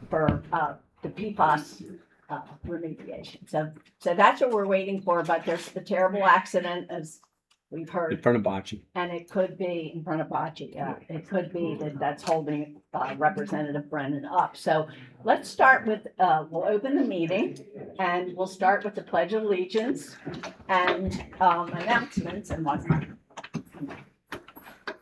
for the PFAS remediation. So that's what we're waiting for, but there's the terrible accident, as we've In heard, front of Bocce. and it could be in front of Bocce. It could be that's holding Representative Brennan up. So let's start with, we'll open the meeting, and we'll start with the Pledge of Allegiance and announcements and whatnot.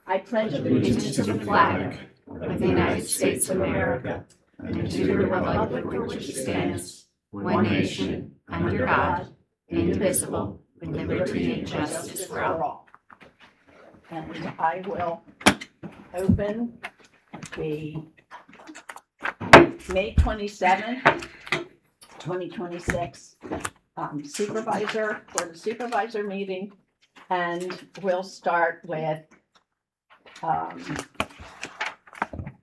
I pledge allegiance to the flag of the United States of America and to the republic for which it stands, one nation, under God, indivisible, with liberty and justice for all. And I will open the May 27th, 2026 supervisor for the supervisor meeting, and we'll start with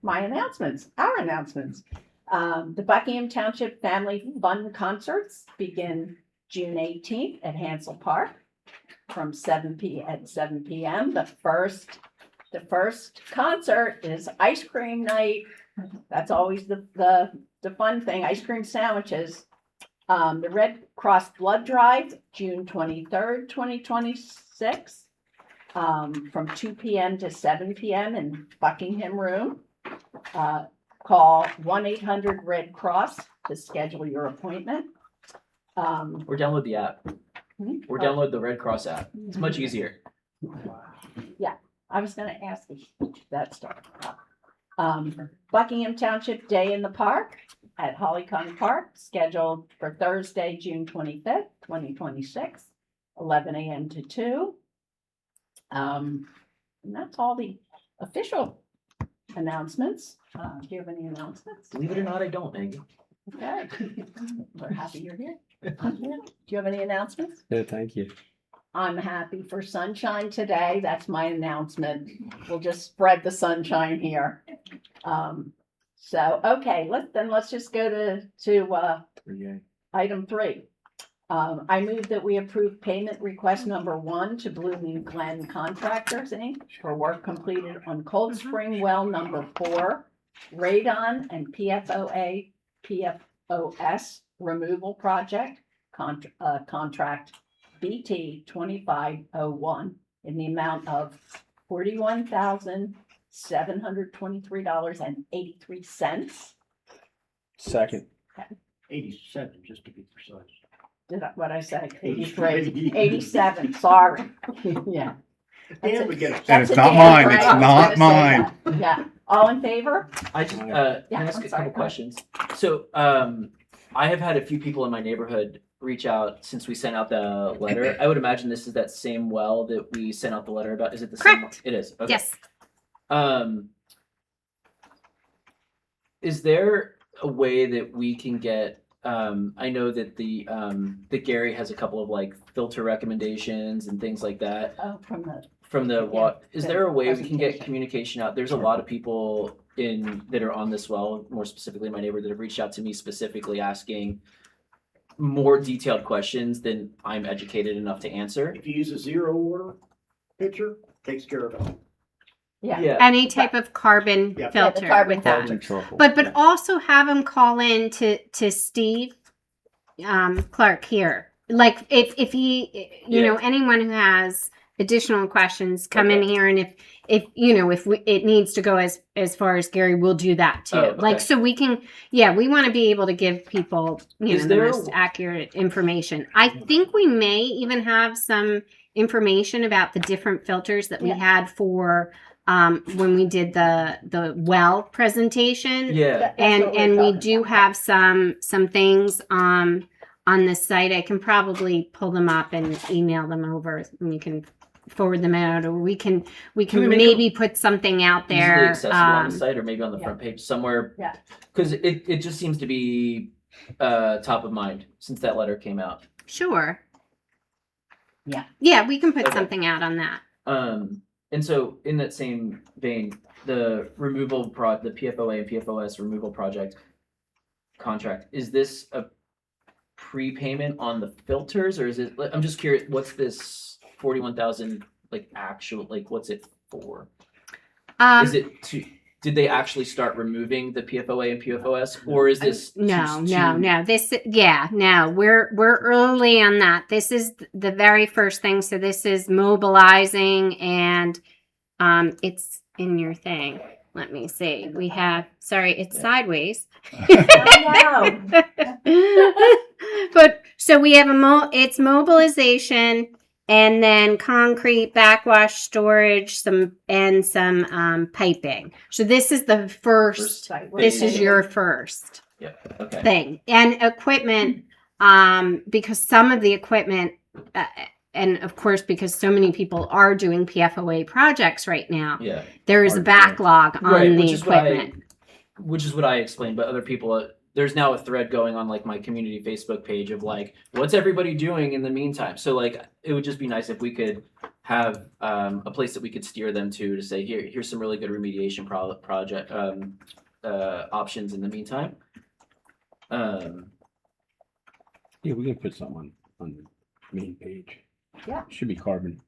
my announcements, our announcements. The Buckingham Township Family Fun Concerts begin June 18th at Hansel Park from 7 p.m. The first concert is ice cream night. That's always the fun thing, ice cream sandwiches. The Red Cross Blood Drive, June 23rd, 2026, from 2 p.m. to 7 p.m. in Buckingham Room. Call 1-800-RED-CROSS to schedule your appointment. Or download the app. Or download the Red Cross app. It's much easier. I was going to ask if that started. Buckingham Township Day in the Park at Hollycomb Park, scheduled for Thursday, June 25th, 2026, 11 a.m. to 2. And that's all the official announcements. Do you have any announcements? Believe it or not, I don't, Maggie. Okay. We're happy you're here. Do you have any announcements? No, thank you. I'm happy for sunshine today. That's my announcement. We'll just spread the sunshine here. So, okay, let's just go to item 3. I move that we approve payment request number 1 to Bloom and Glen Contractors, Inc. for work completed on Cold Spring Well number 4, radon and PFOS removal project, contract BT 2501 in the amount of $41,723.83. Second. 87, just to be precise. What I say? 83, 87, sorry. Yeah. And we get And it's That's a not Dan, mine, right? it's I was not gonna say mine. that. Yeah, all in favor? I just can Yeah, I ask I'm a sorry, couple go ahead. questions. So I have had a few people in my neighborhood reach out since we sent out the letter. I would imagine this is that same well that we sent out the letter about. Is it the same one? Correct. It is. Okay. Yes. Is there a way that we can get? I know that that Gary has a couple of like filter recommendations and things like that Oh, from the Yeah, what. Is the there a way we can get presentation. communication out? There's a lot of people that are on this well, more specifically my neighbor, that have reached out to me specifically asking more detailed questions than I'm educated enough to answer. If you use a zero order picture, takes care of it. yeah. Any type of carbon Yeah. filter carbon with that. filter. Charcoal. But also have them call in to Steve Clark here. Like if he, anyone who has additional questions, come in here, and if it needs to go as far as Gary, we'll do that too. Oh, okay. Like so we can, we want to be able to give people Is the there most accurate information. I think we may even have some information about the different filters that we Yeah. had for when we did the well presentation. Yeah. That's And what we're we talking do about. have some things on the site. I can probably pull them up and email them over, and you can forward them out, or we can Can we make maybe put something out Easily there. accessible on the site or maybe on the front page somewhere. Yeah. Because it just seems to be top of mind since that letter came out. Sure. Yeah. Yeah, we can put Okay. something out on that. And so in that same vein, the the PFOA and PFOS removal project contract, is this a prepayment on the filters, or is it, I'm just curious, what's this 41,000 like actual, like what's it for? Is it to did they actually start removing the PFOA and PFOS, or is this No, too- no. We're early on that. This is the very first thing. So this is mobilizing, and it's in your thing. Let me see. We have. Sorry, it's sideways. Oh, But so we have it's mobilization, and then concrete backwash storage, some piping. So this is the first. Site This is rotation. your first Okay. thing, and equipment. Because some of the equipment, and of course, because so many people are doing PFOA projects right now, Yeah. there is a Hard to- backlog on Right, the which is what equipment. Which is what I explained, but other people, there's now a thread going on like my community Facebook page of like, what's everybody doing in the meantime? So like, it would just be nice if we could have a place that we could steer them to say, here's some really good remediation project options in the meantime. Yeah, we can put something on the main page. Yeah. Should be carbon.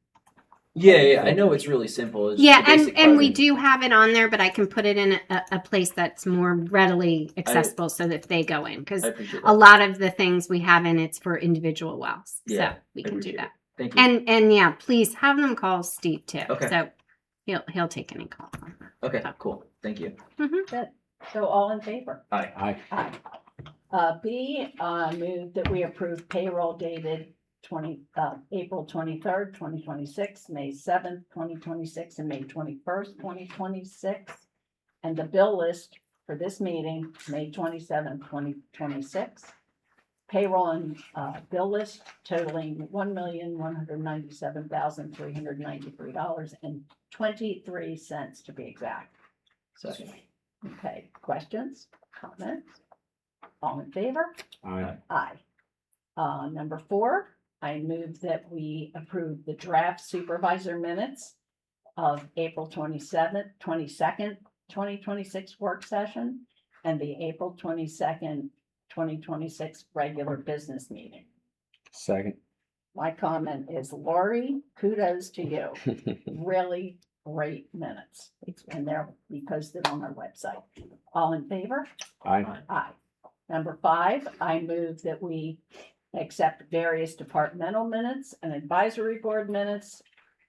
Yeah, I know it's really simple. It's Yeah, the basic and we carbon. do have it on there, but I can put it in a place that's more readily accessible so that if they go in, because I appreciate a that. lot of the things we have in it's for individual wells. Yeah, So we I can do appreciate that. Thank you. And yeah, please have them call Steve too. Okay. So he'll take any call. Okay, cool. Thank you. So all in favor? Aye. Aye. B, move that we approve payroll dated April 23rd, 2026, May 7th, 2026, and May 21st, 2026. And the bill list for this meeting, May 27th, 2026. Payroll and bill list totaling $1,197,393.23 to be exact. Second. Okay, questions, comments? All in favor? Aye. Aye. Number 4, I move that we approve the draft supervisor minutes of April 22nd, 2026 work session and the April 22nd, 2026 regular business meeting. Second. My comment is, Lori, kudos to you. Really great minutes. And they'll be posted on our website. All in favor? Aye. Aye. Number 5, I move that we accept various departmental minutes and advisory board minutes.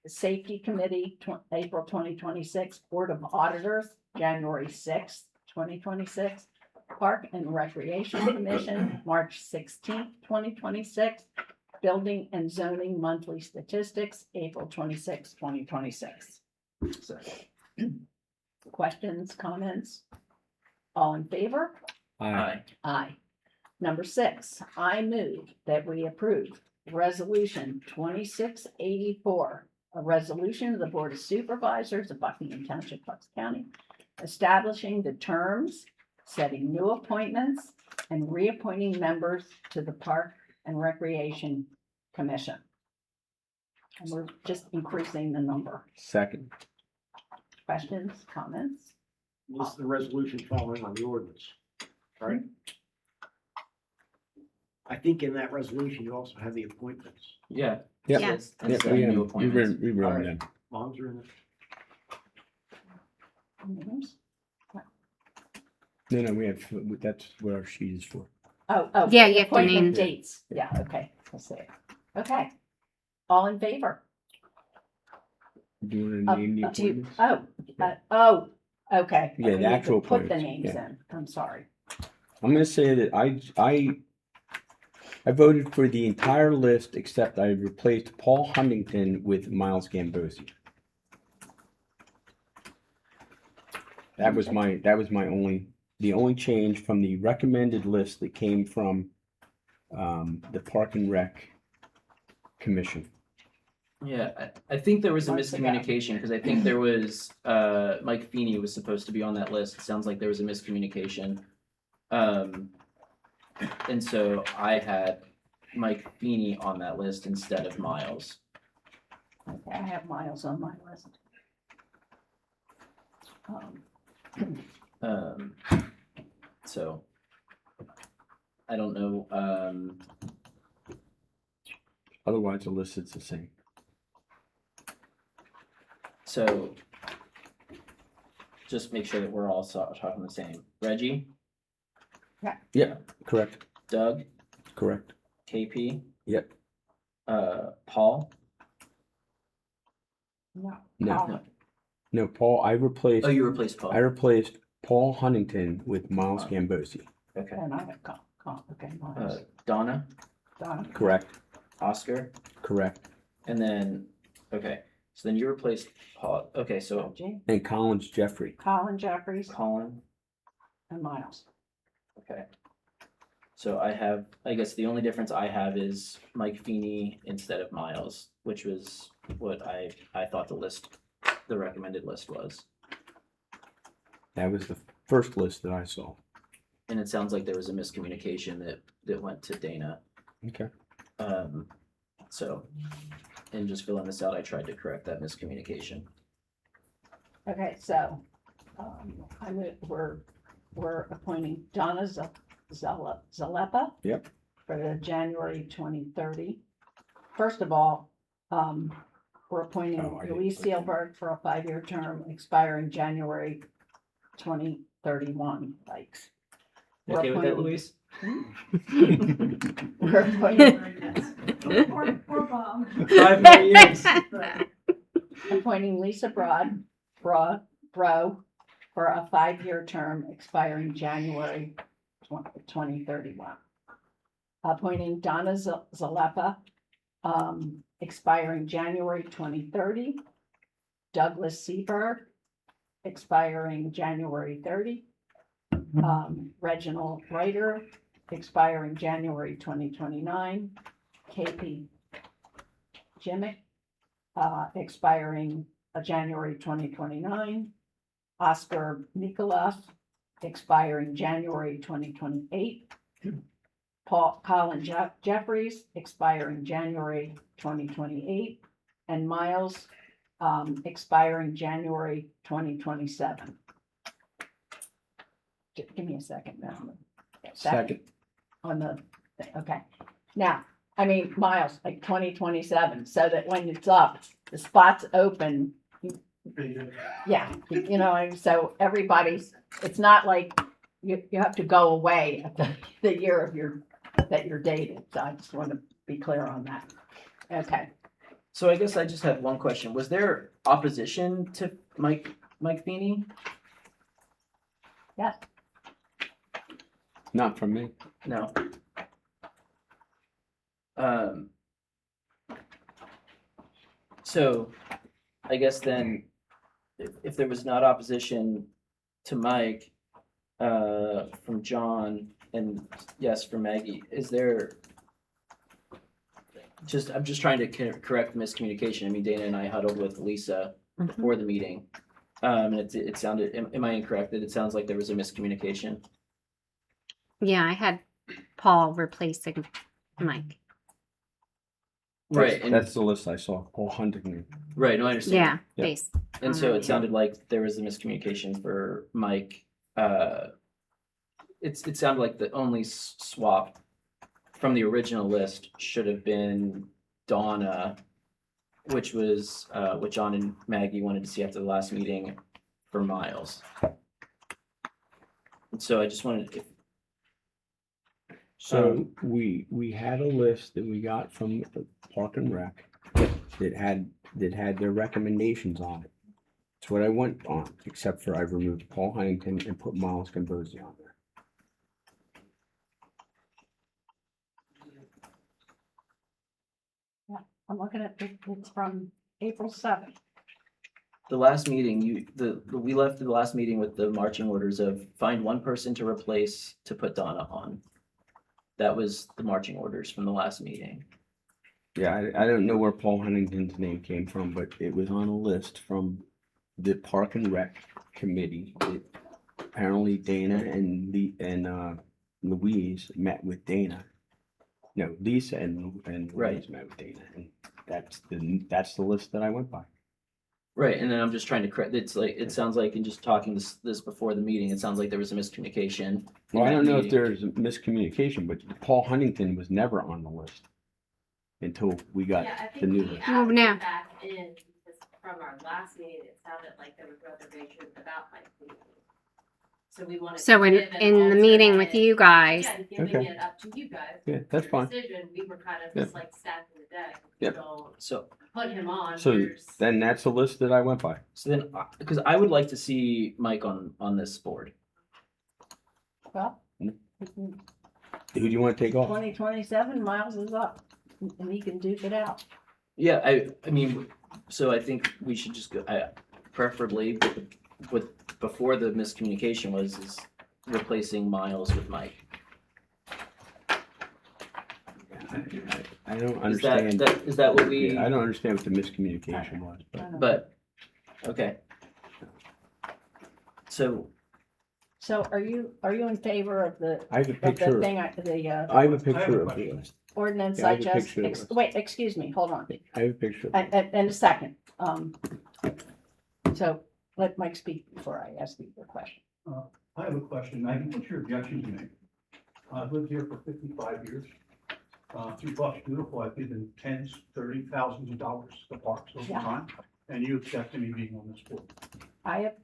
The Safety Committee, April 2026, Board of Auditors, January 6th, 2026. Park and Recreation Commission, March 16th, 2026. Building and Zoning Monthly Statistics, April 26th, 2026. Questions, comments? All in favor? Aye. Aye. Number 6, I move that we approve Resolution 2684, a resolution of the Board of Supervisors of Buckingham Township, Bucks County, establishing the terms, setting new appointments, and reappointing members to the Park and Recreation Commission. And we're just increasing the number. Second. Questions, comments? This is the resolution following on the ordinance, right? I think in that resolution, you also have the appointments. Yeah. Yeah. Yes. Yeah, New appointments. we wrote Alright. them. Bonds are in it. No, we have, that's what our sheet is for. Oh, Yeah, you have to appointment name- dates. Yeah, okay, I'll say it. Okay. All in favor? Do you want to name the Do you- appointments? Okay. Yeah, the We need to actual Put the appointments, names yeah. in, I'm sorry. I'm gonna say that I voted for the entire list except I replaced Paul Huntington with Miles Gambosi. That was my the only change from the recommended list that came from the Park and Rec Commission. Yeah, I think there was a Months ago. miscommunication because I think there was Mike Feeney was supposed to be on that list. It sounds like there was a miscommunication. And so I had Mike Feeney on that list instead of Miles. Okay, I have Miles on my list. So I don't know. Otherwise, the list is the same. So just make sure that we're all talking the same. Reggie, Correct, Doug, correct. KP, Yep. Paul. No. No, No. no, Paul, Oh, you replaced Paul. I replaced Paul Huntington with Miles Gambosi. Okay. And I have okay, Miles. Donna, Done. Correct, Oscar, correct. and then, okay, so then you replaced Paul. Okay, so Reggie, And Collins Jeffrey. Colin Jeffries, Colin. and Miles. Okay. So I guess the only difference I have is Mike Feeney instead of Miles, which was what I thought the recommended list was. That was the first list that I saw. And it sounds like there was a miscommunication that went to Dana. Okay. So, in just filling this out, I tried to correct that miscommunication. Okay, so, we're appointing Donna Zalepa. Yep. For the January 2030. First of all, we're appointing Oh, I didn't Louise put that. Sealberg for a 5-year term expiring January 2031, likes. You okay with that, Luis? We're appointing, Five more years. appointing Lisa Bro for a 5-year term expiring January 2031. Appointing Donna Zalepa, expiring January 2030. Douglas Seaberg, expiring January 30. Reginald Ryder, expiring January 2029. KP Jimmick, expiring January 2029. Oscar Nikolov, expiring January 2028. Colin Jeffries, expiring January 2028. And Miles, expiring January 2027. Give me a second now. Second. On the, okay. Now, I mean, Miles, like 2027, so that when it's up, the spot's open. Yeah, and so everybody's, it's not like you have to go away at the year of that you're dated. So I just want to be clear on that. Okay. So I guess I just have one question. Was there opposition to Mike Feeney? Yes. Not from me. No. So I guess then, if there was not opposition to Mike, from John, and yes, from Maggie, is there? I'm just trying to correct the miscommunication. I mean, Dana and I huddled with Lisa before the meeting. And it sounded, am I incorrect that it sounds like there was a miscommunication? Yeah, I had Paul replacing Mike. Right, and That's the list I saw. Paul Huntington. right, no, I understand. Yeah, Yep. base. And so on it sounded like there was a miscommunication for Mike. It sounded like the only swap from the original list should have been Donna, which was what John and Maggie wanted to see after the last meeting for Miles. And so I just wanted, So we had a list that we got from Park and Rec that had their recommendations on it. That's what I went on, except for I removed Paul Huntington and put Miles Gambosi on there. I'm looking at it's from April 7th. the last meeting, we left the last meeting with the marching orders of find one person to replace to put Donna on. That was the marching orders from the last meeting. Yeah, I don't know where Paul Huntington's name came from, but it was on a list from the Park and Rec committee. Apparently Dana and Louise met with Dana. No, Lisa and Right. Louise met with Dana, and that's the list that I went by. Right, and then I'm just trying to correct, it sounds like in just talking this before the meeting, it sounds like there was a miscommunication. in Well, I that don't know if meeting. there's a miscommunication, but Paul Huntington was never on the list until we got Yeah, I the think new he list. Oh, added no. it back in this from our last meeting, it sounded like there was reservations about my community. So we wanted. So to in, give an in the meeting with alternate- you guys, Again, giving Okay. it up to you guys. Yeah, that's fine. Decision, we were kind of Yep. just like stacking the deck. Yep. So So, put him on. So here's- then that's the list that I went by. so then, because I would like to see Mike on this board. Well, Who do you want to take off? 2027, Miles is up, and he can duke it out. Yeah, I mean, so I think we should just go, preferably with before the miscommunication was is replacing Miles with Mike. I don't Is that, understand. is that what we? Yeah, I don't understand what the miscommunication was, I but don't know. But, okay. So, So are you in favor of the I have a of picture. the thing, the I have a picture of question. it. ordinance Yeah, I I have a just, picture of this. wait, excuse me, hold on, I have a picture. and a second. So let Mike speak before I ask you the question. I have a question. I can put your objection to me. I've lived here for 55 years. Through Bucks Beautiful, I've given tens, $30,000s of dollars to parks over Yeah. time, and you accepted me being on this board.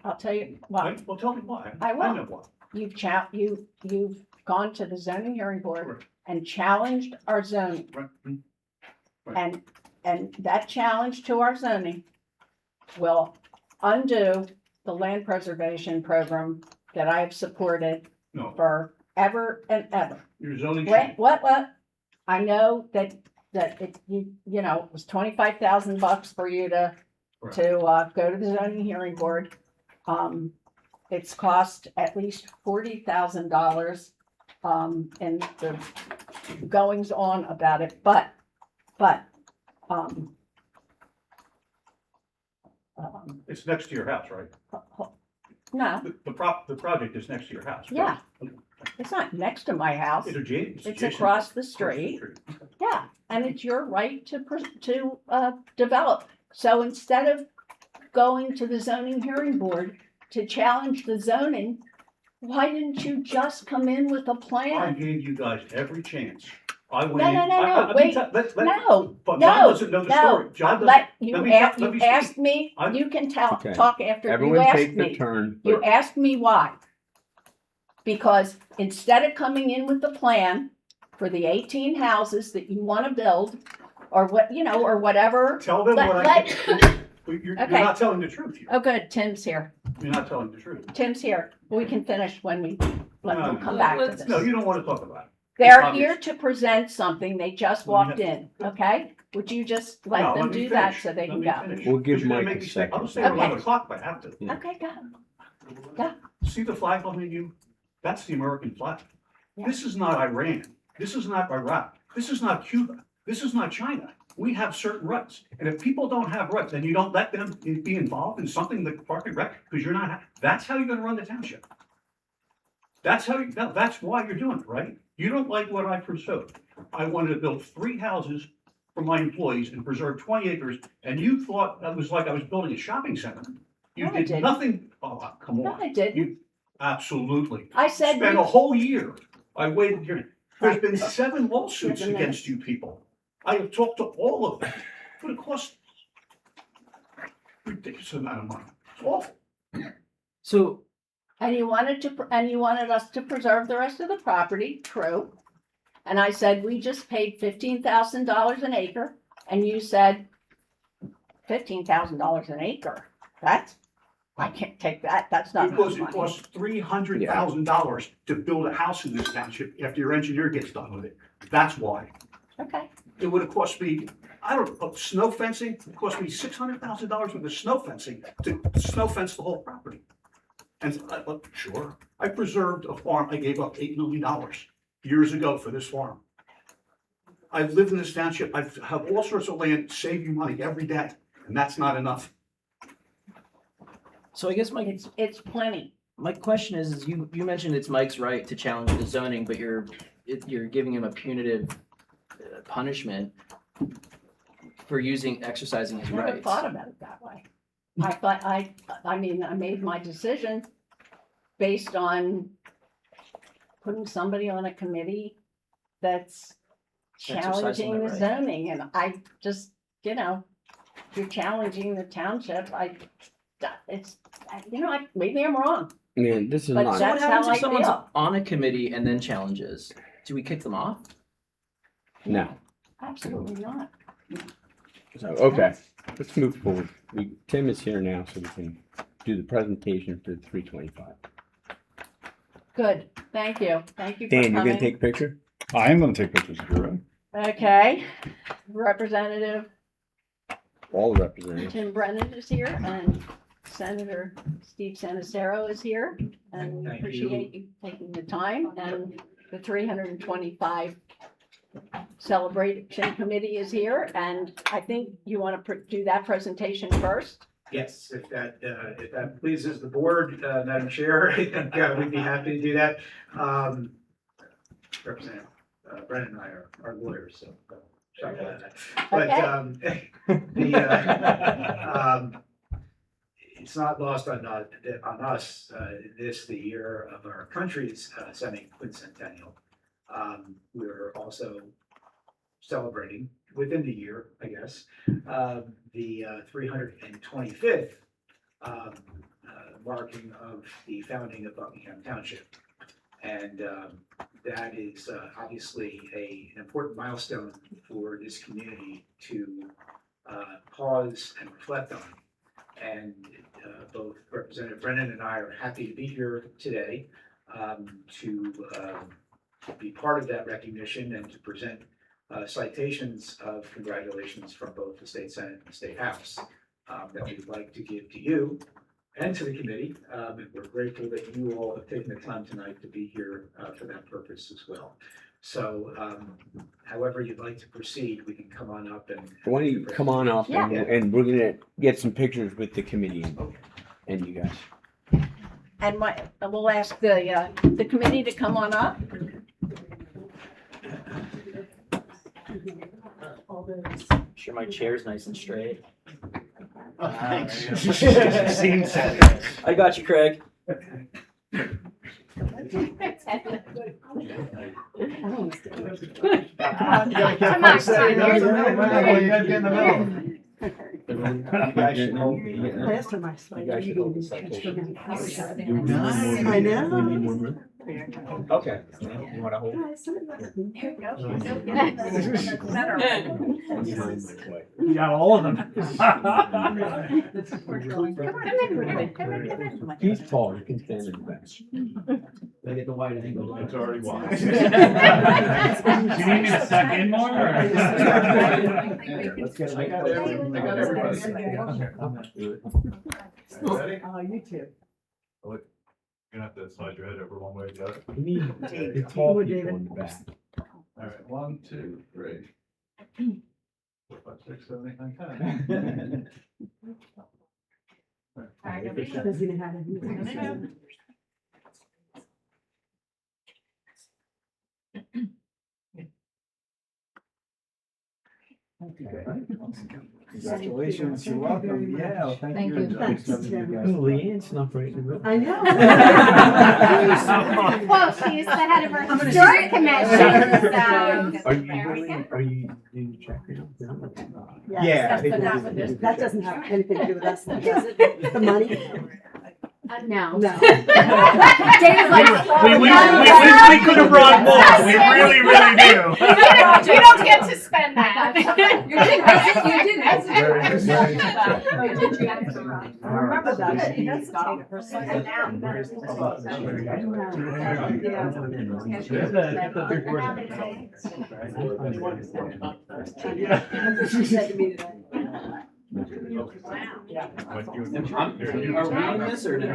I'll tell you, why. Well, tell me why. I will. know why. You've gone to the zoning hearing board Correct. and challenged our zoning. Right. Right. And that challenge to our zoning will undo the land preservation program that I have supported No, forever and ever. your zoning. Wait, what? I know that it, it was $25,000 for you to go to the zoning hearing board. It's cost at least $40,000, in the goings on about it, but, It's next to your house, right? no, The project is next to your house. Yeah. it's not next to my house. It's adjacent. It's adjacent. across the Across street. Okay. Yeah, and it's your right to develop. So instead of going to the zoning hearing board to challenge the zoning, why didn't you just come in with a I plan? gave you guys every chance. I went No, in. no, no, I- no, let me wait, tell- let- No, But John no, doesn't know the no. story. John doesn't. Let you let me ask, tell- let you me asked speak. me, I- you can Okay. talk after, you Everyone asked take their me. turn. You but- asked me why. Because instead of coming in with the plan for the 18 houses that you want to build, or what, or whatever. Tell them what I. let- You're Okay. not telling the truth here. Oh, good, Tim's here. You're not telling the truth. Tim's here. We can finish when we, let No, them come back to this. No, you don't want to talk about it. They're Obvious. here to present something. They just Let me walked in, okay? Would you just No, let them me do that finish. so they Let can me go? finish. We'll give You're gonna Mike make a me stay- second. I'll stay at Okay. 11 o'clock if I have to. Yeah. Okay, go. See the flag behind you? That's the American flag. Yeah. This is not Iran. This is not Iraq. This is not Cuba. This is not China. We have certain rights. And if people don't have rights, then you don't let them be involved in something like Park and Rec, because you're not, that's how you're gonna run the township. That's why you're doing it, right? You don't like what I pursued. I wanted to build 3 houses for my employees and preserve 20 acres, and you thought that was like I was building a shopping center. You No, I did didn't. nothing, come No, on. I didn't. You, absolutely. I said, Spent a whole year. I waited here. There's been 7 lawsuits Wait a minute. against you people. I have talked to all of them. But it costs ridiculous amount of money. It's awful. so, and you wanted us to preserve the rest of the property, true. And I said, we just paid $15,000 an acre, and you said, $15,000 an acre, I can't take that, that's not Because much it money. costs $300,000 to build a house in this township after your engineer gets done with it. That's why. Okay, It would have cost me, I don't know, snow fencing, it cost me $600,000 worth of snow fencing to snow fence the whole property. And sure, I preserved a farm, I gave up $8 million years ago for this farm. I've lived in this township, I have all sorts of land, save you money every day, and that's not enough. so I guess it's plenty. my question is you mentioned it's Mike's right to challenge the zoning, but you're giving him a punitive punishment for exercising his Never rights. thought about it that way. I thought, I mean, I made my decision based on putting somebody on a committee that's Exercising challenging their the right. zoning, and I just, you're challenging the township, maybe I'm wrong. Yeah, this is But not. So what that's happens how if I someone's feel. on a committee and then challenges? Do we kick them off? No. Absolutely not. So, okay, let's move forward. Tim is here now, so we can do the presentation for 325. Good, thank you. Thank you for Dan, you're gonna coming. take a picture? I am gonna take pictures if you're ready. Okay, Representative All the representatives. Tim Brennan is here and Senator Steve Sanacero is here. And we appreciate you taking the time, and the 325 Celebration Committee is here, and I think you want to do that presentation first. Yes, if that pleases the board, Madam Chair, I think we'd be happy to do that. Representative Brennan and I are lawyers, so sorry about that. But it's not lost on us, this, the year of our country's semi-quincentennial. We're also celebrating within the year, I guess, the 325th marking of the founding of Buckingham Township. And that is obviously an important milestone for this community to pause and reflect on. And both Representative Brennan and I are happy to be here today to be part of that recognition and to present citations of congratulations from both the State Senate and the State House that we'd like to give to you and to the committee. And we're grateful that you all have taken the time tonight to be here for that purpose as well. So however you'd like to proceed, we can come on up and. Why don't you come on up Yeah. and we're gonna get some pictures with the committee and you guys. And we'll ask the committee to come on up. Sure, my chair's nice and straight. Thanks. I got you, Craig. Come on, son, here's You guys should hold. Last time I saw You guys should hold the citation. I know. Okay. You wanna hold? Here you go. You got all of them. He's tall, you can stand in the back. They get the wide angle. It's already wide. Do you need me to step in more? Let's get I got everybody. Ready? You too. You're gonna have to slide your head over one way or the other. We need the tall people in the back. All right, 1, 2, 3. 4, 5, 6, 7, 8, 9, 10. Doesn't have any. Congratulations, you're welcome. Yeah, Thank you. Leanne's not right in the middle. I know. Well, she's the head of our historic commission, so. Are you doing the check now? Yeah. But not with this. That doesn't have anything to do with us, does it? The money? No. No. Dave's like, We could have brought more. We really do. You don't get to spend that. You didn't. Remember that. That's the She said to me today. Are we in this or no?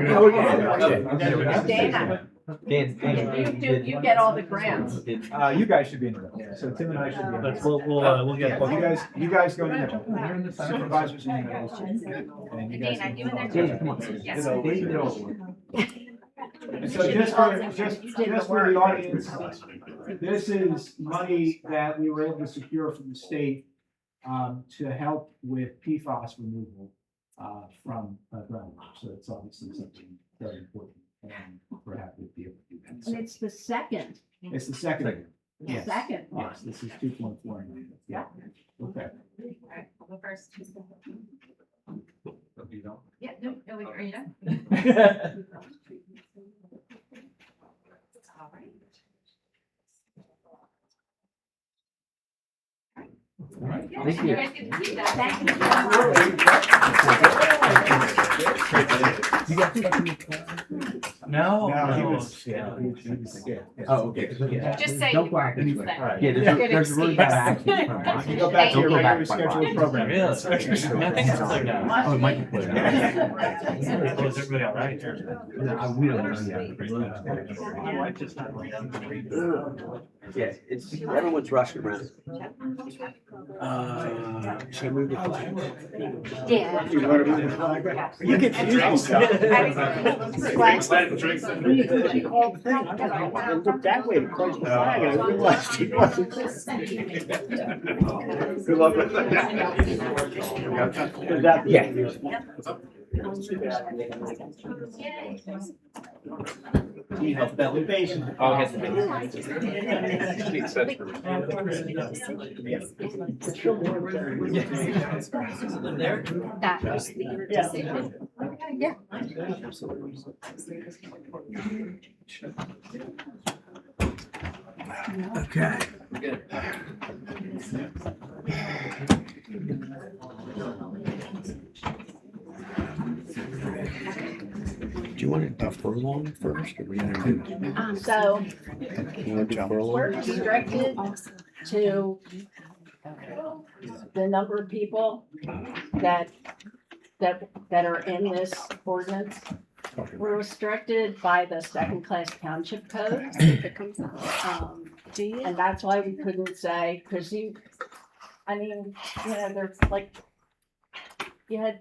You get all the grants. You guys should be in the middle. So Tim and I should be in the middle. We'll get. You guys go in the middle. Supervisors in the middle. And you guys. So just for the audience, this is money that we were able to secure from the state to help with PFAS removal from groundwater. So it's obviously something very important, and we're happy to be able to do that. And So it's the second. it's the second. Yes. Second. Yes, this is 2.4 million. Yeah. Okay. I'll go first. You don't? Yeah, no, wait, are you done? All right. Yeah, Thank you you. guys get to see that. No. Oh, okay. Just say Don't you go are. out this way. Yeah, You're there's gonna room see back. us. You go back to your Don't go back regularly by scheduled program. Really? I think it's clear now. Oh, it might be clear. Is everybody all right? No, we don't know yet. Yeah, it's, everyone's rushing around. Should I move the flag? Yeah. You want to move the flag? You can choose. She called the thing, I looked that way to close the flag, and I realized she wasn't. Good luck with that. Need help with that location. Oh, That was the decision. Yeah. Okay. Do you want to do furlong first, or we gonna do? So You want to do furlong? we're restricted to the number of people that are in this ordinance. We're restricted by the second-class township code. And that's why we couldn't say, because I mean, there's like, you had,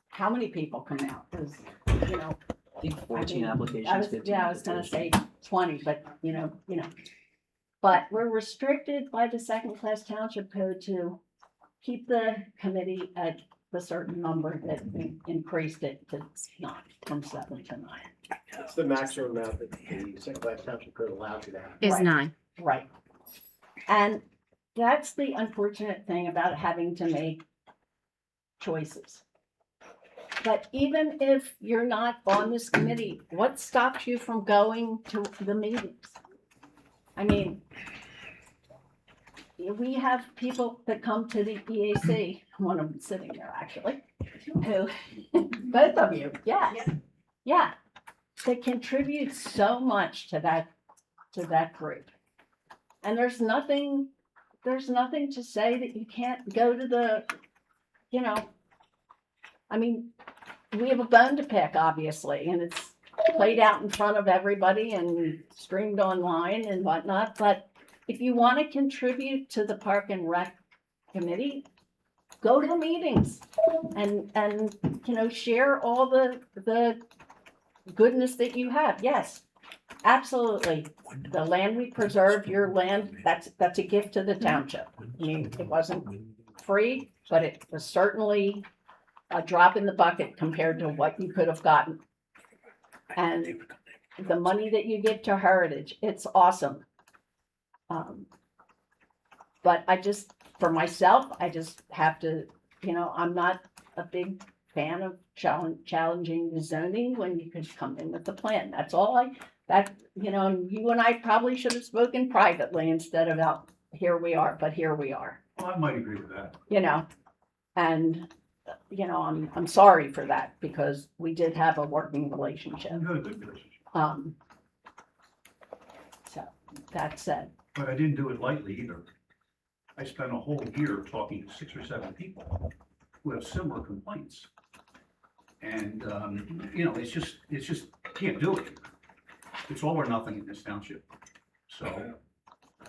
how many people come out? There's, I think 14 applications, I was 15. gonna say 20, but But we're restricted by the second-class township code to keep the committee at the certain number that we increased it to 9, from 7 to 9. It's the maximum amount that the second-class township code allows you to have. Is Right. 9. Right. And that's the unfortunate thing about having to make choices. But even if you're not on this committee, what stops you from going to the meetings? I mean, we have people that come to the EAC, one of them sitting there actually, who, both of you, yes, yeah, that contribute so much to that group. And there's nothing to say that you can't go to the, I mean, we have a bone to pick, obviously, and it's played out in front of everybody and streamed online and whatnot, but if you want to contribute to the Park and Rec Committee, go to the meetings and share all the goodness that you have. Yes, absolutely. The land we preserve, your land, that's a gift to the township. I mean, it wasn't free, but it was certainly a drop in the bucket compared to what you could have gotten. And the money that you give to Heritage, it's awesome. But for myself, I just have to, I'm not a big fan of challenging the zoning when you could come in with the plan. That's all you and I probably should have spoken privately instead of out, here we are, but here we are. Well, I might agree with that. And, I'm sorry for that because we did have a working relationship. We had a good relationship, So that said, but I didn't do it lightly either. I spent a whole year talking to 6 or 7 people who have similar complaints. And, it's just, can't do it. It's all or nothing in this township. So,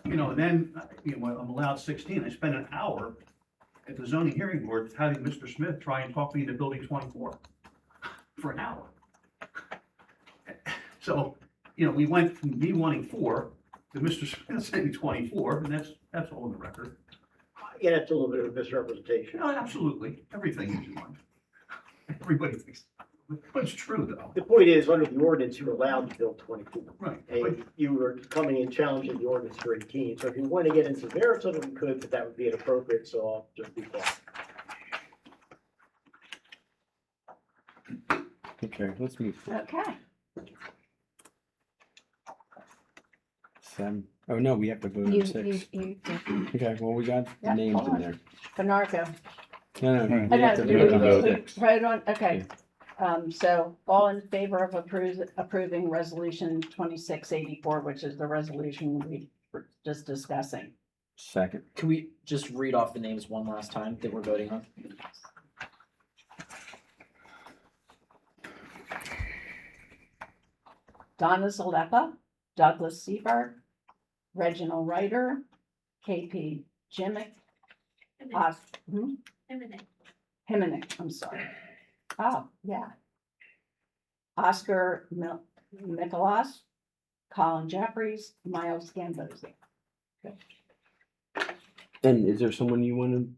and then, when I'm allowed 16, I spent an hour at the zoning hearing board having Mr. Smith try and talk me into building 24 for an hour. So, we went from me wanting 4 to Mr. Smith saying 24, and that's all in the record. Yeah, that's a little bit of misrepresentation. No, absolutely, everything is one. Everybody thinks, but it's true though. The point is, under the ordinance, you're allowed to build 24. Right. And you were coming and challenging the ordinance for 18. So if you want to get into merits of it, we could, but that would be inappropriate, so I'll just be quiet. Okay, let's move forward. Okay, 7. Oh, no, we have to vote You, on 6. you. Okay, well, we got the Yeah, names hold in on. there. Bernardo. No, Alright. we have to Okay, vote on vote. 6. Right on, okay. So all in favor of approving resolution 2684, which is the resolution we were just discussing? Second. Can we just read off the names one last time that we're voting on? Donna Zalepa, Douglas Seabart, Reginald Ryder, KP Jimmick, Himonick, I'm sorry. Oh, yeah. Oscar Nicholas, Colin Jeffries, Miles Gambosi. And is there someone you want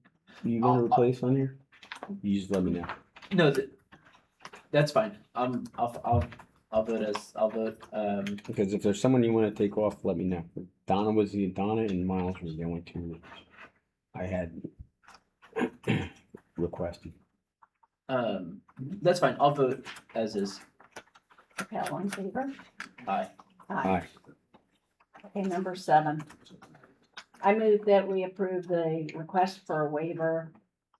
to replace on here? You just let me know. No, that's fine. I'll vote. Because if there's someone you want to take off, let me know. Donna and Miles were the only two I had requested. That's fine. I'll vote as is. Okay, all in favor? Aye. Aye. Okay, number 7. I move that we approve the request for a waiver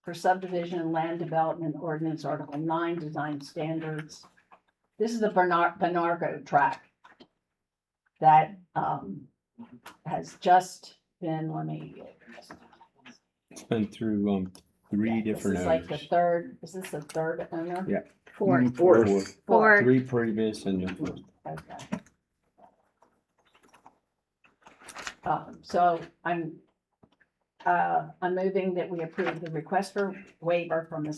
for subdivision and land development ordinance Article 9 design standards. This is the Benargo tract that has just been, It's been through 3 different This is like owners. the third, is this the third owner? Yeah. Fourth. Four. 3 previous and the fourth. Okay. So I'm moving that we approve the request for waiver from the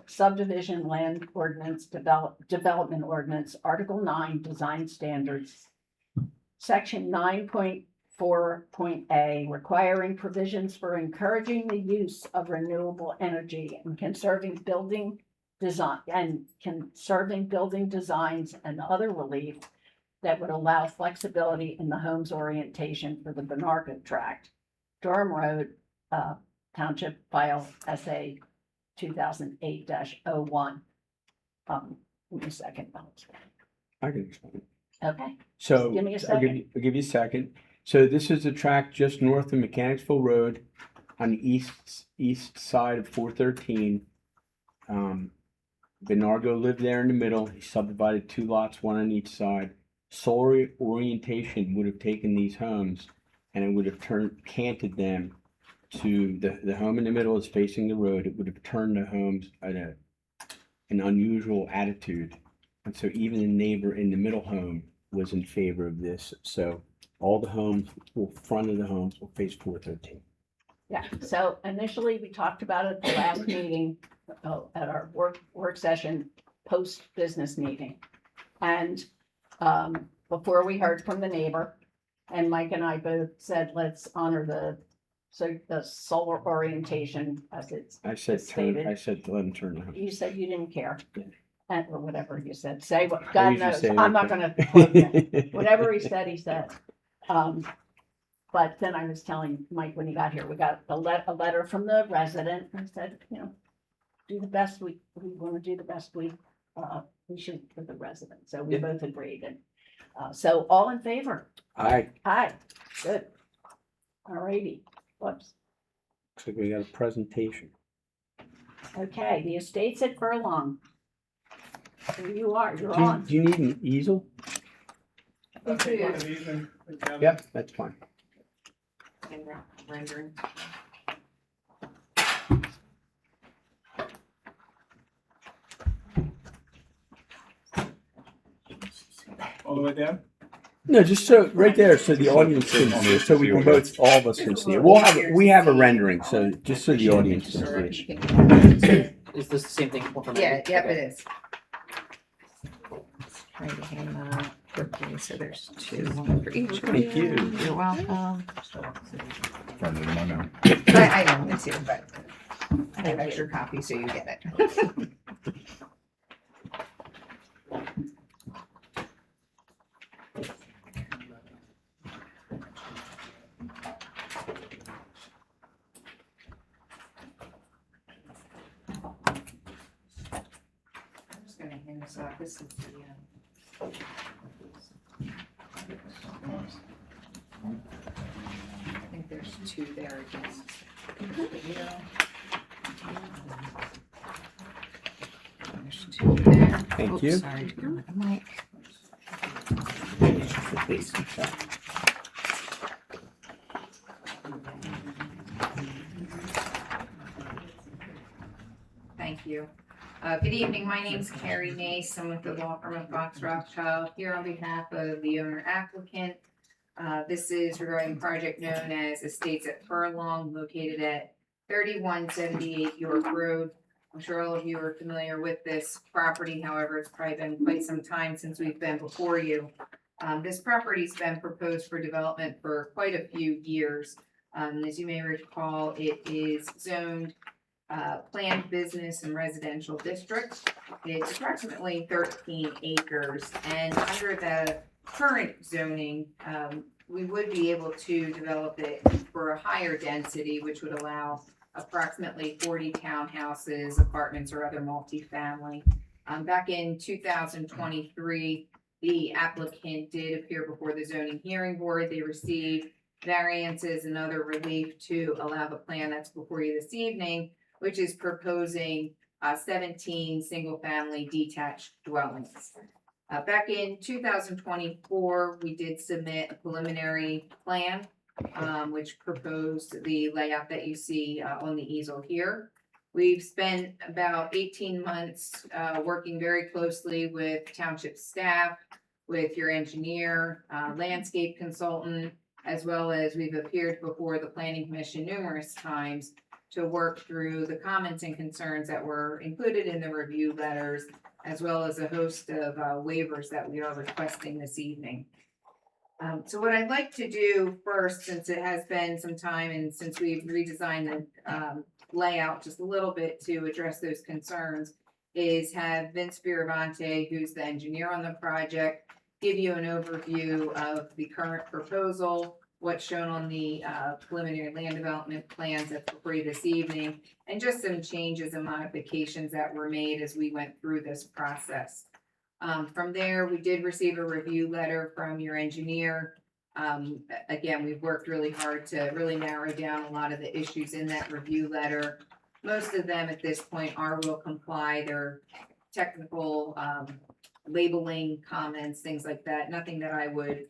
subdivision land ordinance development ordinance, Article 9, design standards, Section 9.4.a, requiring provisions for encouraging the use of renewable energy and conserving building designs and other relief that would allow flexibility in the home's orientation for the Benargo tract. Durham Road, Township File SA 2008-01. Give me a second. I can explain. Okay, So give me a I'll second. give you a second. So this is the track just north of Mechanicsville Road on the east side of 413. Benargo lived there in the middle. He subdivided 2 lots, 1 on each side. Solar orientation would have taken these homes and it would have canted them to the home in the middle is facing the road. It would have turned the homes at an unusual attitude. And so even the neighbor in the middle home was in favor of this. So all the homes, front of the homes will face 413. Yeah, so initially we talked about it at the last meeting, at our work session, post-business meeting. And before we heard from the neighbor, and Mike and I both said, let's honor the solar orientation as it's I said stated. let him turn the home. You said you didn't care, or whatever you said. Say what, I God usually knows, say I'm not anything. gonna quote him. Whatever he said, he said. But then I was telling Mike when he got here, we got a letter from the resident and said, do the best we want to do the best we should for the resident. So we Yeah. both agreed. And so all in favor? Aye. Aye. Good. All righty. Whoops. Looks like we got a presentation. Okay, the estates at Furlong. Here you are. You're Do you, on. do you need an easel? Yep, that's fine. Rendering. All the way down? No, just so right there, so the audience can see it, so we can both, all of us can see it. We have a rendering, so just so the audience can see it. Is this the same thing? Yeah, yep, Okay. it is. Trying to hand that out quickly, so there's 2, 1 for each. Thank you. You're welcome. Friend of mine now. I know, me too, but I have extra copies, so you get it. I'm just gonna hand So this is the, I think there's two there against. There's two there. Thank Oops, you. Sorry to go with the mic. Thank you. Good evening. My name's Carrie Nace. I'm with the law firm of Fox Rothschild here on behalf of the owner applicant. This is regarding a project known as Estates at Furlong, located at 3178 York Road. I'm sure all of you are familiar with this property. However, it's probably been quite some time since we've been before you. This property's been proposed for development for quite a few years. As you may recall, it is zoned planned business and residential district. It's approximately 13 acres, and under the current zoning, we would be able to develop it for a higher density, which would allow approximately 40 townhouses, apartments, or other multifamily. Back in 2023, the applicant did appear before the zoning hearing board. They received variances and other relief to allow the plan that's before you this evening, which is proposing 17 single-family detached dwellings. Back in 2024, we did submit a preliminary plan, which proposed the layout that you see on the easel here. We've spent about 18 months working very closely with township staff, with your engineer, landscape consultant, as well as we've appeared before the planning commission numerous times to work through the comments and concerns that were included in the review letters, as well as a host of waivers that we are requesting this evening. So what I'd like to do first, since it has been some time and since we've redesigned the layout just a little bit to address those concerns, is have Vince Fioravante, who's the engineer on the project, give you an overview of the current proposal, what's shown on the preliminary land development plans that's before you this evening, and just some changes and modifications that were made as we went through this process. From there, we did receive a review letter from your engineer. Again, we've worked really hard to really narrow down a lot of the issues in that review letter. Most of them at this point will comply. They're technical labeling comments, things like that. Nothing that I would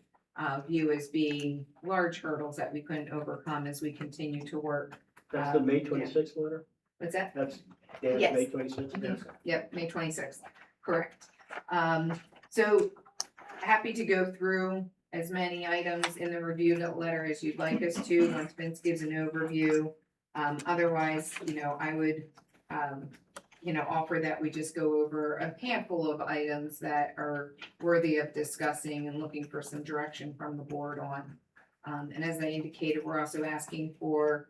view as being large hurdles that we couldn't overcome as we continue to work. That's the May 26th letter? What's that? That's Dan's Yes. May 26th? Mhm. Yep, May 26th, correct. So happy to go through as many items in the review letter as you'd like us to, once Vince gives an overview. Otherwise, I would, offer that we just go over a handful of items that are worthy of discussing and looking for some direction from the board on. And as I indicated, we're also asking for,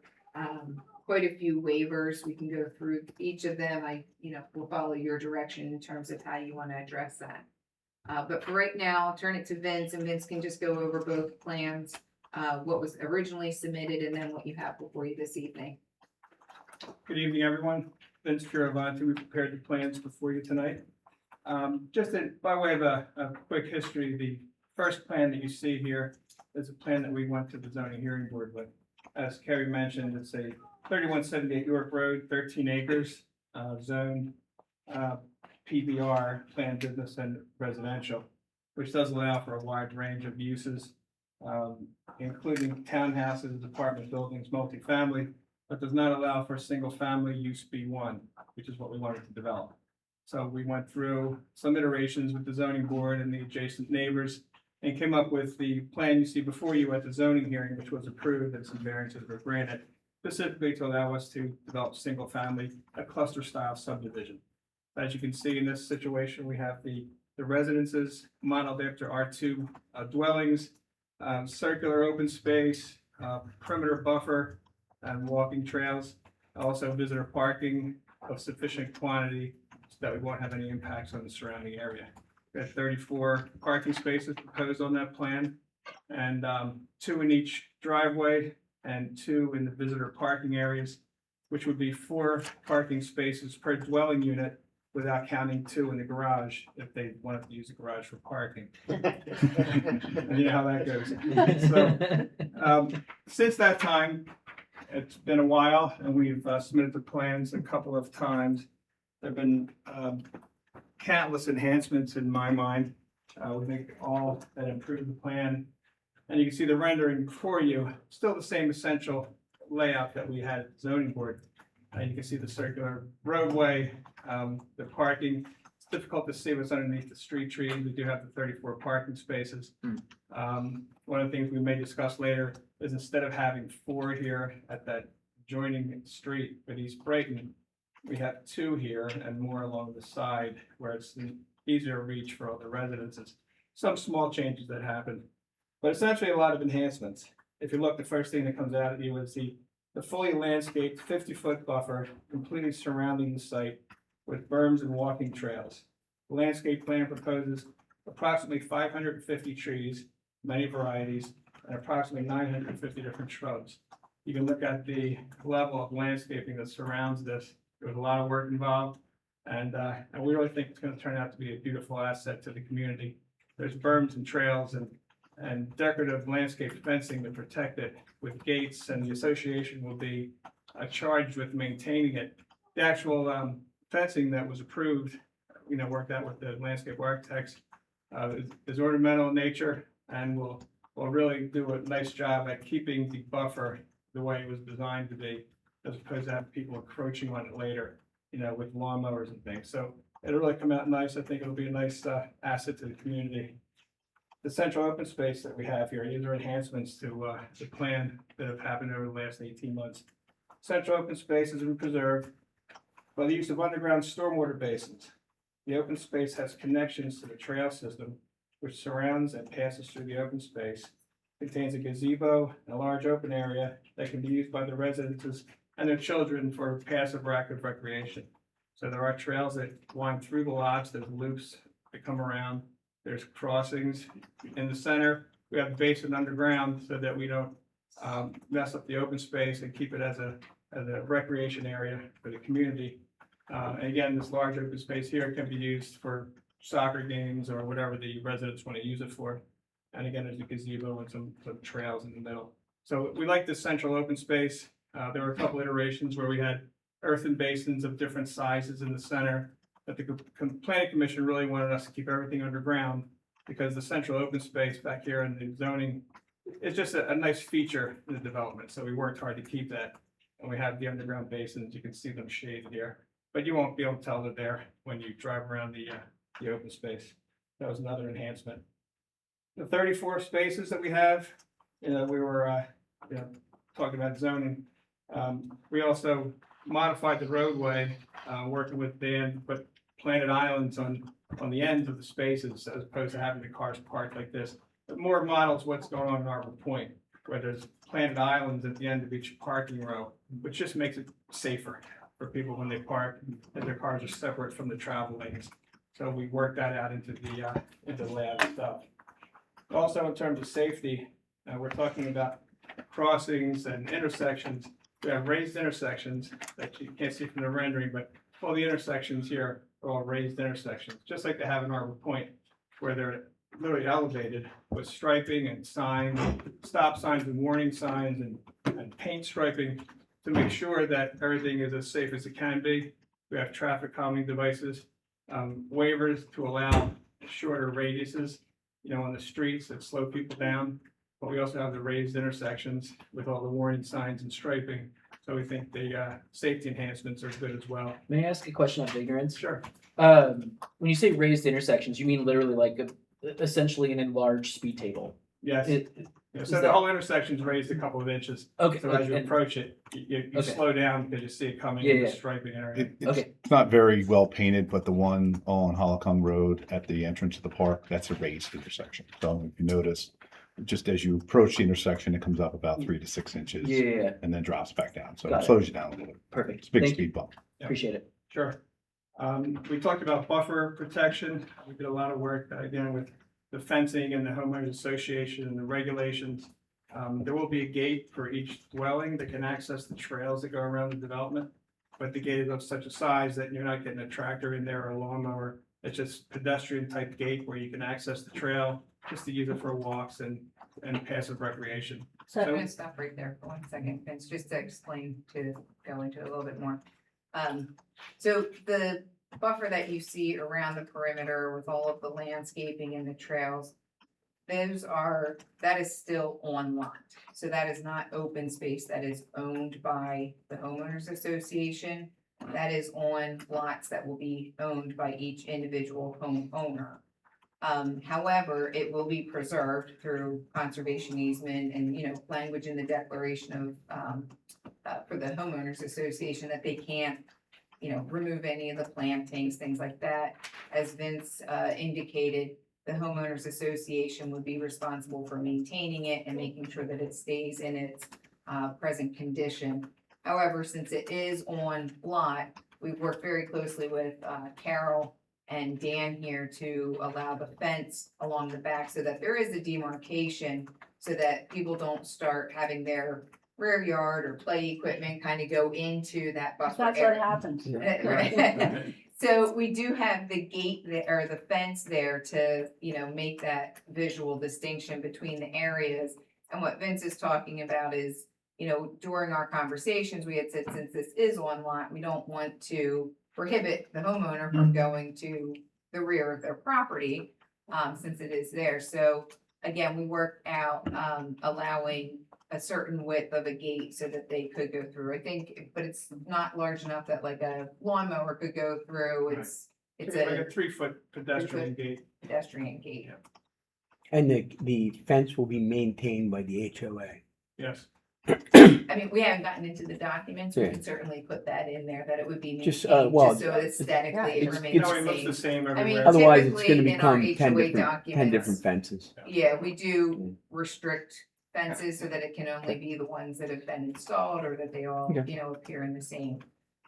quite a few waivers. We can go through each of them. We'll follow your direction in terms of how you want to address that. But for right now, I'll turn it to Vince, and Vince can just go over both plans, what was originally submitted and then what you have before you this evening. Good evening, everyone. Vince Fioravante, we prepared the plans before you tonight. By way of a quick history, the first plan that you see here is a plan that we went to the zoning hearing board with. As Kerry mentioned, it's a 3178 York Road, 13 acres, zoned PBR, planned business and residential, which does allow for a wide range of uses, including townhouses, apartment buildings, multifamily, but does not allow for single-family use B1, which is what we wanted to develop. So we went through some iterations with the zoning board and the adjacent neighbors and came up with the plan you see before you at the zoning hearing, which was approved and some variances were granted, specifically to allow us to develop single-family, a cluster-style subdivision. As you can see in this situation, we have the residences modeled after R2 dwellings, circular open space, perimeter buffer, and walking trails. Also visitor parking of sufficient quantity so that we won't have any impacts on the surrounding area. We have 34 parking spaces proposed on that plan, and 2 in each driveway and 2 in the visitor parking areas, which would be 4 parking spaces per dwelling unit, without counting 2 in the garage if they wanted to use the garage for parking. You know how that goes. So, since that time, it's been a while, and we've submitted the plans a couple of times. There've been countless enhancements in my mind. We think all that improve the plan. And you can see the rendering before you, still the same essential layout that we had at the zoning board. You can see the circular roadway, the parking. It's difficult to see what's underneath the street trees. We do have the 34 parking spaces. One of the things we may discuss later is instead of having 4 here at that adjoining street with East Brighton, we have 2 here and more along the side where it's an easier reach for all the residences. Some small changes that happen, but essentially a lot of enhancements. If you look, the first thing that comes out at you is the fully landscaped 50-foot buffer completely surrounding the site with berms and walking trails. The landscape plan proposes approximately 550 trees, many varieties, and approximately 950 different shrubs. You can look at the level of landscaping that surrounds this. There was a lot of work involved, and we really think it's going to turn out to be a beautiful asset to the community. There's berms and trails and decorative landscape fencing to protect it with gates, and the association will be charged with maintaining it. The actual fencing that was approved, worked out with the landscape architects, is ornamental in nature and will really do a nice job at keeping the buffer the way it was designed to be, as opposed to having people encroaching on it later, with lawnmowers and things. So it'll really come out nice. I think it'll be a nice asset to the community. The central open space that we have here, these are enhancements to the plan that have happened over the last 18 months. Central open space has been preserved by the use of underground stormwater basins. The open space has connections to the trail system, which surrounds and passes through the open space. It contains a gazebo and a large open area that can be used by the residents and their children for passive or active recreation. So there are trails that wind through the lots, there's loops that come around. There's crossings in the center. We have the basin underground so that we don't mess up the open space and keep it as a recreation area for the community. And again, this large open space here can be used for soccer games or whatever the residents want to use it for. And again, there's a gazebo and some trails in the middle. So we like this central open space. There were a couple iterations where we had earthen basins of different sizes in the center. But the planning commission really wanted us to keep everything underground because the central open space back here in the zoning is just a nice feature in the development. So we worked hard to keep that. And we have the underground basins. You can see them shaded here, but you won't be able to tell they're there when you drive around the open space. That was another enhancement. The 34 spaces that we have, we were talking about zoning. We also modified the roadway, working with Dan, but planted islands on the ends of the spaces as opposed to having the cars parked like this. It more models what's going on in Arbor Point, where there's planted islands at the end of each parking row, which just makes it safer for people when they park and their cars are separate from the travel lanes. So we worked that out into the layout stuff. Also, in terms of safety, we're talking about crossings and intersections. We have raised intersections that you can't see from the rendering, but all the intersections here are all raised intersections, just like they have in Arbor Point, where they're literally elevated with striping and signs, stop signs and warning signs and paint striping to make sure that everything is as safe as it can be. We have traffic calming devices, waivers to allow shorter radiuses, on the streets that slow people down. But we also have the raised intersections with all the warning signs and striping. So we think the safety enhancements are good as well. May I ask a question out of ignorance? Sure. When you say raised intersections, you mean literally like essentially an enlarged speed table? Yes. Is So the that- whole intersection's raised a couple of inches. Okay. So as you and- approach it, you Okay. slow down because you see it coming Yeah, in the yeah. striping area. Okay. It's not very well painted, but the one on Holcomb Road at the entrance to the park, that's a raised intersection. So if you notice, just as you approach the intersection, it comes up about 3 to 6 inches. Yeah. And then drops back down. So Got it it. slows you down a little bit. Perfect. It's a big Thank you. speed bump. Appreciate it. Sure. We talked about buffer protection. We did a lot of work, again, with the fencing and the homeowners association and the regulations. There will be a gate for each dwelling that can access the trails that go around the development. but the gate is of such a size that you're not getting a tractor in there or a lawnmower. It's just pedestrian type gate where you can access the trail, just to use it for walks and passive recreation. So, I'm gonna stop right there for 1 second, Vince, just to explain, to go into it a little bit more. So the buffer that you see around the perimeter with all of the landscaping and the trails, that is still on lot. So that is not open space that is owned by the homeowners association. That is on lots that will be owned by each individual homeowner. However, it will be preserved through conservation easement and, language in the declaration of, for the homeowners association that they can't, remove any of the plantings, things like that. As Vince, indicated, the homeowners association would be responsible for maintaining it and making sure that it stays in its, present condition. However, since it is on lot, we've worked very closely with, Carol and Dan here to allow the fence along the back so that there is a demarcation so that people don't start having their rear yard or play equipment kind of go into that buffer that's what area. happens. Right. So we do have the gate there, or the fence there to, make that visual distinction between the areas. And what Vince is talking about is, during our conversations, we had said, since this is on lot, we don't want to prohibit the homeowner from going to the rear of their property, since it is there. So again, we worked out, allowing a certain width of a gate so that they could go through, I think, but it's not large enough that like a lawnmower could go through. It's Like a a 3-foot pedestrian gate. pedestrian gate. And the fence will be maintained by the HOA. Yes. I mean, we haven't gotten into the documents, we Yeah. can certainly put that in there, that it would be Just, maintained, well, just so aesthetically it it's- remains No, it looks the the same. same I mean, everywhere. Otherwise, it's typically gonna in our become 10 HOA different, 10 different documents, fences. Yeah, we do restrict fences so that it can only be the ones that have been installed or that they all, Okay. appear in the same.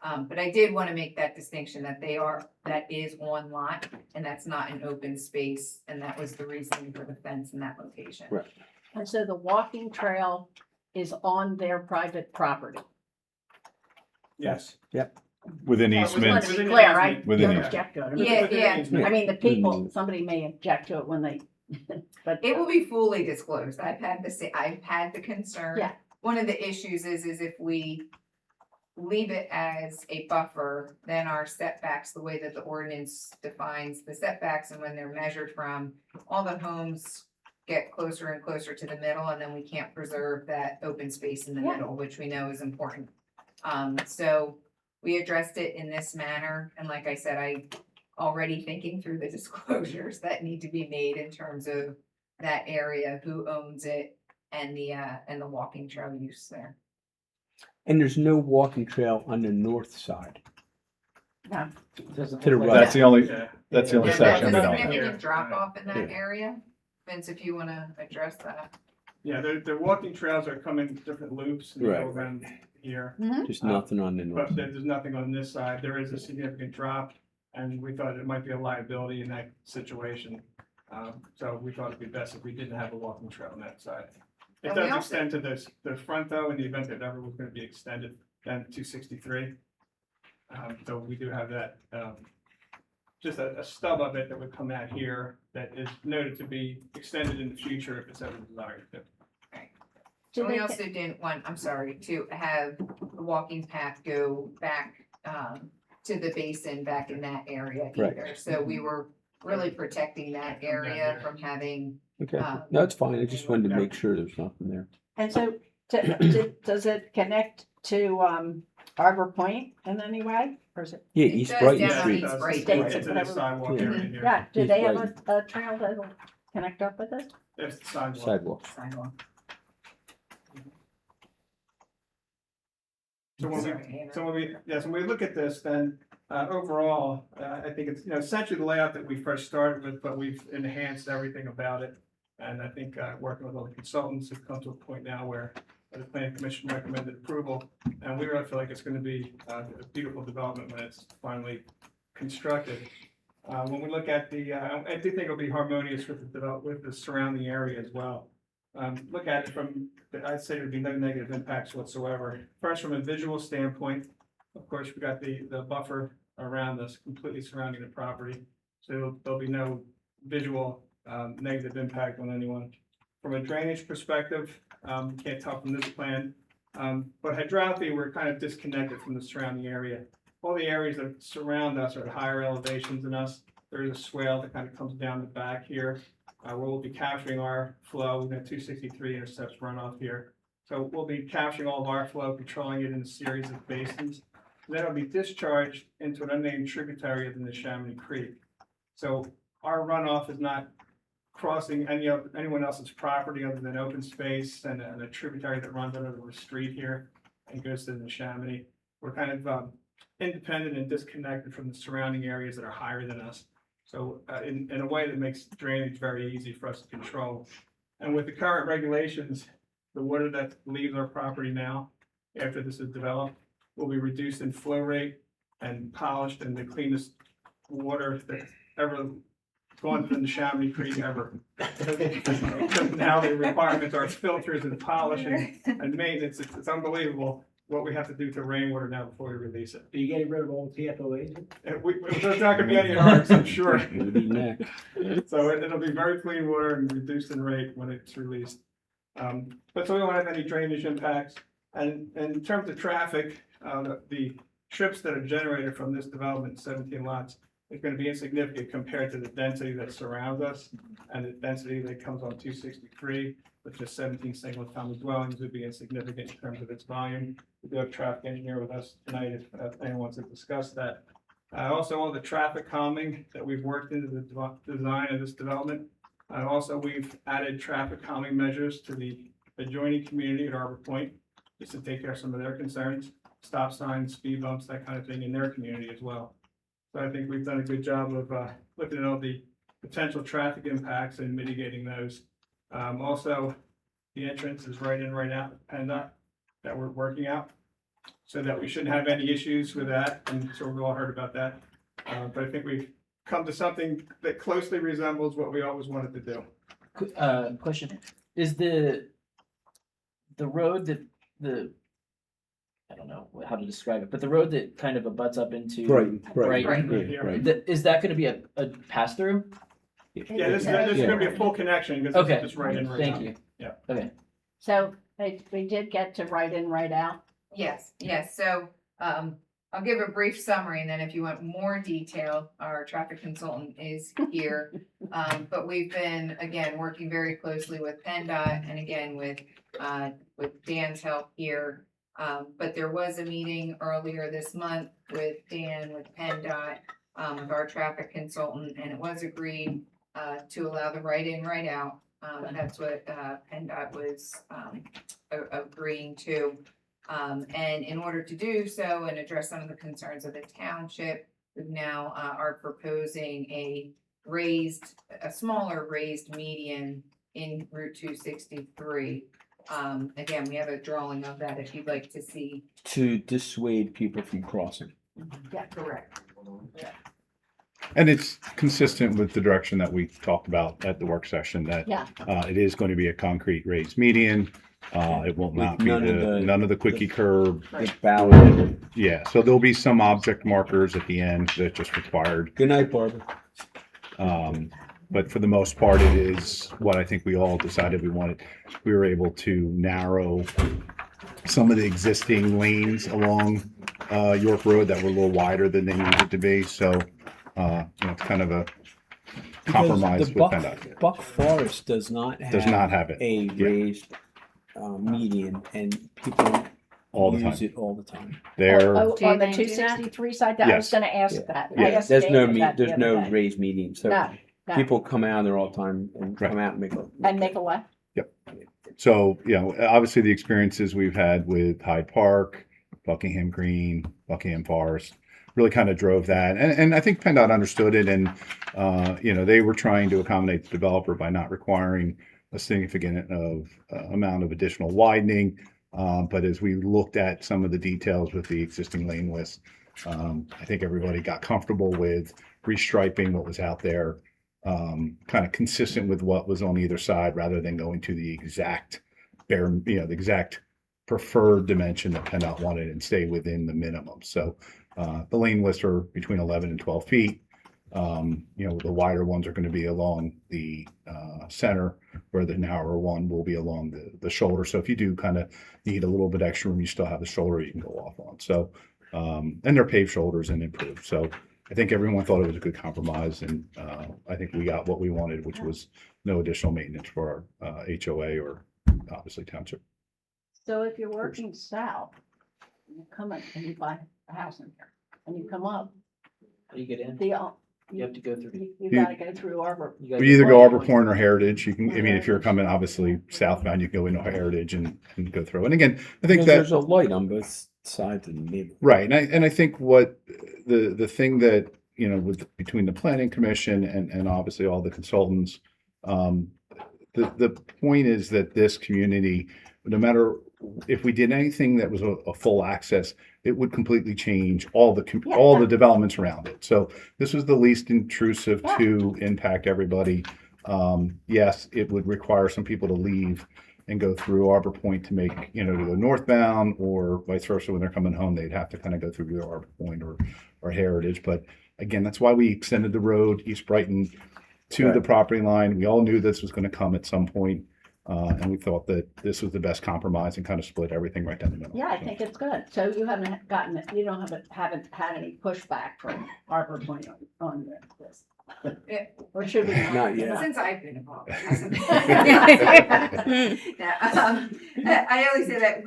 But I did want to make that distinction that that is on lot and that's not an open space. And that was the reason for the fence in that location. Right. And so the walking trail is on their private property. Yes. Yep. Within I just wanted easements, to be Within clear, the right? easement. Within Don't the- object to it. Yeah, Within the yeah. easement. I mean, the people, somebody may object to it when they, but. It will be fully disclosed. I've had the concern. Yeah. One of the issues is if we leave it as a buffer, then our setbacks, the way that the ordinance defines the setbacks and when they're measured from, all the homes get closer and closer to the middle, and then we can't preserve that open space in the Yeah. middle, which we know is important. So we addressed it in this manner, and like I said, I already thinking through the disclosures that need to be made in terms of that area, who owns it, and the walking trail use there. And there's no walking trail on the north side. No. To the right. that's the only, Yeah. that's the only Yeah, section there's we a don't have. significant drop off in that Yeah. area. Vince, if you wanna address that. Yeah, the walking trails are coming in different loops and they go Right. around here. Just nothing on the north. But there's nothing on this side. There is a significant drop, and we thought it might be a liability in that situation. So we thought it'd be best if we didn't have a walking trail on that side. It And we does also- extend to the front though, in the event that it ever was gonna be extended, down to 263. So we do have that, just a stub of it that would come out here that is noted to be extended in the future if it's ever desired to. Do And we they- also didn't want, I'm sorry, to have the walking path go back, to the basin back in that area Right. either. So we were really protecting that area from having, Okay, no, it's fine. I just wanted to Yeah. make sure there's nothing there. And so, does it connect to, Arbor Point in any way? Or is it? Yeah, It East does Brighton down on Street. East It does Brighton. go States into the whatever. sidewalk Mhm. area here. Yeah, do East they have Brighton. a trail that'll connect up with it? There's the sidewalk. Sidewalk. sidewalk. So when we, Sorry, Hannah. so when we look at this, then, overall, I think it's, essentially the layout that we first started with, but we've enhanced everything about it. And I think, working with all the consultants, we've come to a point now where the planning commission recommended approval. And we really feel like it's gonna be, a beautiful development when it's finally constructed. When we look at I do think it'll be harmonious with with the surrounding area as well. Look at it from, I'd say there'd be no negative impacts whatsoever. First, from a visual standpoint, Of course, we got the buffer around us, completely surrounding the property. So there'll be no visual, negative impact on anyone. From a drainage perspective, can't tell from this plan, but hydraulically, we're kind of disconnected from the surrounding area. All the areas that surround us are at higher elevations than us. There's a swale that kind of comes down the back here, where we'll be capturing our flow. We've got 263 intercepts runoff here. So we'll be capturing all of our flow, controlling it in a series of basins. Then it'll be discharged into an unnamed tributary of the Neshaminy Creek. So our runoff is not crossing anyone else's property other than open space and a tributary that runs under the street here and goes to the Neshaminy. We're kind of independent and disconnected from the surrounding areas that are higher than us. So in a way that makes drainage very easy for us to control. And with the current regulations, the water that leaves our property now, after this is developed, will be reduced in flow rate and polished and the cleanest water that's ever gone to the Neshaminy Creek ever. Because now the requirements are filters and polishing and maintenance. It's unbelievable what we have to do to rainwater now before we release it. Are you getting rid of all the PFOAs? There's not gonna be any ours, I'm sure. It'll be next. So it'll be very clean water and reduced in rate when it's released. But so we won't have any drainage impacts. And in terms of traffic, the trips that are generated from this development, 17 lots, is going to be insignificant compared to the density that surrounds us and the density that comes on 263, with just 17 single-family dwellings would be insignificant in terms of its volume. We do have a traffic engineer with us tonight if anyone wants to discuss that. Also, all the traffic calming that we've worked into the design of this development. Also, we've added traffic calming measures to the adjoining community at Arbor Point, just to take care of some of their concerns, stop signs, speed bumps, that kind of thing in their community as well. So I think we've done a good job of looking at all the potential traffic impacts and mitigating those. Also, the entrance is right in, right out, PennDOT that we're working out, so that we shouldn't have any issues with that. And so we've all heard about that. But I think we've come to something that closely resembles what we always wanted to do. Question, is the road that I don't know how to describe it, but the road that kind of abuts up into Right. Is that going to be a pass through? Yeah, there's gonna be a full connection because Okay, it's just right in, right out. thank you. Yeah. Okay. So we did get to right in, right out. Yes, so, I'll give a brief summary and then if you want more detail, our traffic consultant is here. But we've been, again, working very closely with PennDOT and again with Dan's help here. But there was a meeting earlier this month with Dan, with PennDOT, with our traffic consultant, and it was agreed to allow the right in, right out. That's what PennDOT was agreeing to. And in order to do so and address some of the concerns of the township, we now are proposing a smaller raised median in Route 263. Again, we have a drawing of that if you'd like to see. To dissuade people from crossing. Yeah, Correct. And it's consistent with the direction that we talked about at the work session, that yeah. it is going to be a concrete raised median. It will not be none of the quickie curb. The ballot. Yeah, so there'll be some object markers at the end that just required. Good night, Barbara. But for the most part, it is what I think we all decided we wanted. We were able to narrow some of the existing lanes along York Road that were a little wider than they needed to be. So, it's kind of a compromise with PennDOT. Buck Forest does not have it. A raised median, and people all the use time. it all the time. They're On the Do they do 263 side, I was gonna ask that. I Yeah, asked there's David that the there's other no day. raised median, so No, no. people come out there all the time and come out and make a. And make a what? So, obviously the experiences we've had with Hyde Park, Buckingham Green, Buckingham Forest really kind of drove that. And I think PennDOT understood it, and, they were trying to accommodate the developer by not requiring a significant amount of additional widening. But as we looked at some of the details with the existing lane list, I think everybody got comfortable with restriping what was out there, kind of consistent with what was on either side, rather than going to the exact the exact preferred dimension that PennDOT wanted and stay within the minimum. So the lane widths are between 11 and 12 feet. The wider ones are going to be along the center, where the narrower one will be along the shoulder. So if you do kind of need a little bit extra room, you still have the shoulder you can go off on. So, and they're paved shoulders and improved. So I think everyone thought it was a good compromise, and I think we got what we wanted, which was no additional maintenance for our HOA or obviously township. So if you're working south, you come in and you buy a house in here, and you come up, How do you get in? you have to go through. you gotta go through Arbor. You gotta We either go go all Arbor Point or Heritage. You can, I mean, if you're Heritage. coming obviously southbound, you can go into Heritage and go through. And again, I think Because that there's a light on both sides of the neighborhood. right, and I think what the thing that with between the planning commission and obviously all the consultants, the point is that this community, no matter if we did anything that was a full access, it would completely change all the developments around it. So this was the least intrusive to impact everybody. Yes, it would require some people to leave and go through Arbor Point to make, to go northbound, or vice versa. When they're coming home, they'd have to kind of go through either Arbor Point or Heritage. But again, that's why we extended the road East Brighton to the property line. We all knew this was going to come at some point. And we thought that this was the best compromise and kind of split everything right down the middle. Yeah, I think it's good. So you haven't haven't had any pushback from Arbor Point on this? Yeah. Or should we? Not yet. Since I've been involved. I always say that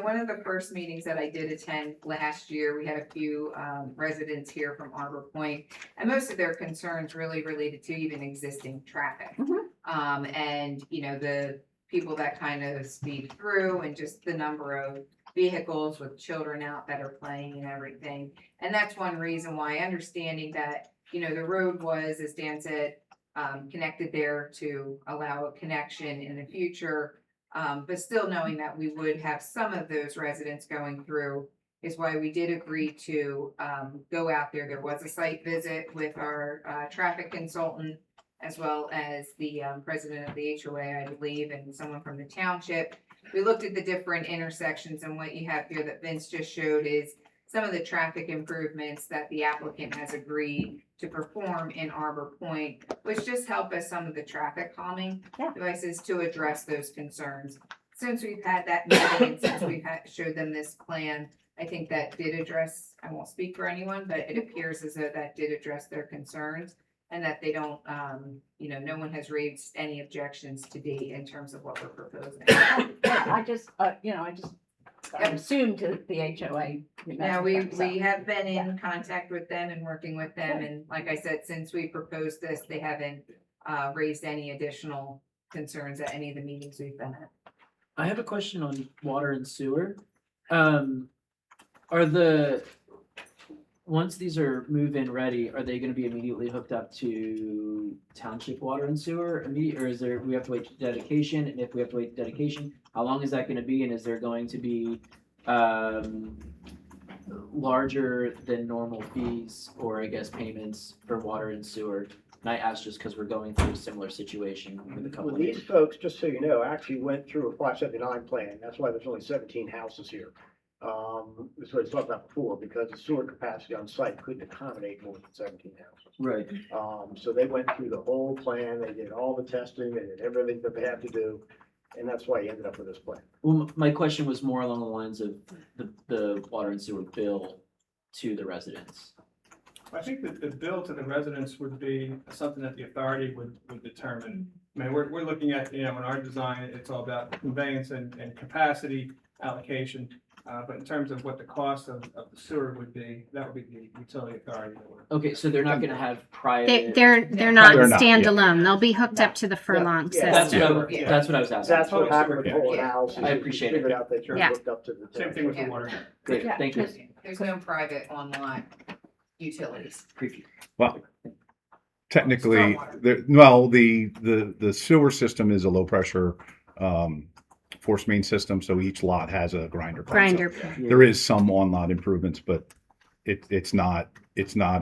one of the first meetings that I did attend last year, we had a few residents here from Arbor Point, and most of their concerns really related to even existing traffic. And the people that kind of speed through, and just the number of vehicles with children out that are playing and everything. And that's one reason why, understanding that the road was, as Dan said, connected there to allow a connection in the future. But still knowing that we would have some of those residents going through is why we did agree to go out there. There was a site visit with our traffic consultant, as well as the president of the HOA, I believe, and someone from the township. We looked at the different intersections, and what you have here that Vince just showed is some of the traffic improvements that the applicant has agreed to perform in Arbor Point, which just help us some of the traffic calming devices to address those concerns. Since we've had that meeting, and since we've showed them this plan, I think that did address, I won't speak for anyone, but it appears as though that did address their concerns, and that they don't, no one has raised any objections to date in terms of what we're proposing. I assumed to the HOA. Now, we have been in contact with them and working with them, and like I said, since we proposed this, they haven't raised any additional concerns at any of the meetings we've been at. I have a question on water and sewer. Once these are move-in ready, are they gonna be immediately hooked up to township water and sewer or is we have to wait for dedication? And if we have to wait for dedication, how long is that gonna be? And is there going to be, larger than normal fees or payments for water and sewer? And I ask just because we're going through a similar situation with a couple Well, of these folks, just so you know, actually went through a 579 plan. That's why there's only 17 houses here. That's what I was talking about before, because the sewer capacity on site couldn't accommodate more than 17 houses. Right. So they went through the whole plan, they did all the testing, they did everything that they had to do, and that's why you ended up with this plan. Well, my question was more along the lines of the water and sewer bill to the residents. I think that the bill to the residents would be something that the authority would determine. I mean, we're looking at, in our design, it's all about conveyance and capacity allocation. But in terms of what the cost of the sewer would be, that would be the utility authority. Okay, so they're not gonna have private. They're not They're not, yeah. standalone. They'll be hooked up to the furlong Yeah, system. That's what I was asking. That's what happened with the whole house. is I we appreciate Figured it. out that you're Yeah. hooked up to the. Same thing with the Yeah. water. Great, Yeah, thank you. There's no private online utilities. Appreciate Well, technically, Stormwater. the sewer system is a low pressure force main system, so each lot has a grinder pump. So Grinder. it. there is some on lot improvements, but it's not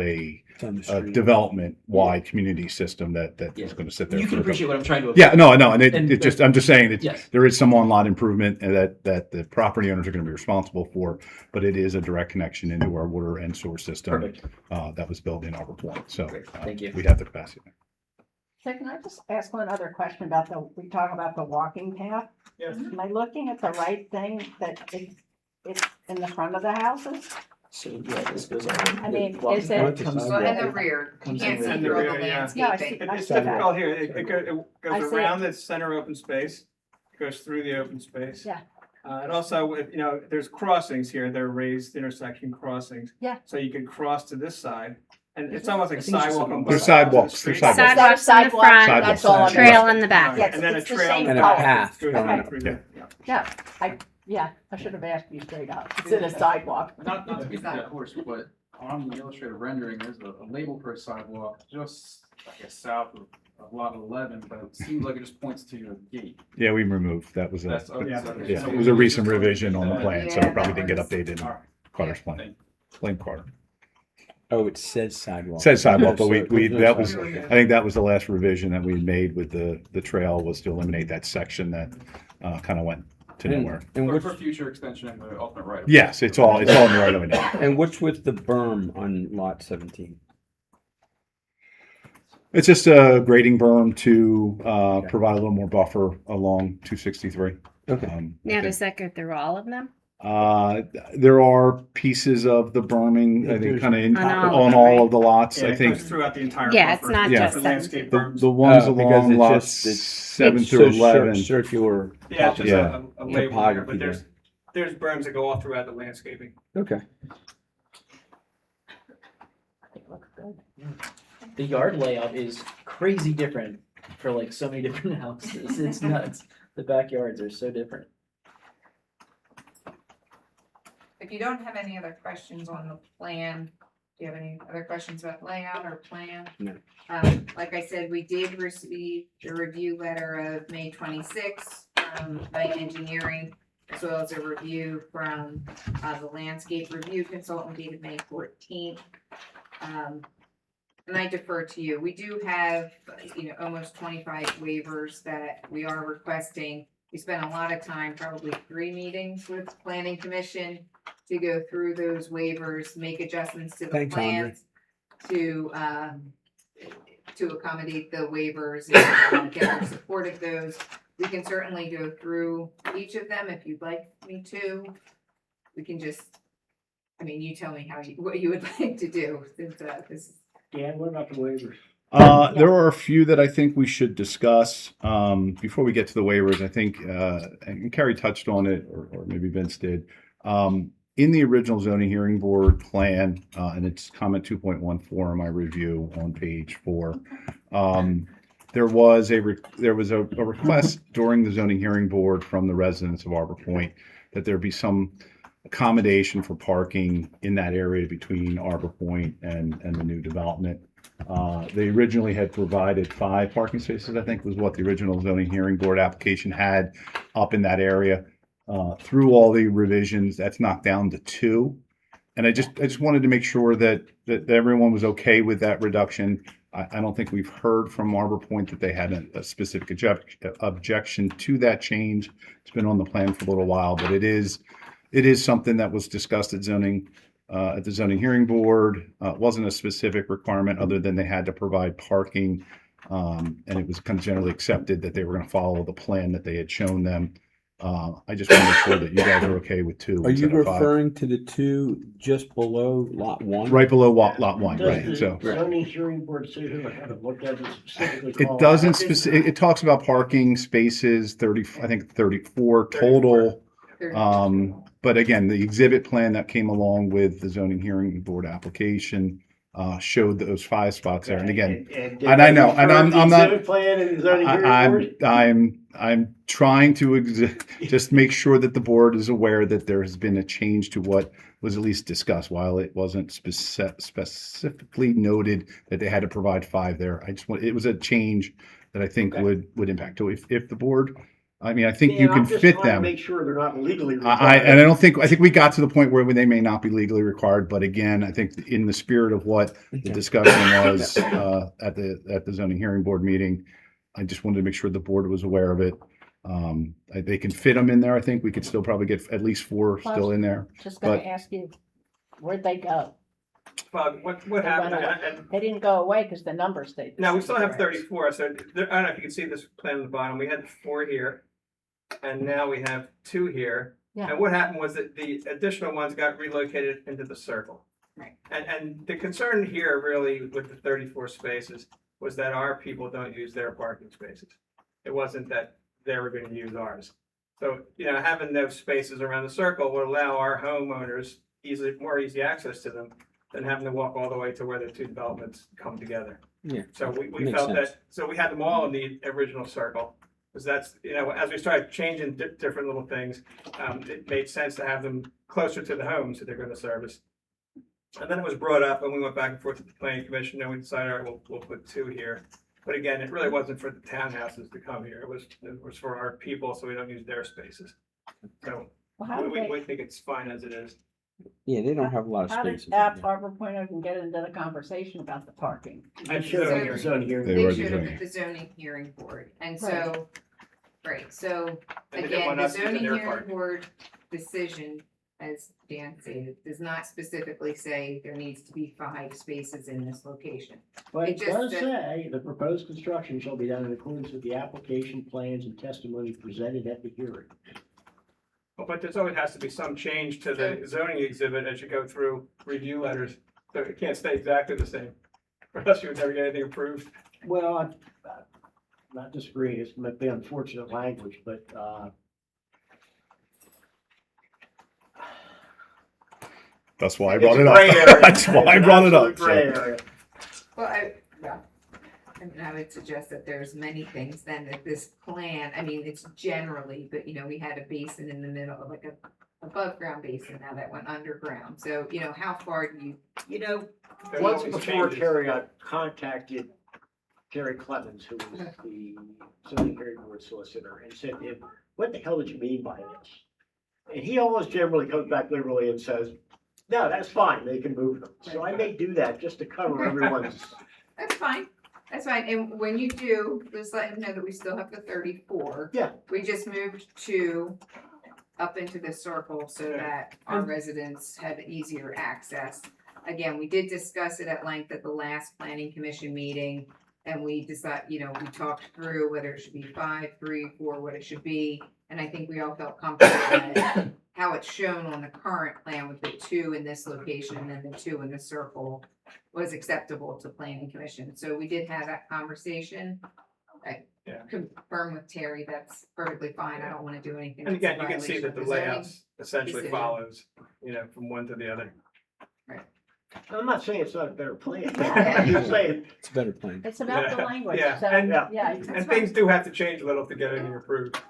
a It's on the street. development-wide community system that Yeah. is going to sit there. You for can the- appreciate what I'm trying to. Yeah, no, and And it just, I'm just saying that Yes. there is some on-lot improvement and that the property owners are going to be responsible for, but it is a direct connection into our water and sewer system Perfect. that was built in Arbor Point. So Great. Thank you. we have the capacity. So can I just ask one other question about we talk about the walking path? Yes. Am I looking at the right thing that it's in the front of the houses? So yeah, this goes. I mean, Well, is it- comes- Well, in the rear, you Comes can't in see the through all rear, the yeah. No, I landscaping. see. It's difficult here. It I goes see it. around the center open space, goes through the open space. Yeah. And also, there's crossings here. They're raised intersection crossings. Yeah. So you can cross to this side, and it's almost like I think it's just sidewalk on like- both There's sides of the sidewalks, street. there's sidewalks. Sidewalks in the front, That's all I'm Sidewalks. trail in the back. Yes, And then a it's the trail. same And a color. path. Goes Okay. through there. Yeah, I should have asked you straight up. It's in a sidewalk. Not to beat that horse, but on the illustrated rendering, there's a label for a sidewalk just, I guess, south of lot 11, but it seems like it just points to a gate. Yeah, we removed, that was That's, okay, yeah. so- yeah, so it was a we recent just- revision on the plan, so Yeah, it probably that didn't get was- updated in All right. Carter's Thank plan. you. Blame Carter. Oh, it says sidewalk. Says sidewalk, but we, Sorry, that was, sidewalk. I think that was the last revision that we made with the trail was to eliminate that section that kind of went to nowhere. And For what's, for future extension and the ultimate right. Yes, it's all in the right of way now. and what's with the berm on lot 17? It's just a grading berm to provide a little more buffer along 263. Okay. I Now, think, does that go through all of them? there are pieces of the berming, I think, kind of on all of the lots. Yeah, I it think goes throughout the entire. Yeah, it's buffer. not Yeah. just The them. landscape the, berms. the ones Because along it's lots just- it's- 7 It's through so 11. circular. Yeah, it's just Yeah. a label here, Topography but there's berms that go all throughout the landscaping. Okay. It looks good. The yard layout is crazy different for like so many different houses. It's nuts. The backyards are so different. If you don't have any other questions on the plan, do you have any other questions about layout or plan? No. Like I said, we did receive the review letter of May 26th, by engineering, as well as a review from, the landscape review consultant dated May 14th. And I defer to you. We do have, almost 25 waivers that we are requesting. We spent a lot of time, probably 3 meetings with planning commission to go through those waivers, make adjustments to the Thanks, Andre. plans to accommodate the waivers and get our support of those. We can certainly go through each of them if you'd like me to. We can just, you tell me what you would like to do, since this is. Dan, what about the waivers? There are a few that I think we should discuss. Before we get to the waivers, I think, and Carrie touched on it, or maybe Vince did. In the original zoning hearing board plan, and it's comment 2.14 in my review on page 4, there was a request during the zoning hearing board from the residents of Arbor Point that there be some accommodation for parking in that area between Arbor Point and the new development. They originally had provided 5 parking spaces, I think was what the original zoning hearing board application had up in that area. Through all the revisions, that's knocked down to 2. And I just wanted to make sure that everyone was okay with that reduction. I don't think we've heard from Arbor Point that they had a specific objection to that change. It's been on the plan for a little while, but it is something that was discussed at the zoning hearing board. It wasn't a specific requirement other than they had to provide parking. And it was kind of generally accepted that they were going to follow the plan that they had shown them. I just want to make sure that you guys are okay with 2. Are you instead of 5. referring to the 2 just below lot 1? Right below lot 1, Does right? the So zoning hearing board say who had to look at it specifically? it call doesn't out? it talks about parking spaces, 30, I think 34 total. But again, the exhibit plan that came along with the zoning hearing board application showed those 5 spots there. And again, did and I they know, and refer I'm to the not. exhibit plan and the zoning hearing board? I'm trying to just make sure that the board is aware that there has been a change to what was at least discussed. While it wasn't specifically noted that they had to provide 5 there, it was a change that I think would impact. So if the board I mean, I think Dan, you can I'm just fit trying to them. make sure they're not legally I required. think we got to the point where they may not be legally required, but again, I think in the spirit of what the Okay. discussion was at the zoning hearing board meeting, I just wanted to make sure the board was aware of it. They can fit them in there. I think we could still probably get at least 4 still in there. Just gonna But- ask you, where'd they go? What They happened, went away. and They didn't go away because the numbers stayed. the now we same, still have correct? 34, so there, I don't know if you can see this plan on the bottom, we had 4 here. And now we have 2 here. Yeah. And what happened was that the additional ones got relocated into the circle. Right. And the concern here really with the 34 spaces was that our people don't use their parking spaces. It wasn't that they were gonna use ours. So, having those spaces around the circle would allow our homeowners more easy access to them than having to walk all the way to where the 2 developments come together. Yeah. So we Makes felt sense. that, so we had them all in the original circle. Because that's, as we started changing different little things, it made sense to have them closer to the homes that they're going to service. And then it was brought up and we went back and forth with the planning commission and we decided, all right, we'll put 2 here. But again, it really wasn't for the townhouses to come here. It was for our people, so we don't use their spaces. So Well, how did we think it's fine as it is. Yeah, they don't have a lot of How did spaces. Harbor Point even get into the conversation about the parking? I showed them the zoning hearing. They They were showed doing up it. at the zoning hearing board, and so, right, so, And they didn't again, want the us using zoning their hearing parking. board decision, as Dan stated, does not specifically say there needs to be 5 spaces in this location. But It it just does said- say, the proposed construction shall be done in accordance with the application plans and testimony presented at the hearing. But there's always has to be some change to the zoning exhibit as you go through review letters. So it can't stay exactly the same. Or else you would never get anything approved. Well, I'm not disagreeing, it might be unfortunate language, but, That's why I It's brought it gray area. up. That's why I It's brought it absolute up. gray So. area. Well, I mean, I would suggest that there's many things then that this plan, I mean, it's generally, but we had a basin in the middle, like a above ground basin now that went underground. So, how far do you, There's Once always before changes. Terry, I contacted Terry Clemens, who was the zoning hearing board solicitor, and said to him, what the hell did you mean by this? And he almost generally comes back liberally and says, no, that's fine, they can move them. So I may do that just to cover everyone's. that's fine. That's fine. And when you do, just let him know that we still have the 34. Yeah. We just moved 2 up into the circle so that our residents had easier access. Again, we did discuss it at length at the last planning commission meeting. And we decided, we talked through whether it should be 5, 3, 4, what it should be. And I think we all felt comfortable that how it's shown on the current plan with the 2 in this location and then the 2 in the circle was acceptable to planning commission. So we did have that conversation. I Yeah. confirm with Terry, that's perfectly fine. I don't want to do anything. And that's in again, you can see violation that of the zoning. layout essentially decision. follows, from one to the other. I'm not saying it's not a better plan. I'm just saying, It's a better plan. It's about the Yeah, language, yeah, so, and- yeah. And things do have to change a little to get anything approved.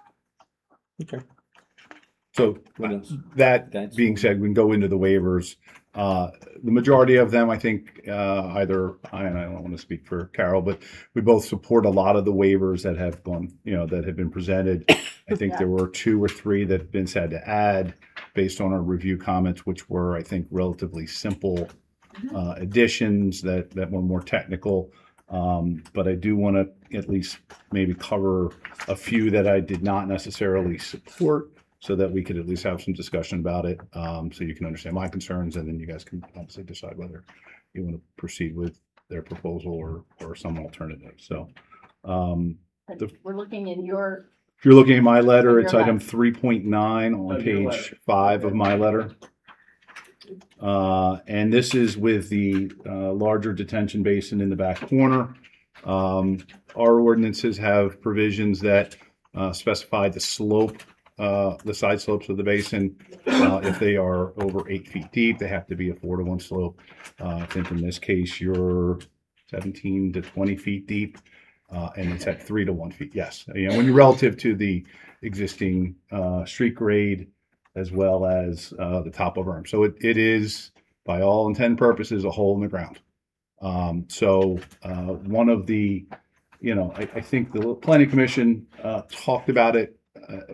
So What else? that That's- being said, we can go into the waivers. The majority of them, I think, either, and I don't want to speak for Carol, but we both support a lot of the waivers that have gone, that have been presented. I think Yeah. there were 2 or 3 that Vince had to add based on our review comments, which were, I think, relatively simple additions that were more technical. But I do want to at least maybe cover a few that I did not necessarily support, so that we could at least have some discussion about it, so you can understand my concerns, and then you guys can obviously decide whether you want to proceed with their proposal or some alternative. So, We're looking in your, if you're looking at my letter, In it's your item letter. 3.9 on Oh, your page letter. 5 of my letter. And this is with the larger detention basin in the back corner. Our ordinances have provisions that specify the slope, the side slopes of the basin. If they are over 8 feet deep, they have to be a 4-to-1 slope. I think in this case, you're 17 to 20 feet deep, and it's at 3-to-1 feet. Yes, when you're relative to the existing street grade as well as the top of berm. So it is, by all intent and purposes, a hole in the ground. So one of the, I think the planning commission talked about it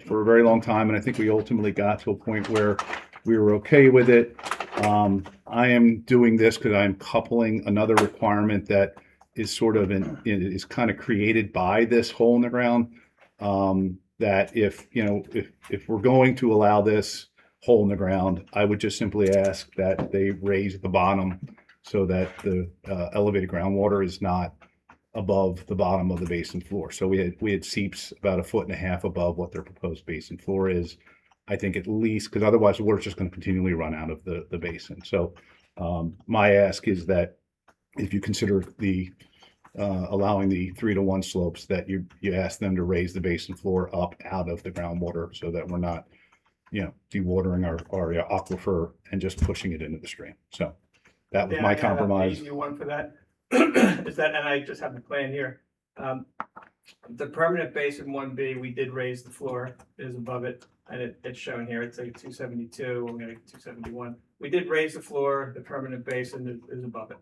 for a very long time, and I think we ultimately got to a point where we were okay with it. I am doing this because I'm coupling another requirement that is sort of is kind of created by this hole in the ground. That if we're going to allow this hole in the ground, I would just simply ask that they raise the bottom so that the elevated groundwater is not above the bottom of the basin floor. So we had seeps about 1.5 feet above what their proposed basin floor is. I think at least, because otherwise the water's just going to continually run out of the basin. So my ask is that if you consider the allowing the 3-to-1 slopes, that you ask them to raise the basin floor up out of the groundwater so that we're not, dewatering our aquifer and just pushing it into the stream. So that was Dan, my I got an compromise. easy one for that. Is that, and I just have the plan here. The permanent basin 1B, we did raise the floor, it is above it, and it's shown here, it's like 272, we're gonna 271. We did raise the floor, the permanent basin is above it.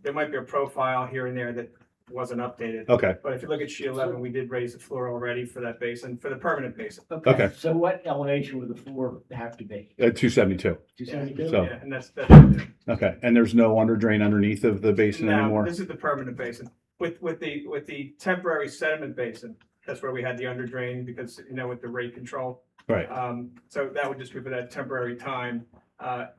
There might be a profile here and there that wasn't updated. Okay. But if you look at sheet 11, we did raise the floor already for that basin, for the permanent basin. Okay. So what elevation would the floor have to be? 272. 272? So- Yeah, and that's. Okay. And there's no under drain underneath of the basin No, anymore? this is the permanent basin. With the temporary sediment basin, that's where we had the under drain because, with the rate control. Right. So that would just be for that temporary time. And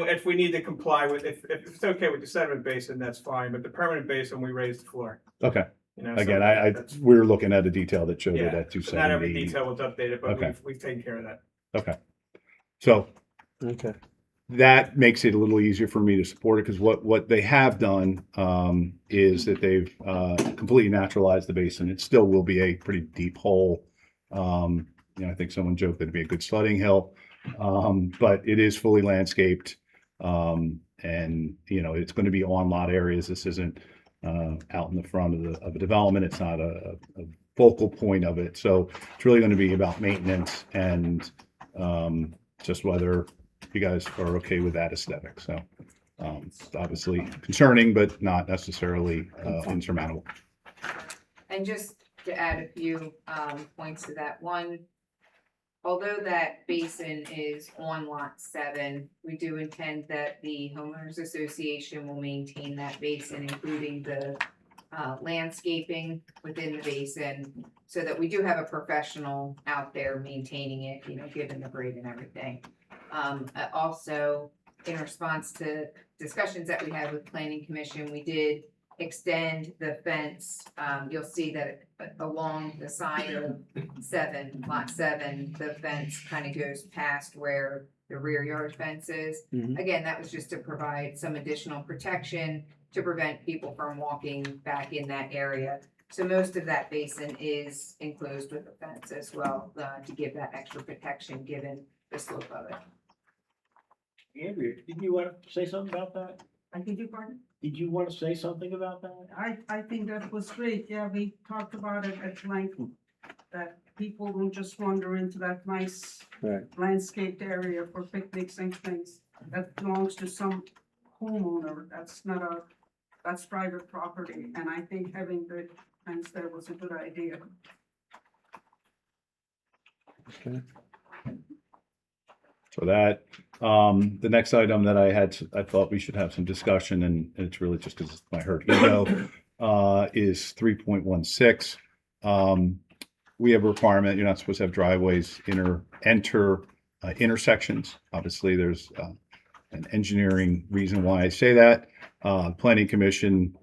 if we need to comply with, if it's okay with the sediment basin, that's fine, but the permanent basin, we raised the floor. Okay. So Again, that's- we were looking at a detail that showed it Yeah, at so not every 270. detail was updated, but Okay. we've taken care of that. Okay. So Okay. that makes it a little easier for me to support it because what they have done is that they've completely naturalized the basin. It still will be a pretty deep hole. I think someone joked that it'd be a good sledding hill, but it is fully landscaped, and it's going to be on lot areas. This isn't out in the front of a development. It's not a focal point of it. So it's really going to be about maintenance and just whether you guys are okay with that aesthetic. So it's obviously concerning, but not necessarily insurmountable. And just to add a few points to that. One, although that basin is on lot 7, we do intend that the homeowners association will maintain that basin, including the landscaping within the basin, so that we do have a professional out there maintaining it, given the grade and everything. Also, in response to discussions that we had with Planning Commission, we did extend the fence. You'll see that along the side of lot 7, the fence kind of goes past where the rear yard fence is. Mhm. Again, that was just to provide some additional protection to prevent people from walking back in that area. So most of that basin is enclosed with a fence as well, to give that extra protection given the slope of it. Andrea, didn't you want to say something about that? I beg your pardon? Did you want to say something about that? I think that was great. Yeah, we talked about it at length. That people don't just wander into that nice Right. landscaped area for picnics and things. That belongs to some homeowner. That's private property. And I think having the fence there was a good idea. Okay. So that, the next item that I thought we should have some discussion, and it's really just because I heard is 3.16. We have a requirement, you're not supposed to have driveways enter intersections. Obviously, there's an engineering reason why I say that. Planning Commission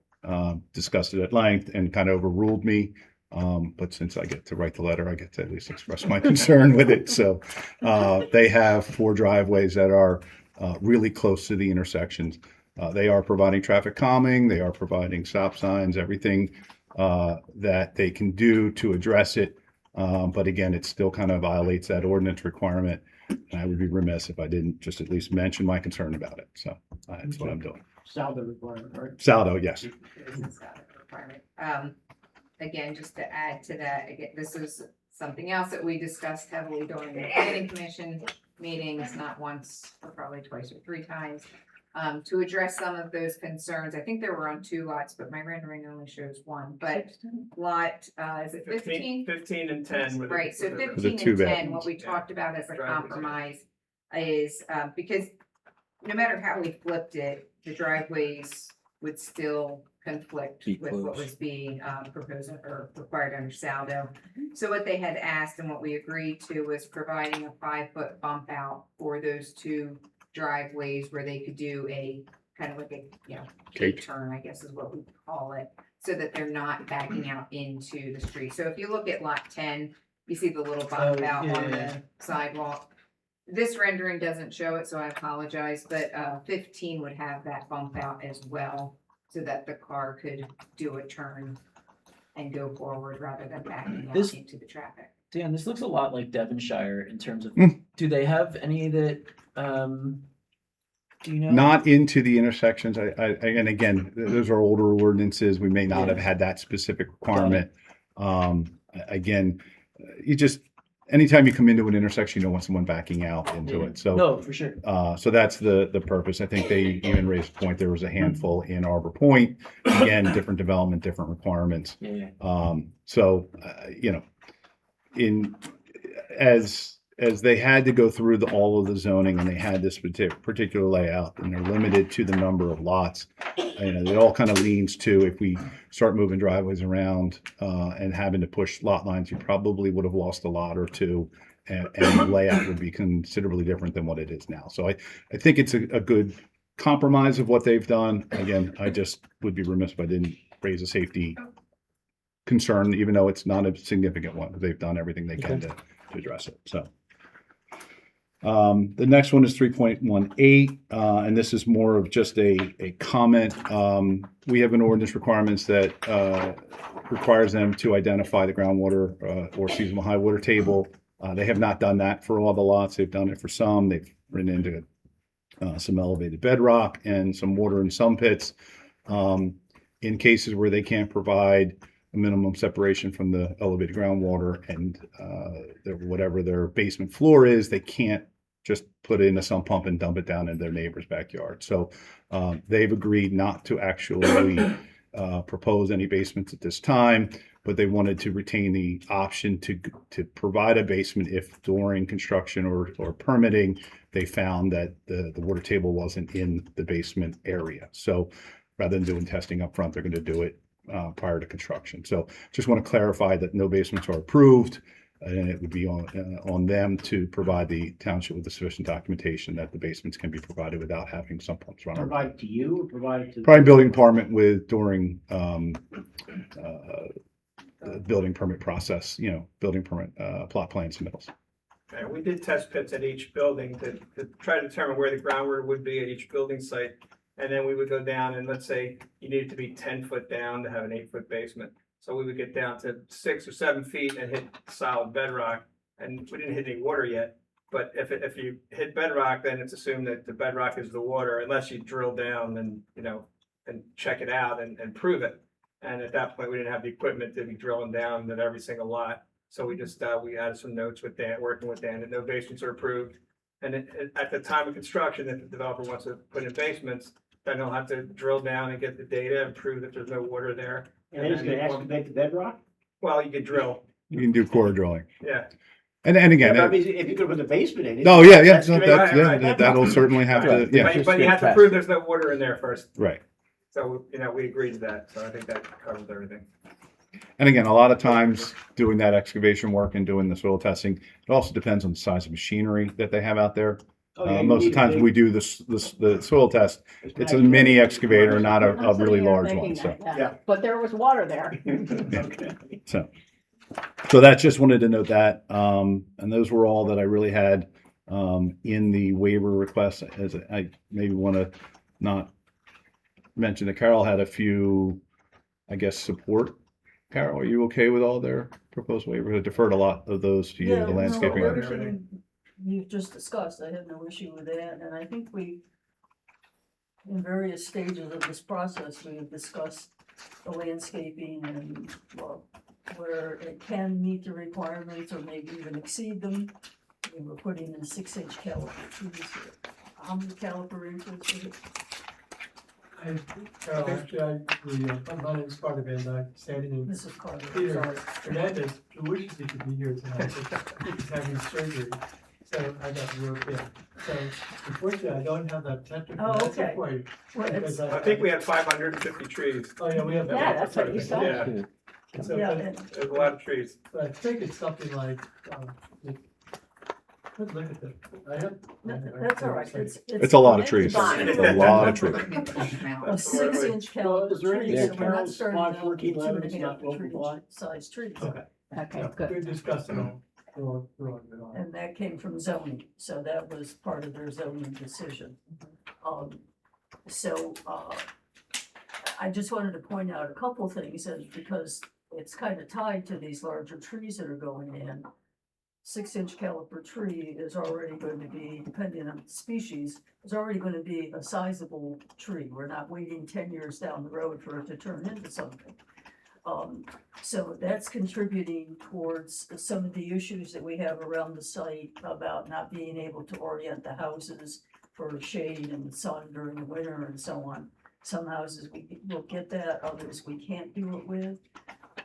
discussed it at length and kind of overruled me. But since I get to write the letter, I get to at least express my concern with it. So they have 4 driveways that are really close to the intersections. They are providing traffic calming. They are providing stop signs, everything that they can do to address it. But again, it still kind of violates that ordinance requirement. And I would be remiss if I didn't just at least mention my concern about it. So that's what I'm doing. Saldo requirement, right? Saldo, yes. It is a saldo requirement. Again, just to add to that, again, this is something else that we discussed heavily during the planning commission meetings, not once, or probably twice or 3 times. To address some of those concerns, I think there were on 2 lots, but my rendering only shows 1, but lot, is it 15? 15 and 10. with the- Right, so with the- 15 two and bed. 10, what we talked about as a Driveways. compromise is, because no matter how we flipped it, the driveways would still conflict Be with what close. was being proposed or required under Saldo. So what they had asked and what we agreed to was providing a 5-foot bump out for those 2 driveways where they could do a kind of like a, K turn, I guess is what we call it, so that they're not backing out into the street. So if you look at lot 10, you see the little bump Oh, out yeah, on yeah. the sidewalk. This rendering doesn't show it, so I apologize, but 15 would have that bump out as well, so that the car could do a turn and go forward rather than backing out This- into the traffic. Dan, this looks a lot like Devonshire in terms of, Mm. do they have any that, do you know? Not into the intersections. And again, those are older ordinances. We may not have Yeah. had that specific requirement. Again, you just, anytime you come into an intersection, you don't want someone backing out into it. So, No, for sure. so that's the purpose. I think they even raised the point, there was a handful in Arbor Point. Again, different development, different requirements. Yeah. So, as they had to go through all of the zoning and they had this particular layout and they're limited to the number of lots, it all kind of leans to, if we start moving driveways around and having to push lot lines, you probably would have lost a lot or 2 and the layout would be considerably different than what it is now. So I think it's a good compromise of what they've done. Again, I just would be remiss if I didn't raise a safety concern, even though it's not a significant one. They've done everything they can to address it. So the next one is 3.18, and this is more of just a comment. We have an ordinance requirements that requires them to identify the groundwater or seasonal high water table. They have not done that for all the lots. They've done it for some. They've run into some elevated bedrock and some water in some pits. In cases where they can't provide a minimum separation from the elevated groundwater and whatever their basement floor is, they can't just put it in a sump pump and dump it down in their neighbor's backyard. So they've agreed not to actually propose any basements at this time, but they wanted to retain the option to provide a basement if during construction or permitting they found that the water table wasn't in the basement area. So rather than doing testing up front, they're going to do it prior to construction. So just want to clarify that no basements are approved, and it would be on them to provide the township with the sufficient documentation that the basements can be provided without having sump pumps run. Provide to you, or provide to? Probably building department during the building permit process, building permit plot plan submittals. Okay, we did test pits at each building to try to determine where the groundwater would be at each building site. And then we would go down and let's say you needed to be 10 foot down to have an 8-foot basement. So we would get down to 6 or 7 feet and hit solid bedrock. And we didn't hit any water yet. But if you hit bedrock, then it's assumed that the bedrock is the water, unless you drill down and, and check it out and prove it. And at that point, we didn't have the equipment to be drilling down at every single lot. So we just, we added some notes with Dan, working with Dan, that no basements are approved. And at the time of construction, if the developer wants to put in basements, then they'll have to drill down and get the data and prove that there's no water there. And they're just gonna excavate the bedrock? Well, you could drill, You can do core drilling. yeah. And Yeah, again, but I mean, if you could put a basement in it. oh yeah, excavate right, right. that'll certainly have to, yeah, But you have to prove there's no water in there first. right. So, we agreed to that. So I think that covers everything. And again, a lot of times doing that excavation work and doing the soil testing, it also depends on the size of machinery that they have out there. Oh, yeah, you Most of need the a times big- we do the soil test, it's a mini excavator, not a I'm sitting really here large thinking one, so. that, Yeah. But there was water there. Okay. So that's just wanted to note that, and those were all that I really had in the waiver request. As I maybe want to not mention that Carol had a few, I guess, support. Carol, are you okay with all their proposed waivers? I deferred a lot of those to you, the landscaping. no, items. everything you've just discussed, I have no issue with that, and I think we, in various stages of this process, we've discussed the landscaping and, well, where it can meet the requirements or maybe even exceed them. We were putting in 6-inch caliper trees here. How many caliper inches is it? Carol, actually, my name is Carter Van Dyke, standing in Mrs. Carter, Peter sorry. Hernandez, who wishes he could be here tonight, but he's having surgery, so I got to work in. So unfortunately, I don't have that technical Oh, answer okay. for you. Well, because I think we had 550 trees. Oh, yeah, we have. Yeah, that's what you said. Yeah, So, Yeah, but- and- there's a lot of trees. But I think it's something like, let's look at the, I have. That's all right. It's a lot of trees. Fine. It's a lot of trees. A 6-inch caliber Is there any tree, so we're not Carol's starting Squad out with 1411 is 2.5 not to 3 overfly? inch size trees. Okay, Okay, good. we've discussed it all. We're on it all. And that came from zoning, so that was part of their zoning decision. So, I just wanted to point out a couple things, and because it's kind of tied to these larger trees that are going in. 6-inch caliper tree is already going to be, depending on the species, is already going to be a sizable tree. We're not waiting 10 years down the road for it to turn into something. So that's contributing towards some of the issues that we have around the site about not being able to orient the houses for shade and sun during the winter and so on. Some houses we will get that, others we can't do it with.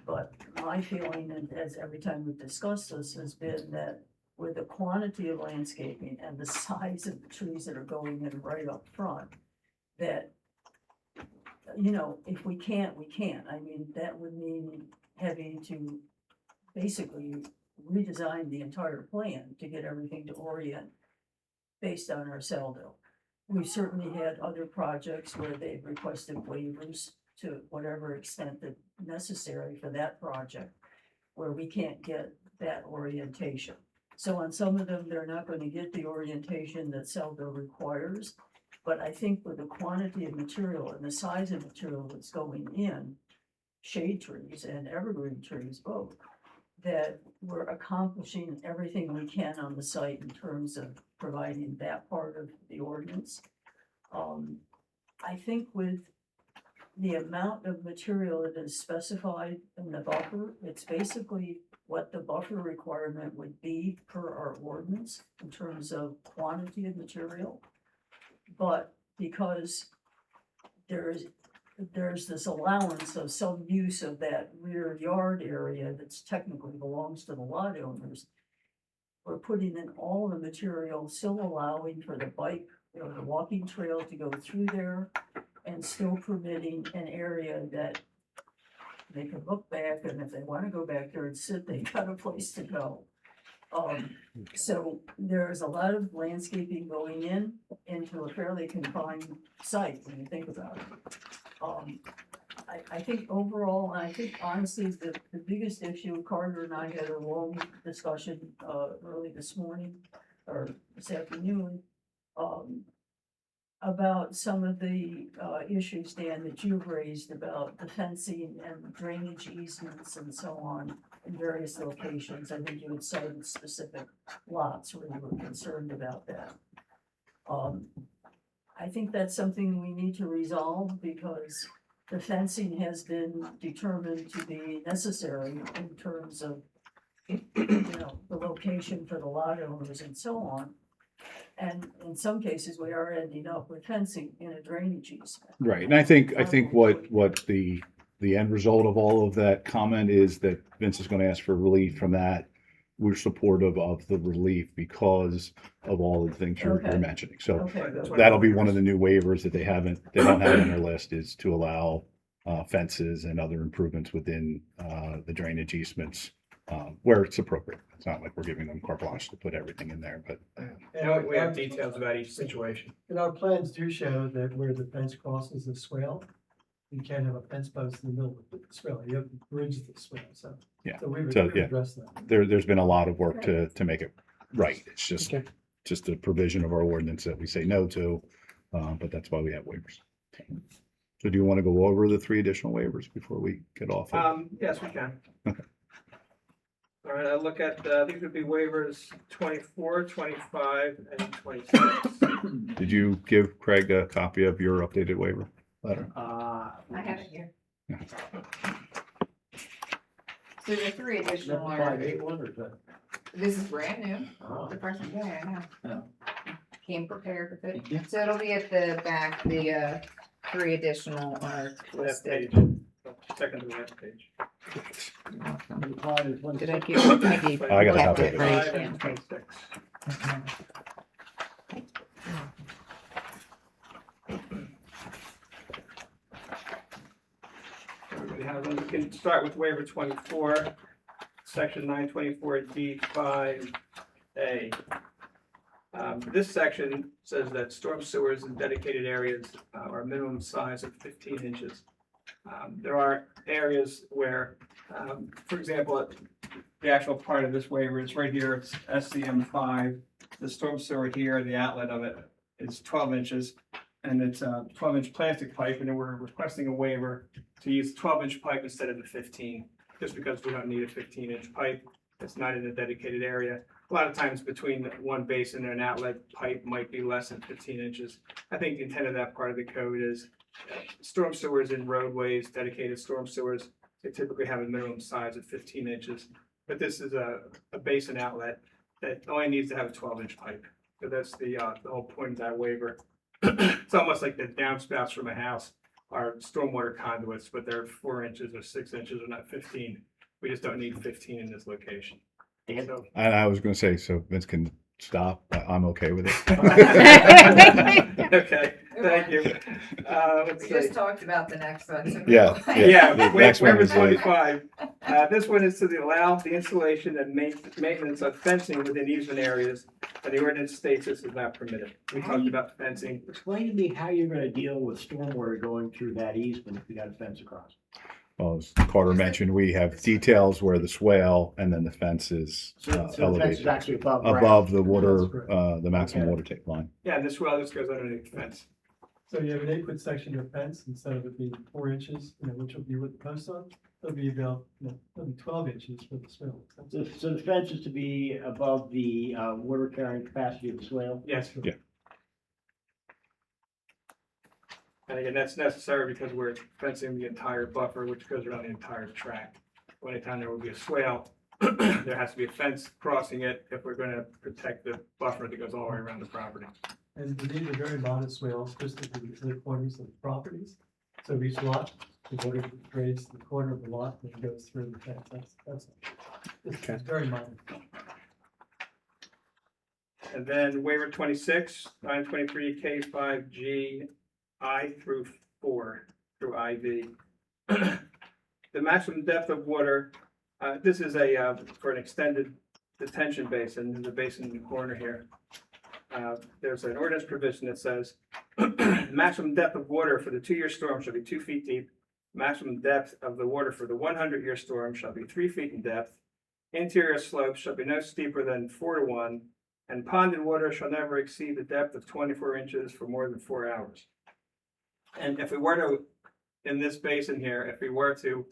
But my feeling, and as every time we've discussed this, has been that with the quantity of landscaping and the size of the trees that are going in right up front, that, you know, if we can't, we can't. I mean, that would mean having to basically redesign the entire plan to get everything to orient based on our CELDO. We've certainly had other projects where they've requested waivers to whatever extent that necessary for that project, where we can't get that orientation. So on some of them, they're not gonna get the orientation that CELDO requires. But I think with the quantity of material and the size of material that's going in, shade trees and evergreen trees both, that we're accomplishing everything we can on the site in terms of providing that part of the ordinance. I think with the amount of material that is specified in the buffer, it's basically what the buffer requirement would be per our ordinance in terms of quantity of material. But because there's this allowance of some use of that rear yard area that's technically belongs to the lot owners, we're putting in all the material, still allowing for the bike or the walking trail to go through there, and still permitting an area that they can look back, and if they wanna go back there and sit, they got a place to go. So there's a lot of landscaping going into a fairly confined site when you think about it. I think overall, and I think honestly, the biggest issue, Carter and I had a long discussion, early this morning, or this afternoon, about some of the, issues, Dan, that you've raised about the fencing and drainage easements and so on in various locations. I think you had cited specific lots where you were concerned about that. I think that's something we need to resolve because the fencing has been determined to be necessary in terms of, you know, the location for the lot owners and so on. And in some cases, we are ending up with fencing in a drainage easement. Right, and I think what the end result of all of that comment is that Vince is gonna ask for relief from that. We're supportive of the relief because of all of the things you're Okay. mentioning. So Okay, good. that'll be one of the new waivers that they don't have on their list, is to allow fences and other improvements within the drainage easements where it's appropriate. It's not like we're giving them carte blanche to put everything in there, but And we have details about each situation. And our plans do show that where the fence crosses the swale, you can't have a fence post in the middle of the swale, you have to bridge the swale, so. Yeah. So we've So, yeah. addressed that. there's been a lot of work to make it right. It's just a provision of our ordinance that we say no to, but that's why we have waivers. So do you want to go over the 3 additional waivers before we get off? Yes, we can. Okay. All right, I look at, these would be waivers 24, 25, and 26. Did you give Craig a copy of your updated waiver letter? I have it here. So the 3 additional are, 581 or is that? this is brand new, Oh. the first one, yeah, I know. Oh. Came prepared with it, so it'll be at the back, the 3 additional are Last listed. page, second to the last page. Did I give you? I gave. I got a you copy. that, right? 25 and 26. Everybody has them. We can start with waiver 24, section 924D5A. This section says that storm sewers in dedicated areas are a minimum size of 15 inches. There are areas where, for example, the actual part of this waiver is right here, it's SCM5. The storm sewer here, the outlet of it is 12 inches, and it's a 12-inch plastic pipe, and then we're requesting a waiver to use 12-inch pipe instead of the 15, just because we don't need a 15-inch pipe. It's not in a dedicated area. A lot of times between one basin and an outlet pipe might be less than 15 inches. I think the intent of that part of the code is storm sewers in roadways, dedicated storm sewers, they typically have a minimum size of 15 inches. But this is a basin outlet that only needs to have a 12-inch pipe. So that's the whole point of that waiver. It's almost like the downspouts from a house are stormwater conduits, but they're 4 inches or 6 inches or not 15. We just don't need 15 in this location. So, And I was going to say, so Vince can stop. I'm okay with it. okay, thank you. Let's We see. just talked about the next one. so we Yeah, will- Yeah, The next one waiver is like- 25. This one is to allow the installation and maintenance of fencing within easement areas, and the ordinance states this is not permitted. We talked about fencing. Explain to me how you're gonna deal with stormwater going through that easement if you got a fence across. Well, as Carter mentioned, we have details where the swale and then the fence is So the fence is elevated actually above ground. above the water, That's correct. the maximum Okay. water take line. Yeah, this well just goes underneath the fence. So you have an 8-foot section of fence, instead of it being 4 inches, which will be with the post on, it'll be about, it'll be 12 inches for the swale. So the fence is to be above the water carrying capacity of the swale? Yes. Yeah. And again, that's necessary because we're fencing the entire buffer, which goes around the entire tract. Anytime there will be a swale, there has to be a fence crossing it if we're gonna protect the buffer that goes all the way around the property. And these are very modest swales, just at the corners of the properties. So each lot, the water drains to the corner of the lot and goes through the fence. It's very minor. And then waiver 26, 923K5G, I through 4 through IV. The maximum depth of water, this is for an extended detention basin, there's a basin in the corner here. There's an ordinance provision that says maximum depth of water for the 2-year storm shall be 2 feet deep. Maximum depth of the water for the 100-year storm shall be 3 feet in depth. Interior slopes shall be no steeper than 4 to 1, and ponded water shall never exceed the depth of 24 inches for more than 4 hours. And if we were to, in this basin here, if we were to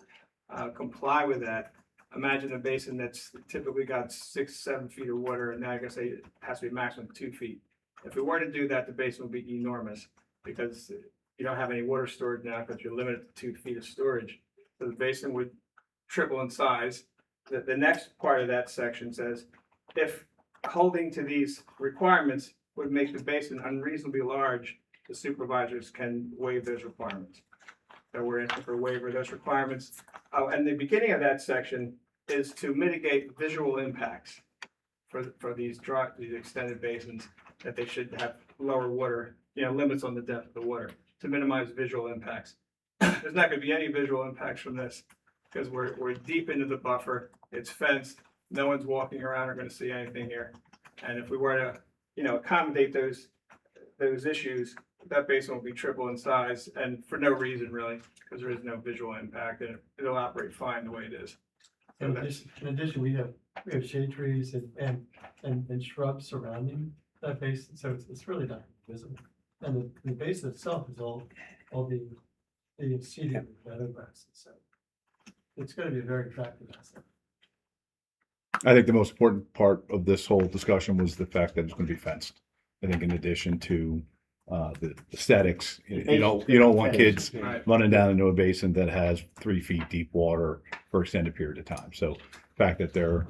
comply with that, imagine a basin that's typically got 6-7 feet of water, and now I guess it has to be maximum 2 feet. If we were to do that, the basin would be enormous because you don't have any water stored now because you're limited to 2 feet of storage. So the basin would triple in size. The next part of that section says, if holding to these requirements would make the basin unreasonably large, the supervisors can waive those requirements. So we're in for a waiver of those requirements. Oh, and the beginning of that section is to mitigate visual impacts for these extended basins, that they should have lower water, limits on the depth of the water to minimize visual impacts. There's not going to be any visual impacts from this because we're deep into the buffer. It's fenced. No one's walking around or going to see anything here. And if we were to, accommodate those issues, that basin will be triple in size and for no reason really, because there is no visual impact and it'll operate fine the way it is. So In that's- addition, we have shade trees and shrubs surrounding that basin, so it's really not visible. And the basin itself is all being seeded with meadow grasses, so it's gonna be a very attractive asset. I think the most important part of this whole discussion was the fact that it's going to be fenced. I think in addition to the aesthetics, you don't want kids Right. running down into a basin that has 3 feet deep water for extended period of time. So the fact that they're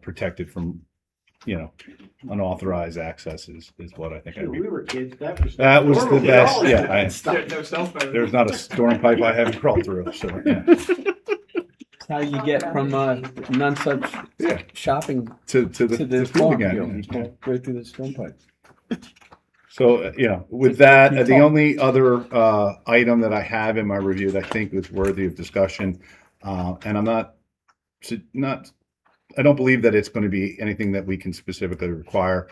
protected from unauthorized access is what I think I When mean. we were kids, that was. That was the best, yeah. No cell phone. There's not a storm pipe I haven't crawled through, so, yeah. That's how you get from none such Yeah. shopping To to the field farm again, field. yeah. You go right through the stone pipe. So, with that, Keep the talking. only other item that I have in my review that I think was worthy of discussion, and I'm not, I don't believe that it's going to be anything that we can specifically require.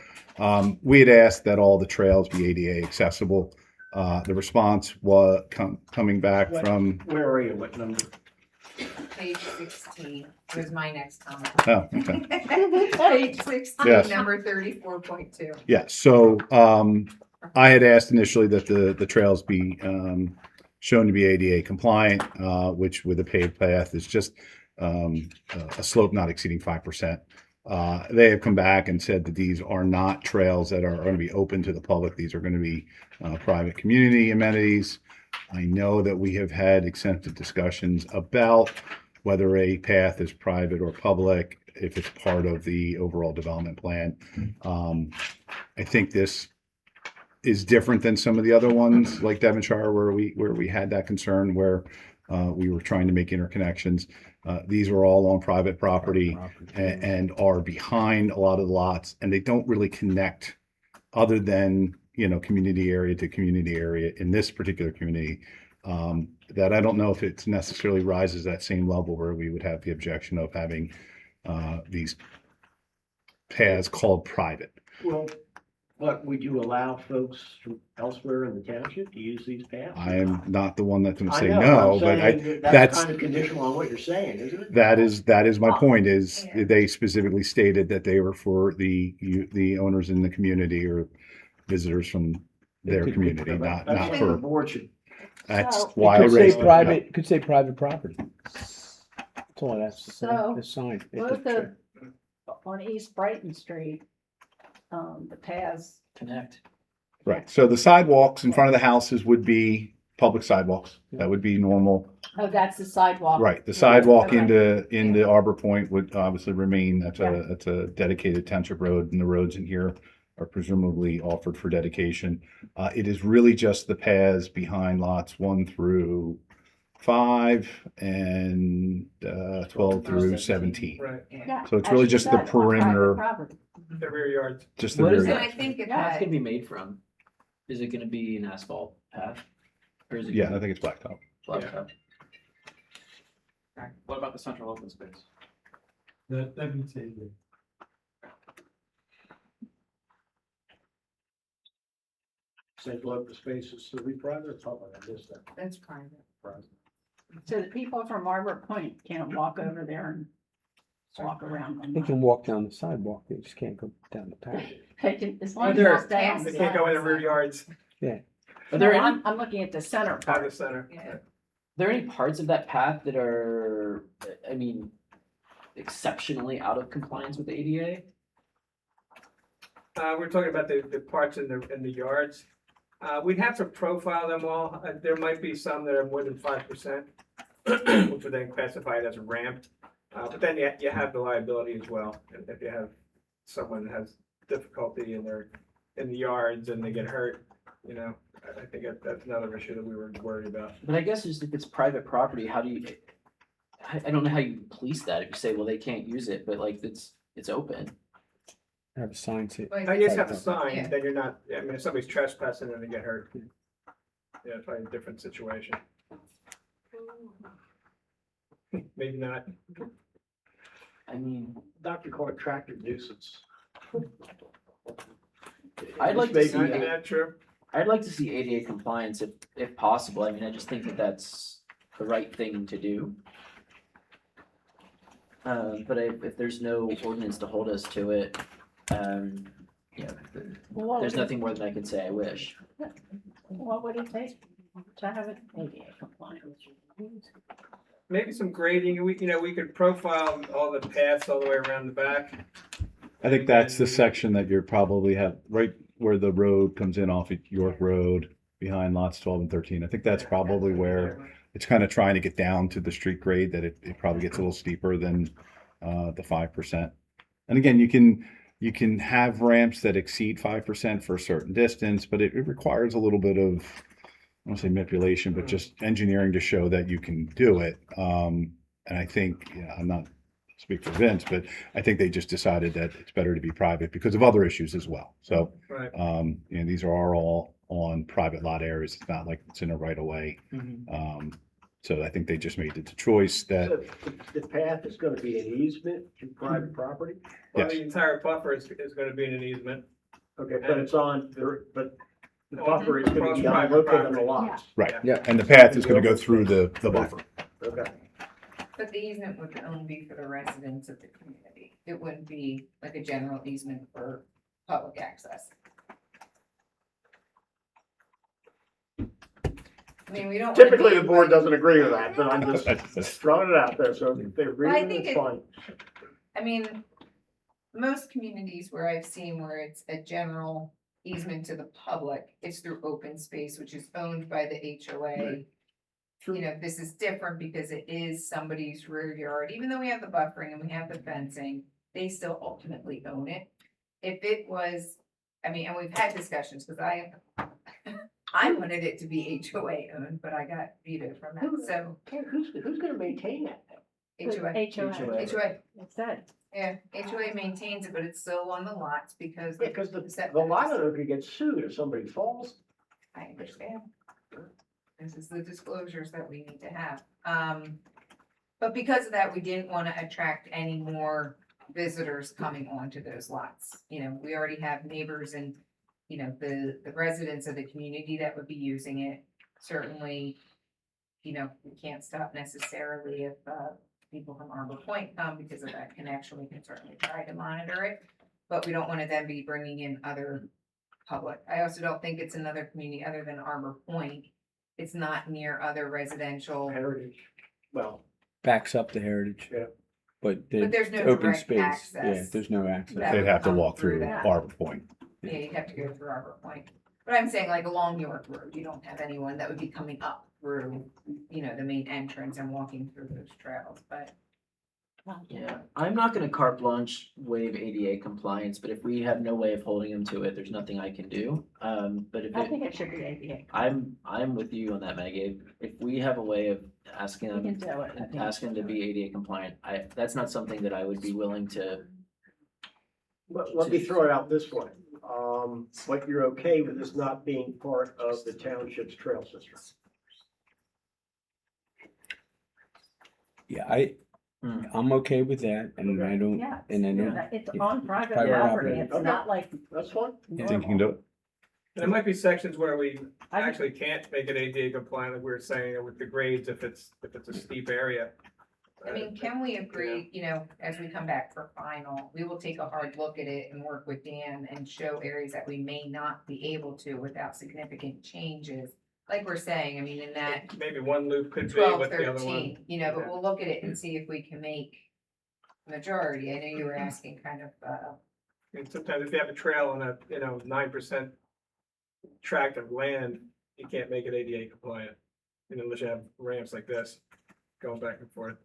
We had asked that all the trails be ADA accessible. The response was coming back from, Where are you, what number? Page 16 was my next comment. oh, okay. Page 16, Yes. number 34.2. Yeah, so I had asked initially that the trails be shown to be ADA compliant, which with a paved path is just a slope not exceeding 5%. They have come back and said that these are not trails that are going to be open to the public. These are going to be private community amenities. I know that we have had extensive discussions about whether a path is private or public, if it's part of the overall development plan. I think this is different than some of the other ones like Devonshire where we had that concern where we were trying to make interconnections. These are all on private property and are behind a lot of the lots, and they don't really connect other than, community area to community area in this particular community. That I don't know if it necessarily rises that same level where we would have the objection of having these paths called private. Well, but would you allow folks from elsewhere in the township to use these paths? I am not the one that's going to I say know, no, I'm but saying that's that's kind of conditional on what you're saying, isn't it? that is my point. Is they specifically stated that they were for the owners in the community or visitors from their community, not I think the for. board should. That's So- why I Could say raised it. private, could say private property. That's all it has to say, So, the sign. both the, on East Brighton Street, the paths, Connect. Right. So the sidewalks in front of the houses would be public sidewalks. That would be normal. oh, that's the sidewalk. Right. The sidewalk Okay. into Arbor Point would obviously remain. That's a dedicated township road, and the roads in here are presumably offered for dedication. It is really just the paths behind lots 1 through 5 and 12 through 17. Right, Yeah, So it's as really you just the said, on private perimeter. property. the rear yards. Just the What is rear. And I think it Path had, gonna be made from? Is it gonna be an asphalt path? Or is it? Yeah, gonna I think it's blacktop. be blacktop? What about the central open space? That means ADA. Central open spaces to be private or public, I missed that. that's private. Private. So the people from Arbor Point can't walk over there and walk around them. They can walk down the sidewalk, they just can't go down the path. They can, as long as They're- it's down. They can't go in the rear yards, Are there any, I'm looking at the center out of part. the center. Yeah. are there any parts of that path that are, I mean, exceptionally out of compliance with the ADA? We're talking about the parts in the yards. We'd have to profile them all. There might be some that are more than 5%, which would then classify it as a ramp. But then you have the liability as well. If you have someone that has difficulty in the yards and they get hurt, I think that's another issue that we were worried about. But I guess just if it's private property, how do you, I don't know how you police that if you say, well, they can't use it, but like it's open. Have a sign say. But I just have a Yeah. sign, then you're not, I mean, if somebody's trespassing and they get hurt. Yeah, it's probably a different situation. Maybe not. I mean, Dr. Clark, tractor nuisance. I'd like to This see, may be- Isn't that true? I'd like to see ADA compliance if possible. I mean, I just think that that's the right thing to do. But if there's no ordinance to hold us to it, Well, there's nothing more than I can say I wish. What would it take to have it ADA compliant? Maybe some grading, we could profile all the paths all the way around the back. I think that's the section that you're probably have right where the road comes in off of York Road behind lots 12 and 13. I think that's probably where it's kind of trying to get down to the street grade that it probably gets a little steeper than the 5%. And again, you you can have ramps that exceed 5% for a certain distance, but it requires a little bit of, I don't say manipulation, but just engineering to show that you can do it. And I think, I'm not speak for Vince, but I think they just decided that it's better to be private because of other issues as well. So, Right. these are all on private lot areas. It's not like it's in a right of way. So I think they just made the choice that, So the path is gonna be an easement to private property? Well, Yes. the entire buffer is gonna be in an easement. Okay, but it's on, but the buffer is gonna Across be private located on the property. lots. right. Yeah. And the path is going to go through the buffer. Okay. But the easement would only be for the residents of the community. It wouldn't be like a general easement for public access. I mean, we don't. wanna Typically, be- the board doesn't agree with that, but I'm just throwing it out there, so if they agree Well, I with it, think it's fine. I mean, most communities where I've seen where it's a general easement to the public, it's through open space, which is owned by the HOA. You know, this is different because it is somebody's rear yard, even though we have the buffering and we have the fencing, they still ultimately own it. If it was, I mean, and we've had discussions, because I wanted it to be HOA owned, but I got vetoed from that, so Who's gonna maintain that? HOA. HOA. HOA, It's that. yeah, HOA maintains it, but it's still on the lots because. Because the the setbacks. lot owner could get sued if somebody falls. I understand. This is the disclosures that we need to have. But because of that, we didn't want to attract any more visitors coming onto those lots. You know, we already have neighbors and, you know, the residents of the community that would be using it. Certainly, you know, we can't stop necessarily if, people from Arbor Point come because of that connection. We can certainly try to monitor it. But we don't want to then be bringing in other public. I also don't think it's another community other than Arbor Point. It's not near other residential, Heritage, well, Backs up the heritage. Yeah. But but there's no open direct space, yeah, access. there's no access. That They'd would have to come walk through that. Arbor Point. Yeah, you'd have to go through Arbor Point. But I'm saying like along York Road, you don't have anyone that would be coming up through, you know, the main entrance and walking through those trails, but. Yeah, I'm not gonna carte blanche waive ADA compliance, but if we have no way of holding them to it, there's nothing I can do. But if I think it should be ADA. I'm with you on that, Maggie. If we have a way of asking We them, can do it. I think. asking them to be ADA compliant, that's not something that I would be willing to. but let me throw it out this way. But you're okay with this not being part of the township's trail system? Yeah, I'm okay with that, and I don't, Yeah, and I don't. it's on private Private property. property. It's not like. That's fine. You think you can do it? There might be sections where we I- actually can't make it ADA compliant, like we were saying, with the grades, if it's a steep area. I mean, can we agree, you know, as we come back for final, we will take a hard look at it and work with Dan and show areas that we may not be able to without significant changes. Like we're saying, I mean, in that Maybe one loop could be 12, with the other 13, one. you know, but we'll look at it and see if we can make majority. I know you were asking kind of, And sometimes if you have a trail on a, 9% tract of land, you can't make it ADA compliant. Unless you have ramps like this going back and forth.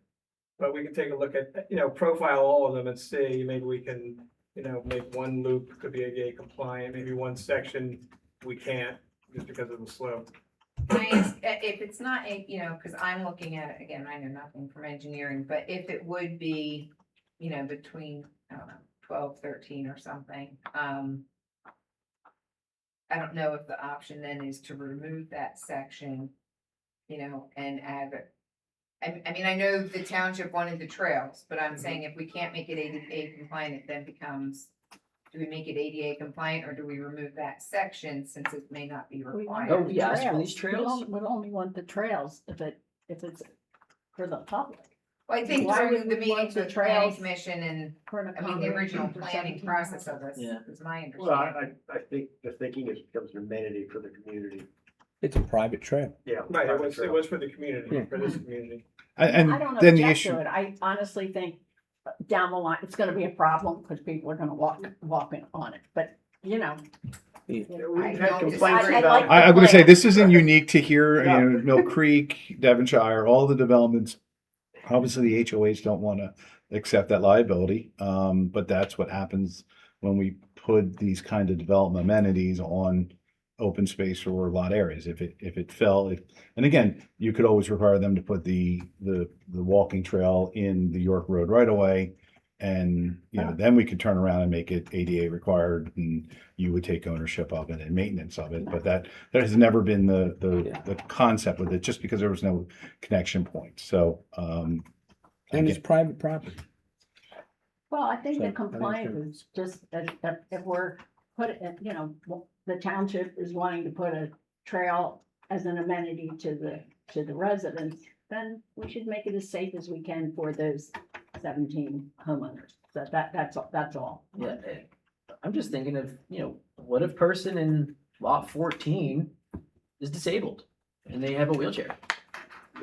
But we can take a look at, profile all of them and see, maybe we can, make one loop could be ADA compliant, maybe one section we can't, just because of the slope. can I ask, if it's not a, cause I'm looking at it, again, I know nothing from engineering, but if it would be, between, I don't know, 12, 13 or something, I don't know if the option then is to remove that section, and add it. I mean, I know the township wanted the trails, but I'm saying if we can't make it ADA compliant, it then becomes, do we make it ADA compliant or do we remove that section since it may not be required? Oh, we asked for these trails? We only want the trails if it's for the public. Well, I think Why during would the we meetings want the with planning trails commission and, For an I mean, the original accommodation for planning 17 process of this Yeah. is my Well, understanding. I think the thinking is becomes an amenity for the community. It's a private trail. Yeah. Right, private it trail. was for the community, Yeah. for this community. And I don't then the object issue, to it. I honestly think down the line, it's gonna be a problem because people are gonna walk in on it, but Yeah, I We've don't had complaints disagree. I about. like I'm going to say plan. this isn't unique to here, Yeah. Mill Creek, Devonshire, all the developments. Obviously, the HOAs don't want to accept that liability, but that's what happens when we put these kind of development amenities on open space or lot areas. If it fell, and again, you could always require them to put the walking trail in the York Road right away. And, then we could turn around and make it ADA required, and you would take ownership of it and maintenance of it. But that has never been the concept with it, just because there was no connection point. So, And it's private property. Well, I think So, the I think compliance is just, if we're the township is wanting to put a trail as an amenity to the residents, then we should make it as safe as we can for those 17 homeowners. So that's all. Yeah, I'm just thinking of, what if person in lot 14 is disabled and they have a wheelchair?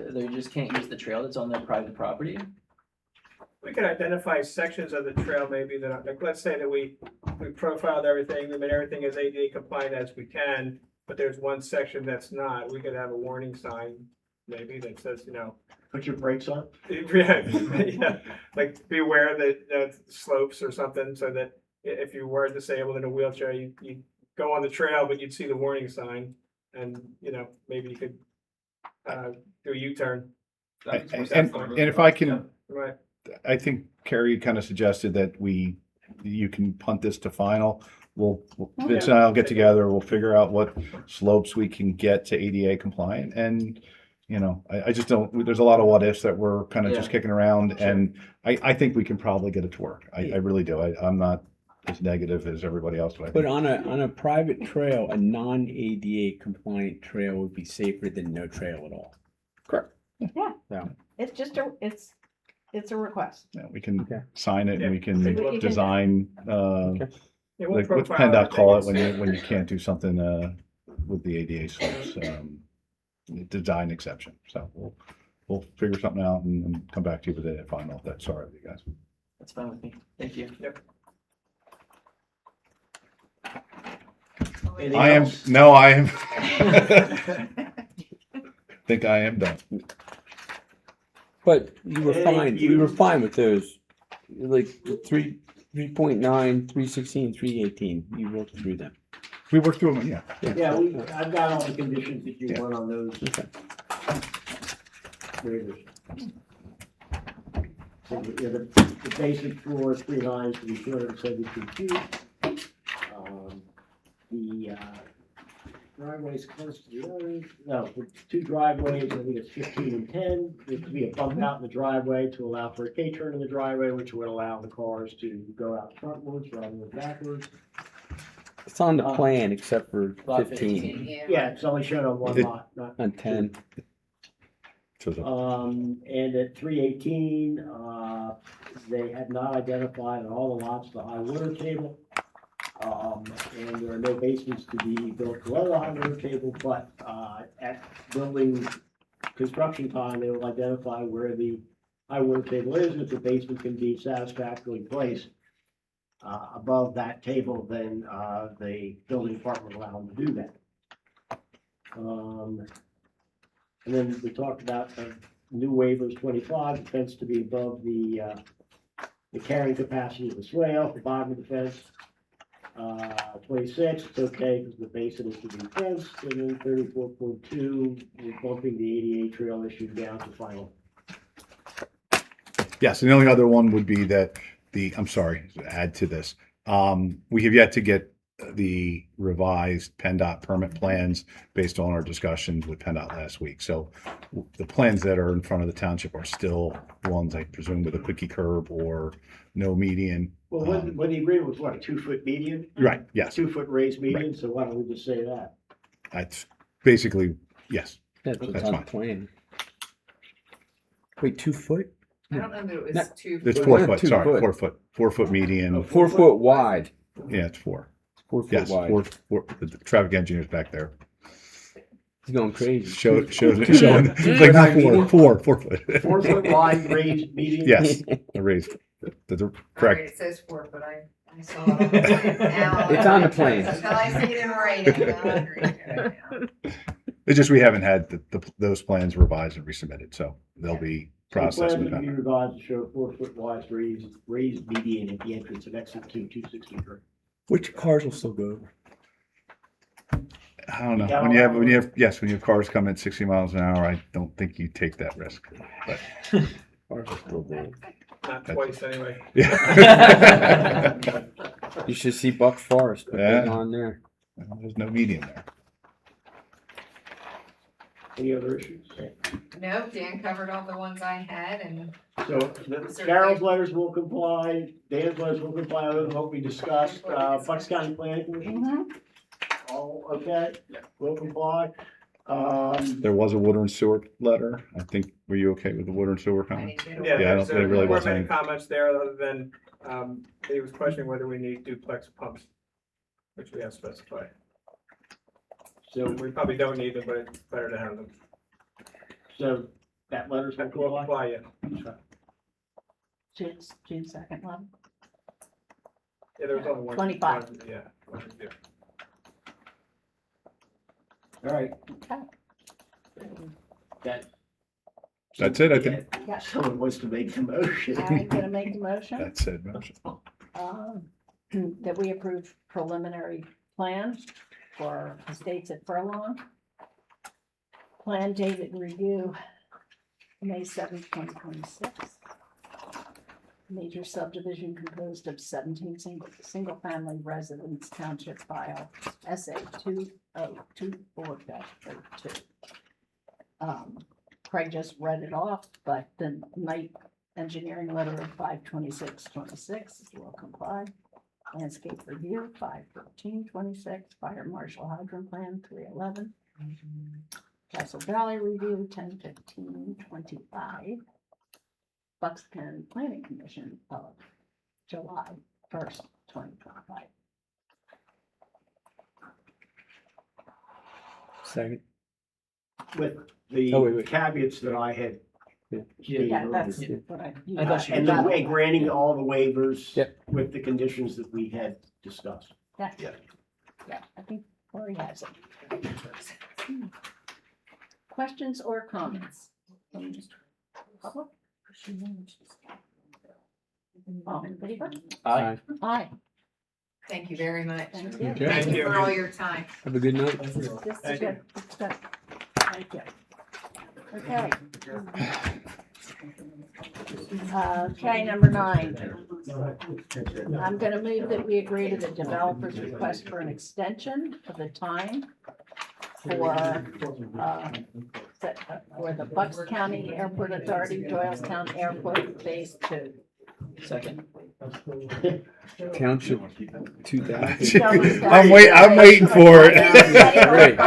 They just can't use the trail that's on their private property? We could identify sections of the trail maybe that, like, let's say that we profiled everything, we made everything as ADA compliant as we can, but there's one section that's not. We could have a warning sign maybe that says, Put your brakes on. yeah, like be aware that slopes or something, so that if you were disabled in a wheelchair, you go on the trail, but you'd see the warning sign, and maybe you could do a U-turn. and if I can, Right. I think Carrie kind of suggested that you can punt this to final. Vince and I'll get together, we'll figure out what slopes we can get to ADA compliant, and I just don't, there's a lot of what ifs that we're kind of just kicking around, and I think we can probably get it to work. I really do. I'm not as negative as everybody else, but I But think, on a private trail, a non-ADA compliant trail would be safer than no trail at all. correct. Yeah. Yeah. It's just it's a request. Yeah, we can Okay. sign it, and we So you can can- design, Yeah, we'll like what's profile PennDOT call it everything. when you can't do something with the ADA slopes, design exception. So we'll figure something out and come back to you with it at final, if that's all right with you guys. That's fine with me. Thank you. Yep. Anything I am else? think I am done. But you were Hey, fine, you- we were fine with those, like 3.9, 316, 318, you worked through them. We worked through them, yeah. Yeah, I've got all the conditions that you Yeah. want on those Okay. waivers. So, the basic floor, 3 lines to be 272 feet. The driveways close to the others, no, the 2 driveways, I think it's 15 and 10. There's to be a bump out in the driveway to allow for a K-turn in the driveway, which would allow the cars to go out frontwards rather than backwards. It's on the plan except for Lot 15, Yeah, it's only shown on one It- lot, not on 10. So the- and at 318, they have not identified on all the lots the high water table. And there are no basements to be built below the high water table, but, at building construction time, they will identify where the high water table is, and if the basement can be satisfactorily placed above that table, then, the building department will allow them to do that. And then we talked about new waivers, 25, the fence to be above the carrying capacity of the swale, the bottom of the fence. 26, it's okay because the basin is to be fenced, and then 34.2, we're bumping the ADA trail issue down to final. Yes, and the only other one would be that I'm sorry, to add to this. We have yet to get the revised PennDOT permit plans based on our discussions with PennDOT last week. So the plans that are in front of the township are still ones, I presume, with a quickie curb or no median. Well, what the agreement was, what, a 2-foot median? Right, yes. 2-foot raised median, so why don't we just say that? That's basically, yes. That's what's That's on the fine. plan. Wait, 2 foot? I don't know that it was Not- 2. It's Foot. 4 Not foot, 2 sorry, foot. 4 foot, 4 foot median. 4 foot wide. Yeah, it's 4. 4 foot Yes, wide. 4, the traffic engineer's back there. He's going crazy. Showing, Two- it's like not 4 foot. 4 foot wide raised median? Yes, a raise. That's All right, correct. it says 4, but I saw it. Now, It's on the plan. Until I see it in writing, I'll agree to it now. It's just we haven't had those plans revised and resubmitted, so they'll be process Plan with to be that. revised to show 4-foot wide raised median at the entrance of exit 263. Which cars will still go over? I don't know. When you have cars coming at 60 miles an hour, I don't think you take that risk. But Cars are still there. Not twice anyway. yeah. You should see Buck Forest, but Yeah. they're on there. Well, there's no median there. Any other issues? No, Dan covered all the ones I had and So Carol's letters will comply, Dan's letters will comply with what we discussed, Bucks County Planning Commission, Mhm. all okay? Will comply. There was a water and sewer letter. I think, were you okay with the water and sewer I comment? didn't get Yeah, Yeah, I don't- there there really weren't wasn't many any- comments there other than, he was questioning whether we need duplex pumps, which we have specified. So, We probably don't need them, but it's better to have them. so that letter's will Will comply? apply, yeah. June 2nd, one. Yeah, there was only one. 25. Yeah. one review. All right. Okay. That. That's it, I think. Yeah. Someone wants to make the motion. I'm gonna make the motion. That's it. Motion. That we approve preliminary plan for estates at Furlong. Plan dated review, May 7th, 2026. Major subdivision composed of 17 single-family residence, township file, SA 2024-02. Craig just read it off, but the night engineering letter of 5/26/26 will comply. Landscape review, 5/13/26, fire marshal hydrant plan, 3/11. Castle Valley review, 10/15/25. Buckskin Planning Commission of July 1st, 2025. Second. With the Oh, wait. caveats that I had. stated Yeah, that's earlier. what I. I thought you And were- then granting all the waivers. Yep. With the conditions that we had discussed. Yeah, I think Lori has it. Questions or comments? Public? All in favor? Aye. Aye. thank you very much. Thank you. Okay. Thank you for all your time. Have a good night. This is good. Thank you. It's good. Thank you. Okay. Okay, number 9. I'm gonna move that we agree to the developer's request for an extension of the time for the Bucks County Airport Authority, Doylestown Airport Phase 2. Second. Township 2000. I'm waiting for it. Great.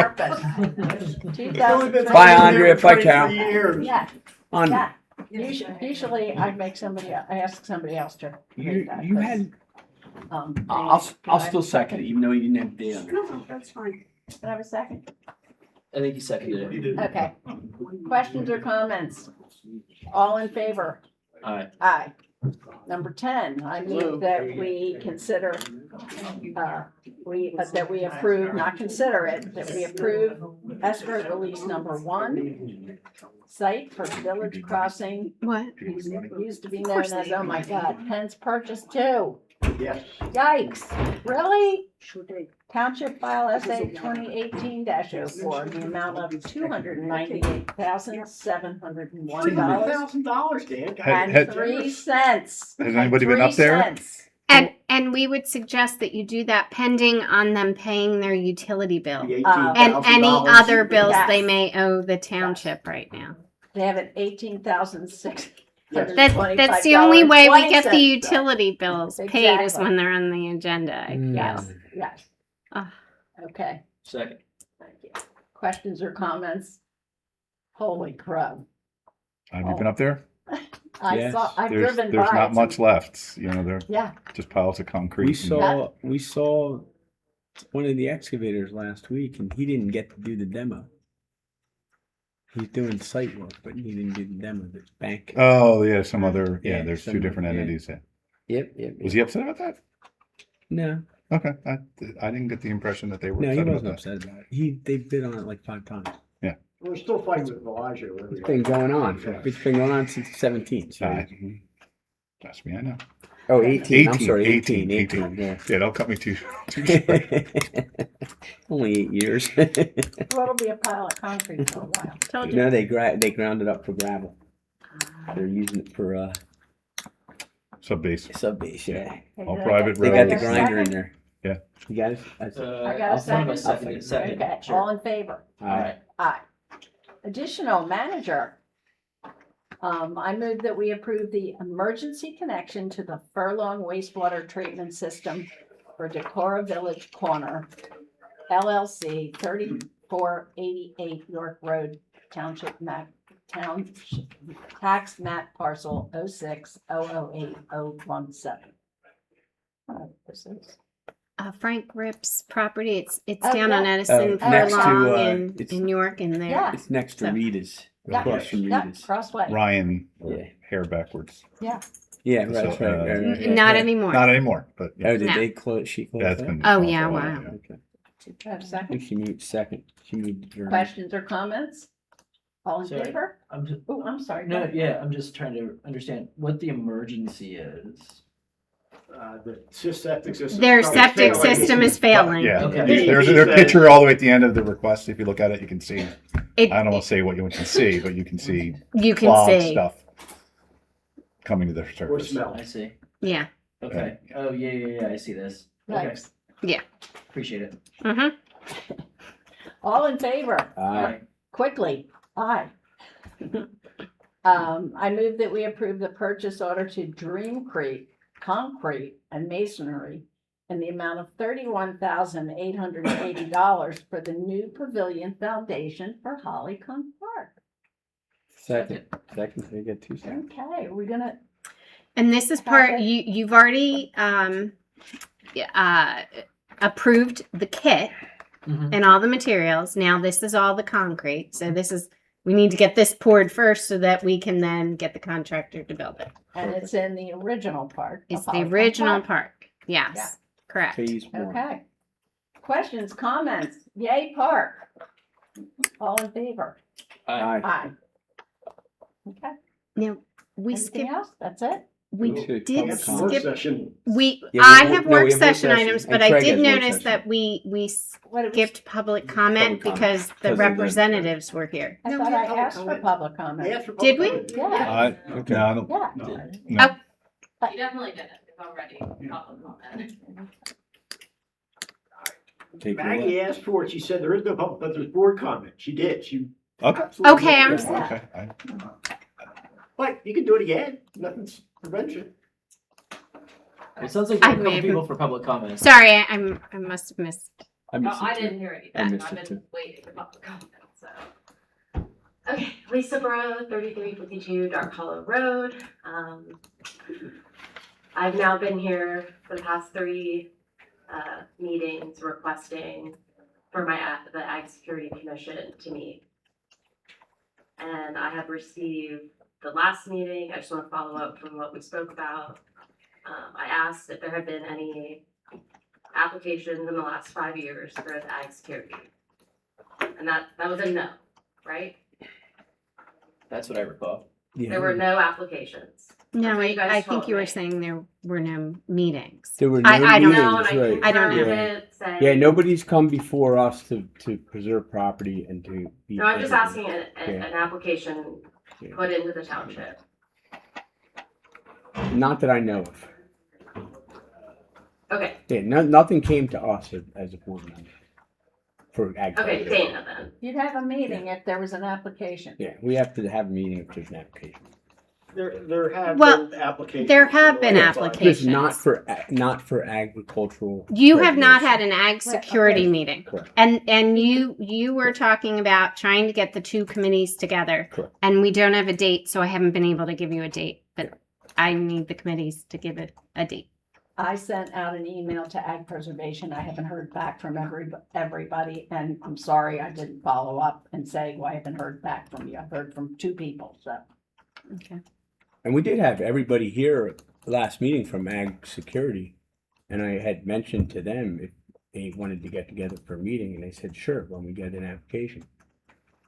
Bye, Andrea, if I count. Yeah, On, yeah. Usually I ask somebody else to make that. you had, Can I'll I still second it, even though you didn't have day on it. No, that's fine. I have a second? I think you seconded it. Okay. Questions or comments? All in favor? Aye. Aye. Number 10, I move that we consider, that we approve, not consider it, that we approve escrow release number 1, site for Village Crossing, What? used to be known as, oh my God, Penn's Purchase 2. Yes. Yikes, really? Township file SA 2018-04, the amount of $298,701 $300,000, Dan. and Had- 3 cents. Has anybody been up there? 3 cents. And we would suggest that you do that pending on them paying their utility bill The and any $18,000. other bills Yes. they may owe the township right now. They have an $18,625. That's the only way we get the 20 cents. utility bills paid is Exactly. when they're on the agenda. I guess. Yes. Ah. Okay, Second. thank you. Questions or comments? Holy crow. Have you been up there? I've There's driven by. not it. much left. You know, they're Yeah, just piles of concrete. We and- saw one of the excavators last week and he didn't get to do the demo. He's doing site work, but he didn't do the demo, the bank. Oh yeah, some other Yeah, there's some- two different yeah. entities. Yeah. Yep. Was he upset about that? No, Okay, I didn't get the impression that they were no, he upset about wasn't that. upset about it. They bid on it like 5 times. We're still fighting with Bellagio. where we It's are. been going on. It's been going on since 17. So. Trust me, I know. Oh, 18. I'm sorry, 18. 18. Yeah. Yeah, don't cut me too short. Only 8 years. Well, it'll be a pile of concrete for a while. Told you. No, they ground it up for gravel. They're using it for Sub base. sub base. Yeah. All private They got the roads. grinder in there. Yeah. You got it. That's it. I got a I'll second second? it. Second. Okay, Sure. all in favor? All right. Aye. Additional manager. I move that we approve the emergency connection to the Furlong wastewater treatment system for Decorah Village Corner, LLC, 3488 York Road, Township map, tax map parcel 06008017. This is. Frank Rip's property. It's Oh, down on yeah. Edison, Next to, Furlong it's- in York, and there. Yeah. It's next to So- Rita's. Yeah, Across from yeah, Rita's. Crossway. Ryan, Yeah. hair backwards. Yeah. Yeah, So, that's right. Not anymore. Not anymore, but Oh, did No. they close? She closed. that's that? been. Oh, gone for yeah, a while, wow. yeah. Okay. Have a I second? think she moved second. She moved. Questions or comments? All in Sorry. favor? I'm just, Oh, I'm sorry. go no, ahead. yeah, I'm just trying to understand what the emergency is. The septic system. Their is septic failing. system is failing. Yeah, Okay. there's their picture all the way at the end of the request. If you look at it, you can see. It- I don't want to say what you want to see, but you can see You can clogged see. stuff coming to the Or surface. smell. I see. Yeah. Okay. Oh, yeah, I see this. Okay. Thanks. Appreciate it. Mm-hmm. All in favor? Aye. Quickly, aye. I move that we approve the purchase order to Dream Creek Concrete and Masonry in the amount of $31,880 for the new pavilion foundation for Hollycomb Park. Second. They get 2 seconds. Okay, we're gonna, And this is part you've already approved the kit Mhm. and all the materials. Now this is all the concrete. So this is we need to get this poured first so that we can then get the contractor to build it. and it's in the original part. of It's the Hollycomb original Park. park. Yes. Yeah. Correct. Phase 1. Okay. Questions, comments? Yay, park. All in favor? Aye. Aye. Okay. Now we Anything skipped else? That's it? we Two did public That's work skip session. we Yeah, I we have no, we work have work session session, items, and but I Craig did has work notice session. that we What did we- skipped public comment comment. because the Because of the- representatives were here. I No, thought we I have public asked for comment. public They comment. asked for Did public we? comment. Yeah, No, I don't. yeah. No. You definitely did it, it's already public comment. Take your Maggie asked for it. She said there is no public, but there's board comment. She did. She. Okay. absolutely Okay, did. I'm Yeah. sorry. Okay. But you can do it again. Nothing's prevention. It sounds like I there are a may couple have- people for public comments. Sorry, I must have missed. I No, missed I it too. didn't hear I anything, missed I've it too. been waiting for public comment, so. Okay, Lisa Burrow, 3352 Dark Hollow Road. I've now been here for the past 3 meetings requesting for the Ag Security Commission to meet. And I have received the last meeting, I just want to follow up from what we spoke about. I asked if there had been any applications in the last 5 years for the Ag Security. And that was a no, right? That's what I recall. Yeah. There were no applications. No, That's what you guys I think told you were me. saying there were no meetings. There were no I don't meetings, know. No, and I right. I don't know. confirmed it, saying. Yeah, nobody's come before us to preserve property and to be. No, I'm just asking Yeah. an application Yeah. put into the township. Not that I know of. Okay, Yeah, nothing came to us as a board member for ag. okay, Dana then. You'd have a meeting if there was an application. Yeah, we have to have a meeting if there's an application. There have Well, been applications. there have been Yeah, applications. Just not for agricultural. You have not had regulation. an ag security okay. meeting. Correct. And you were talking about trying to get the 2 committees together. Correct. And we don't have a date, so I haven't been able to give you a date, but I need the committees to give it a date. I sent out an email to Ag Preservation. I haven't heard back from everybody, and I'm sorry I didn't follow up and say, well, I haven't heard back from you. I've heard from 2 people, so. Okay. And we did have everybody here at the last meeting from ag security. And I had mentioned to them if they wanted to get together for a meeting, and they said, sure, when we get an application.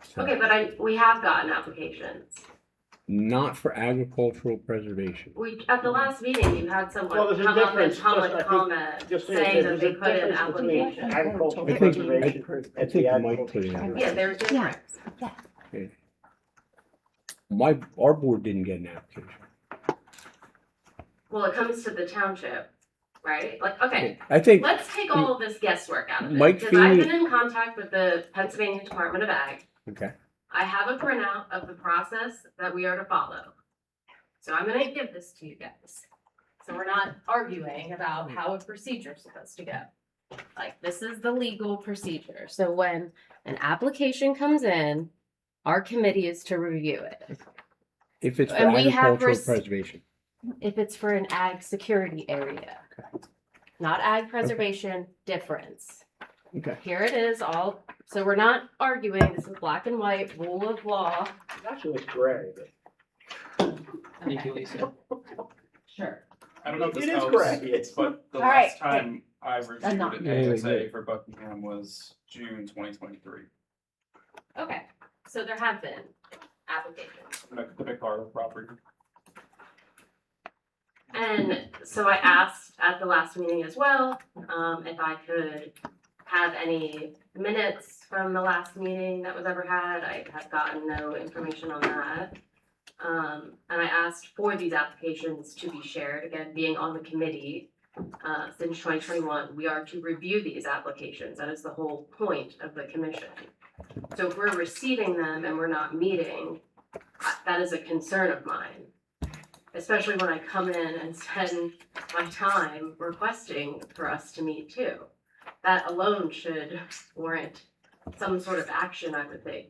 So, Okay, but we have gotten applications. not for agricultural preservation. At the last meeting, you had Well, someone there's a come up difference, with public just, I think, comment just so you saying know, that there's they a put in difference between applications. agricultural I think- preservation I and think the Mike put it agricultural. in. Yeah, there's difference. Our board didn't get an application. Well, it comes to the township, right? Like, okay, I think let's take all of this guesswork out of it. Mike Because I've Feeney- been in contact with the Pennsylvania Department of Ag. okay. I have a printout of the process that we are to follow. So I'm gonna give this to you guys. So we're not arguing about how a procedure is supposed to go. Like, this is the legal procedure. So when an application comes in, our committee is to review it. If it's for And we have agricultural rec- preservation. If it's for an ag security area. Not ag preservation, difference. Okay. Here it is, so we're not arguing, this is black and white, rule of law. Actually, it's gray. Thank you, Lisa. Sure. I don't know if It this is helps, correct, yes. but the All right, last time I reviewed enough. an Yeah, ASA yeah. for Buckingham was June 2023. Okay, so there have been applications. The big part of the property. And so I asked at the last meeting as well, if I could have any minutes from the last meeting that was ever had. I have gotten no information on that. And I asked for these applications to be shared, again, being on the committee, since 2021, we are to review these applications. That is the whole point of the commission. So if we're receiving them and we're not meeting, that is a concern of mine. Especially when I come in and spend my time requesting for us to meet too. That alone should warrant some sort of action, I would think.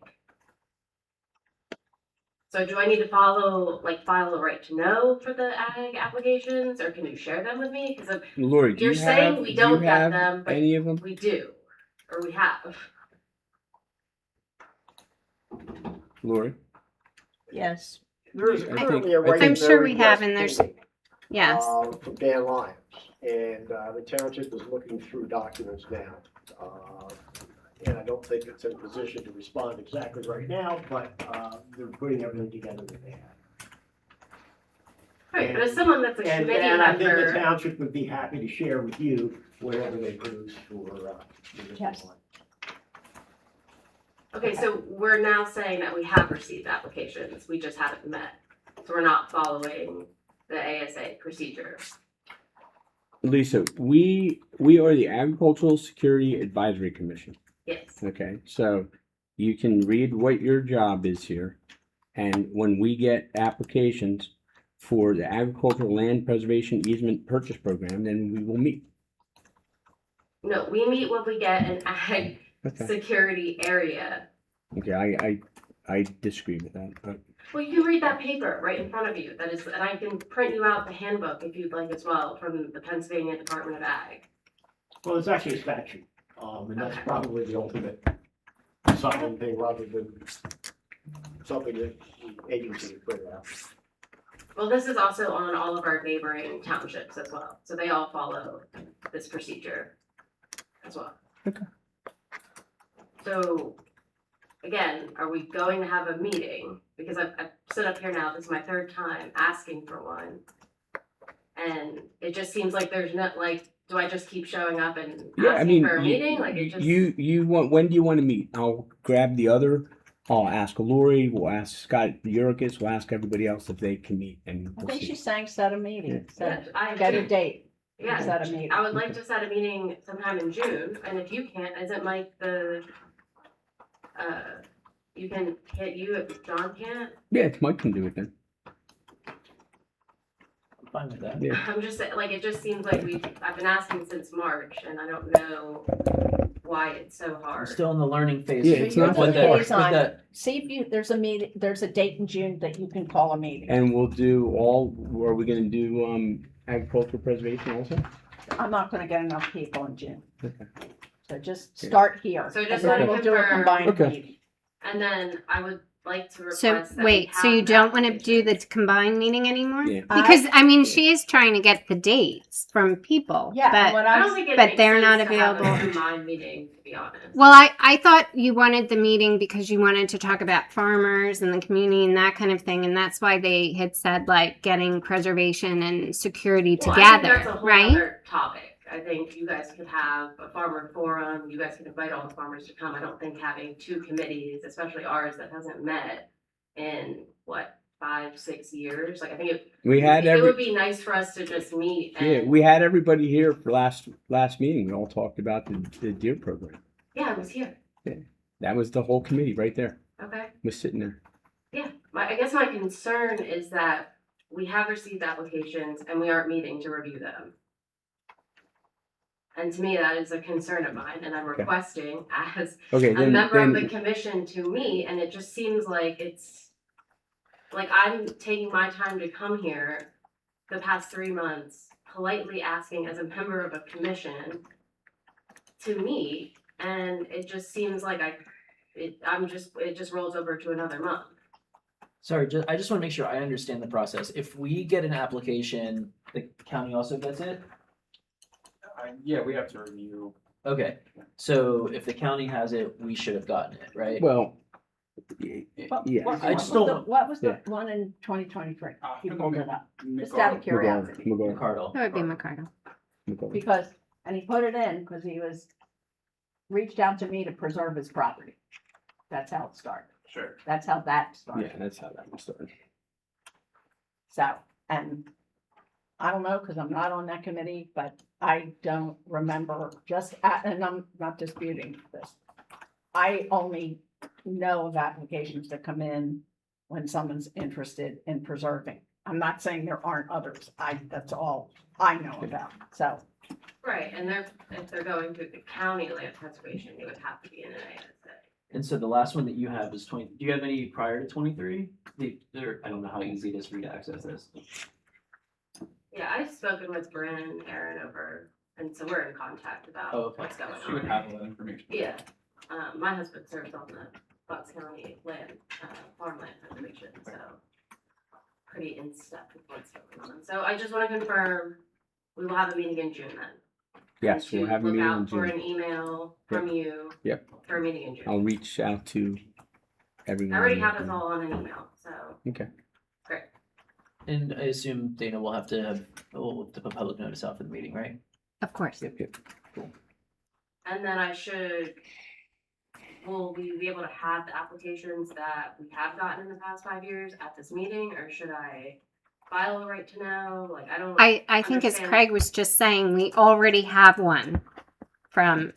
So do I need to file a right to know for the ag applications, or can you share them with me? Because Lori, do you're you saying have, we do you don't get have them, but any of them? we do, or we have. Lori? Yes. There is I think- currently a I think- right I'm to sure know we have, request and there's- pending, Yes. From Dan Lyons, and, the township is looking through documents now. And I don't think it's in a position to respond exactly right now, but, they're putting everything together that they have. Right, but as someone that's a And, committee and I think the member, township would be happy to share with you whatever they produce for this Yes. one. okay, so we're now saying that we have received applications, we just haven't met. So we're not following the ASA procedure. Lisa, we are the Agricultural Security Advisory Commission. Yes. Okay, so you can read what your job is here. And when we get applications for the Agricultural Land Preservation Easement Purchase Program, then we will meet. No, we meet when we get an ag Okay. security area. Okay, I disagree with that. Well, you can read that paper right in front of you, that is, and I can print you out the handbook if you'd like as well, from the Pennsylvania Department of Ag. Well, it's actually a statute, and that's Okay. probably the ultimate deciding thing rather than something that the agency would put out. Well, this is also on all of our neighboring townships as well, so they all follow this procedure as well. Okay. So, again, are we going to have a meeting? Because I've stood up here now, this is my third time asking for one. And it just seems like there's not, like, do I just keep showing up and Yeah, I asking mean, for a meeting? Like, it just. you want, when do you want to meet? I'll grab the other, I'll ask Lori, we'll ask Scott Yurikis, we'll ask everybody else if they can meet and I we'll think see. she's saying set a meeting, Yeah, I get a do. date, Yeah, set a meeting. I would like to set a meeting sometime in June, and if you can't, isn't Mike you can hit you if John can't? Yeah, Mike can do it then. I'm fine with that. Yeah. I'm just saying, like, it just seems like I've been asking since March, and I don't know why it's so I'm hard. still in the learning phase. Yeah, of it's not what that hard. what that- See if there's a meeting, there's a date in June that you can call a meeting. And we'll do are we gonna do, agricultural preservation also? I'm not gonna get enough people in June. Okay. So just Yeah. start here. So just and then wanna we'll do a confirm- combined Okay. meeting. And then I would like to So request that we wait, so have you the don't want to do the applications. combined meeting anymore? Yeah. Because I mean, she is trying to get the dates from people. Yeah, and but what I I'm don't think it but makes they're sense not to have a available. combined meeting, to be honest. Well, I thought you wanted the meeting because you wanted to talk about farmers and the community and that kind of thing, and that's why they had said like getting preservation and security Well, I think together, that's a whole right? other topic. I think you guys could have a farmer forum, you guys could invite all the farmers to come. I don't think having two committees, especially ours that hasn't met in, what, 5-6 years? Like, I think We had it would every, be nice for us to just meet yeah, and, we had everybody here for last meeting. We all talked about the deer program. yeah, I was here, That was the whole committee right there, okay? was sitting there. Yeah, I guess my concern is that we have received applications and we aren't meeting to review them. And to me, that is a concern of mine, and I'm requesting as Okay, a member of the then commission to meet, and it just seems like it's, like I'm taking my time to come here the past 3 months, politely asking as a member of a commission to meet, and it just seems like it just rolls over to another month. Sorry, I just want to make sure I understand the process. If we get an application, the county also gets it? Yeah, we have to review. Okay, so if the county has it, we should have gotten it, right? well, What- yeah. I just don't- What was the Yeah. one in 2023? Uh, You pulled it up, just McGartle. out of curiosity. McCardle. That would be McCardle. Because, and he put it in because he reached out to me to preserve his property. That's how it started. Sure. That's how that Yeah, started. that's how that was started. So, and I don't know, because I'm not on that committee, but I don't remember and I'm not disputing this. I only know of applications that come in when someone's interested in preserving. I'm not saying there aren't others. That's all I know about, so. Right, and if they're going through the county land preservation, they would have to be in an ASA. And so the last one that you have is 20, do you have any prior to 23? I don't know how easy it is for you to access this. Yeah, I've spoken with Bryn and Aaron over, and so we're in contact about Oh, okay. what's going She would on. have all that information. Yeah, my husband serves on the Bucks County farmland preservation, so pretty in step with what's going on. So I just want to confirm, we will have a meeting in June then. Yes, we'll have a meeting in Look out for June. an email from you. Yep. For a meeting in June. I'll reach out to everyone. I already have this all on an email, so. Okay. Great. And I assume Dana will have to put public notice out for the meeting, right? Of course. Yep. And then will we be able to have the applications that we have gotten in the past 5 years at this meeting, or should I file a right to know? Like, I don't. I think as understand. Craig was just saying, we already have one from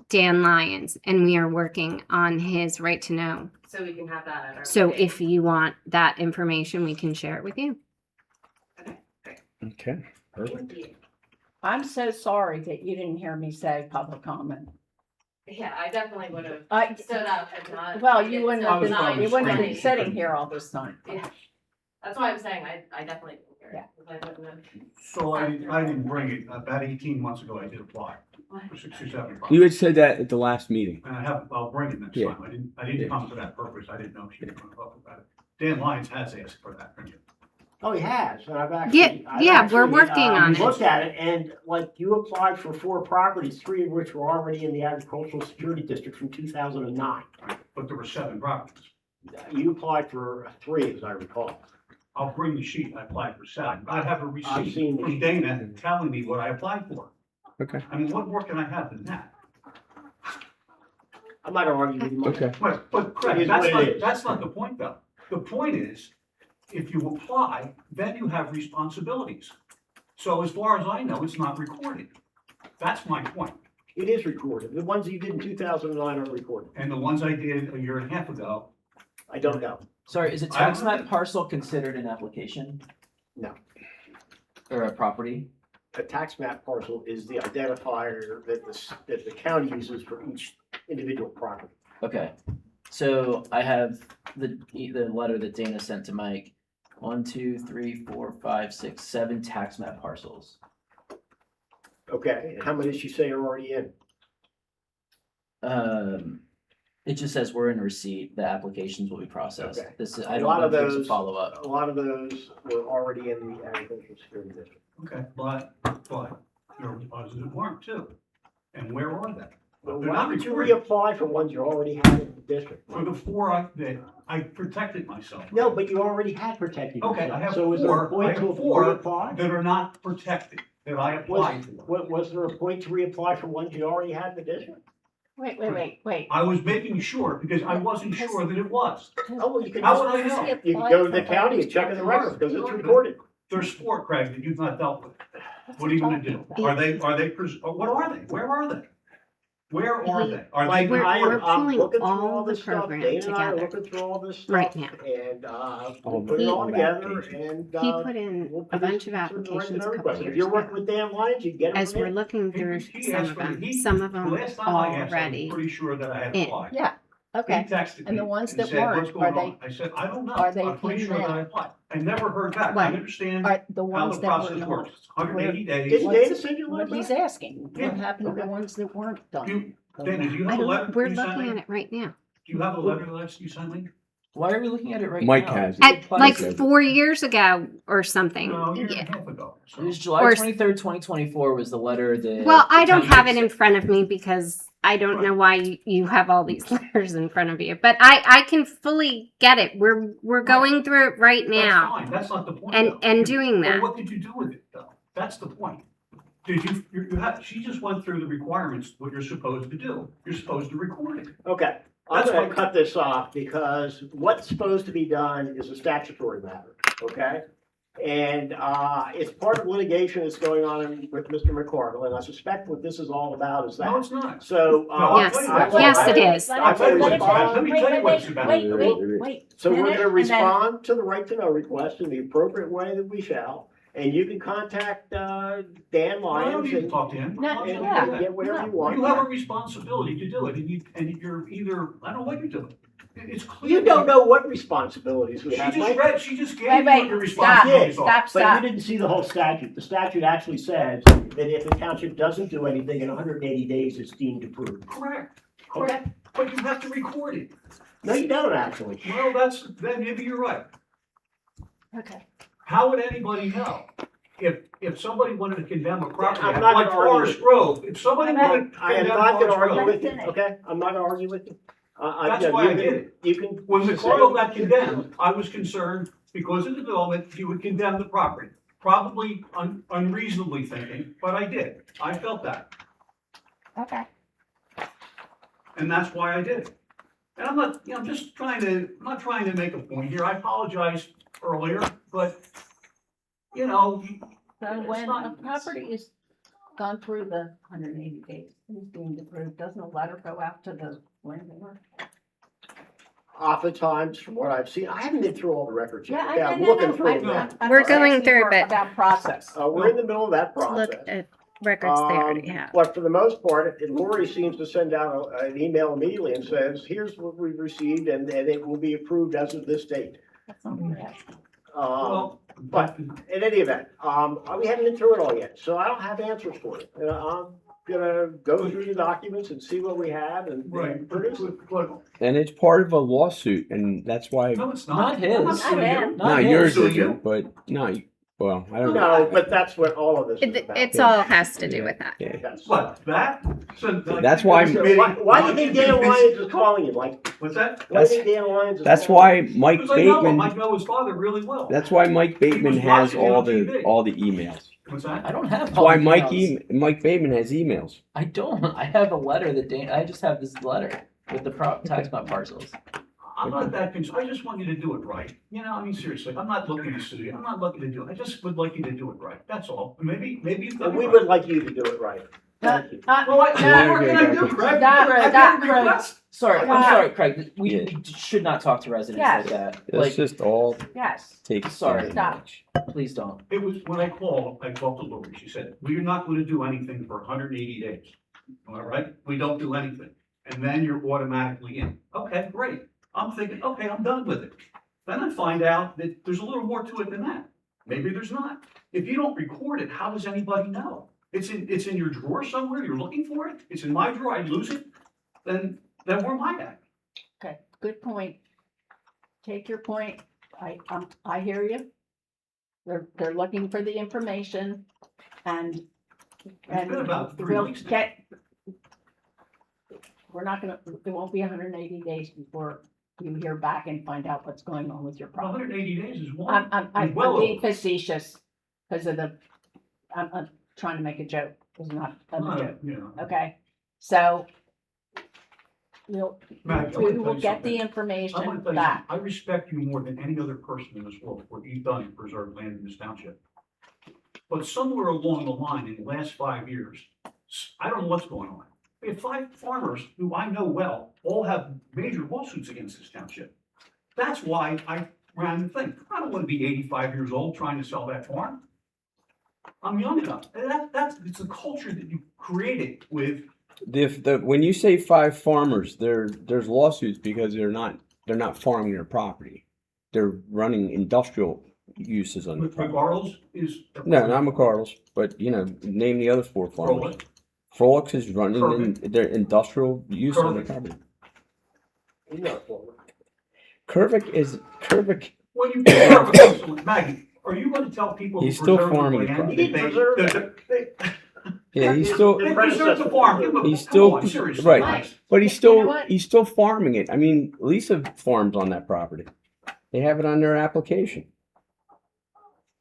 Dan Lyons, and we are working on his right to know. So we can have that at our. So meeting. if you want that information, we can share it with you. Okay, perfect. Thank you. I'm so sorry that you didn't hear me say public comment. Yeah, I definitely would have I, stood up and not. well, you wouldn't have been, Nine, you wouldn't have been 20. sitting here all this time. Yeah, that's why I'm saying I definitely didn't hear it. Yeah. 'Cause I wouldn't have. So I didn't bring it, about 18 months ago I did apply What? for 675. You had said that at the last meeting. And I'll bring it next Yeah. time, I didn't Yeah. come for that purpose, I didn't know she was gonna talk about it. Dan Lyons has asked for that from you. Oh, he has, and I've actually. We're working on it. Looked at it, and like you applied for 4 properties, 3 of which were already in the agricultural security district from 2009. But there were 7 properties. You applied for 3, as I recall. I'll bring the sheet, I applied for 7. I have a I've receipt seen the from sheet. Dana telling me what I applied for. Okay. I mean, what more can I have than that? I'm not arguing with you. Mike. Okay. But It Craig, is what it is. that's not the point though. The point is, if you apply, then you have responsibilities. So as far as I know, it's not recorded. That's my point. It is recorded. The ones you did in 2009 are recorded. And the ones I did a year and a half ago, I don't know. Sorry, is a tax map parcel considered an application? No. Or a property? A tax map parcel is the identifier that the county uses for each individual property. Okay, so I have the letter that Dana sent to Mike. 1, 2, 3, 4, 5, 6, 7 tax map parcels. Okay, and how many did she say are already in? It just says we're in receipt, the applications will be processed. Okay. This is, I A don't lot know of if there's a those- follow-up. A lot of those were already in the agricultural security district. Okay, but there were others that weren't too. And where are they? Well, They're why not did you recorded. reapply for ones you already had in the district? For the four that I protected myself. No, but you already had protected Okay, yourself. I have So is there a four, I point to have four reapply? that are not protected, that I applied for. Was there a point to reapply for ones you already had in the district? Wait. I was making sure, because I wasn't sure that it was. Oh, well, you can. How would I know? You can go to the county and check in the records, because it's recorded. There's four, Craig, that you've not dealt with. What are you gonna do? What are they, Where are they? Where are they? Are they? Like, We're I'm pulling looking through all the this stuff. program Dana and I are together looking through all this stuff. right now. And, All put it the all together applications. and, He put in we'll a put bunch of it through the right applications a couple request. If years you're ago. working with Dan Lyons, you get them As from we're him. looking through He some asked of for them, he- some of the them last time I asked, I was already. pretty sure that I had in. applied. Yeah, He okay. texted And the me ones and that said, weren't, "What's going are on?" I said, "I don't know. are they I'm pretty pinned sure that in? I applied." I never heard back. What? I understand Are the how ones the that were process not? works. It's 180 days. Didn't What's- Dana send you a What letter he's back? asking, Yeah. what happened to the ones that weren't done? You, Dana, do you I have a letter don't, we're you sent looking me? at it right now. Do you have a letter that you sent me? Why are we looking at it right Mike now? has it. At, like Okay. 4 years ago or something. No, a year Yeah. and a half ago. So. It was July Or- 23rd, 2024 was the letter that. Well, I the don't have it township in front of me because I don't know why you have all these letters in front of you. But I can fully get it. We're going through it right That's now fine. That's not the point. and though. and doing Well, that. what did you do with it though? That's the point. Did you have, she just went through the requirements, what you're supposed to do. You're supposed to record it. Okay, I'm That's gonna why- cut this off because what's supposed to be done is a statutory matter, okay? And, it's part of litigation that's going on with Mr. McCardle, and I suspect what this is all about is No, that. it's not. So, I'll Yes. tell you what. Yes, it is. I'll tell you what it's about. Let me tell you what it's about. Wait. So we're Finish, gonna and then- respond to the right to know request in the appropriate way that we shall. And you can contact, Dan I don't Lyons need to and, talk to him. No, and yeah. get whatever you want. You have a responsibility to do it, and you're either, I don't know what you're doing. It's clear. You don't know what responsibilities we She have. just Mike. read, she just gave Wait, you wait, what your stop, responsibilities are. stop. But you didn't see the whole statute. The statute actually says that if the township doesn't do anything in 180 days, it's deemed approved. Correct, correct, but you have to record it. No, you don't actually. Well, then maybe you're right. Okay. How would anybody know? If somebody wanted to condemn a property, I'm not like gonna argue Forest with Grove, if somebody wanted to I am condemn not gonna Forest argue Grove, with you, okay? I'm not gonna argue with you. That's you know, why you I can- did it. You can. when say- McCardle got condemned, I was concerned because of the development, he would condemn the property. Probably unreasonably thinking, but I did. I felt that, Okay. and that's why I did it. And I'm not, I'm not trying to make a point here. I apologize earlier, but, So It's when not- a property is gone through the 180 days, is deemed approved, doesn't a letter go out to the landlord? Oftentimes, from what I've seen, I haven't been through all the records yet. Yeah, Okay, I I'm know. looking through them. We're going through, but- About process. We're in the middle of that Let's look process. at records they already have. But for the most part, Lori seems to send out an email immediately and says, here's what we've received and it will be approved as of this date. That's not what we're asking. well, But in any event, we haven't been through it all yet, so I don't have answers for it. I'm gonna go through the documents and see what we have and right, produce it. but, And it's part of a lawsuit, and that's why, no, it's not. Not his. I'm not suing you. not his. yours Suing you. isn't, but well, I don't know. No, but that's what all of this is about. It's all has to do with that. Yeah. Yes. What, that? So, That's why- So why do you think Dan Lyons is calling you, Mike? What's that? Why do you think Dan Lyons is That's calling you? why Mike Because I know him, I Bateman, know his father really well. that's why Mike Bateman was has watching it all on the, TV. all the emails. What's that? I don't have. That's all why the Mike Bateman has emails. I don't. I have a letter that I just have this letter with the tax map parcels. I'm not that concerned, I just want you to do it right. I mean, seriously, I'm not looking to sue you, I'm not looking to do it, I just would like you to do it right, that's all. Maybe you've done And it we right. would like you to do it right. Thank you. Well, what can I do, Craig? Stop, I stop, didn't request. Sorry, I'm Yeah. sorry, Craig. We, Yeah. we should not talk to residents Yes. like that. Let's Like, just all Yes. take. Sorry. Stop. please don't. It was, when I talked to Lori, she said, we're not gonna do anything for 180 days. All right, we don't do anything, and then you're automatically in. Okay, great. I'm thinking, okay, I'm done with it. Then I find out that there's a little more to it than that. Maybe there's not. If you don't record it, how does anybody know? It's in your drawer somewhere, you're looking for it, it's in my drawer, I lose it, then where am I at? good point. Take your point. I hear you. They're looking for the information and It's been about 3 we'll weeks now. get. We're not gonna, it won't be 180 days before you hear back and find out what's going on with your property. 180 days is more. I'm well being over. facetious because of I'm trying to make a joke. It's not a joke. You know. Okay, so Maggie, I we wanna tell will you get the something. I information want to tell you, back. I respect you more than any other person in this world for what you've done to preserve land in this township. But somewhere along the line in the last 5 years, I don't know what's going on. We have 5 farmers who I know well, all have major lawsuits against this township. That's why I ran the thing. I don't want to be 85 years old trying to sell that farm. I'm young enough. And it's the culture that you created with. When you say 5 farmers, there's lawsuits because they're not farming their property. They're running industrial uses on the property. McCarles is. No, not McCardle's, but name the other 4 farmers. Frolics is running in their industrial use on the property. He's not forward. Kervick. When you preserve it, Maggie, are you going to tell people? He's who still preserve the farming the land property. that He preserved they- Yeah, he's still. They preserve the farm. Give him- He's come still on, seriously. right, Right. but he's You know still what? he's still farming it. I mean, Lisa farms on that property. They have it on their application.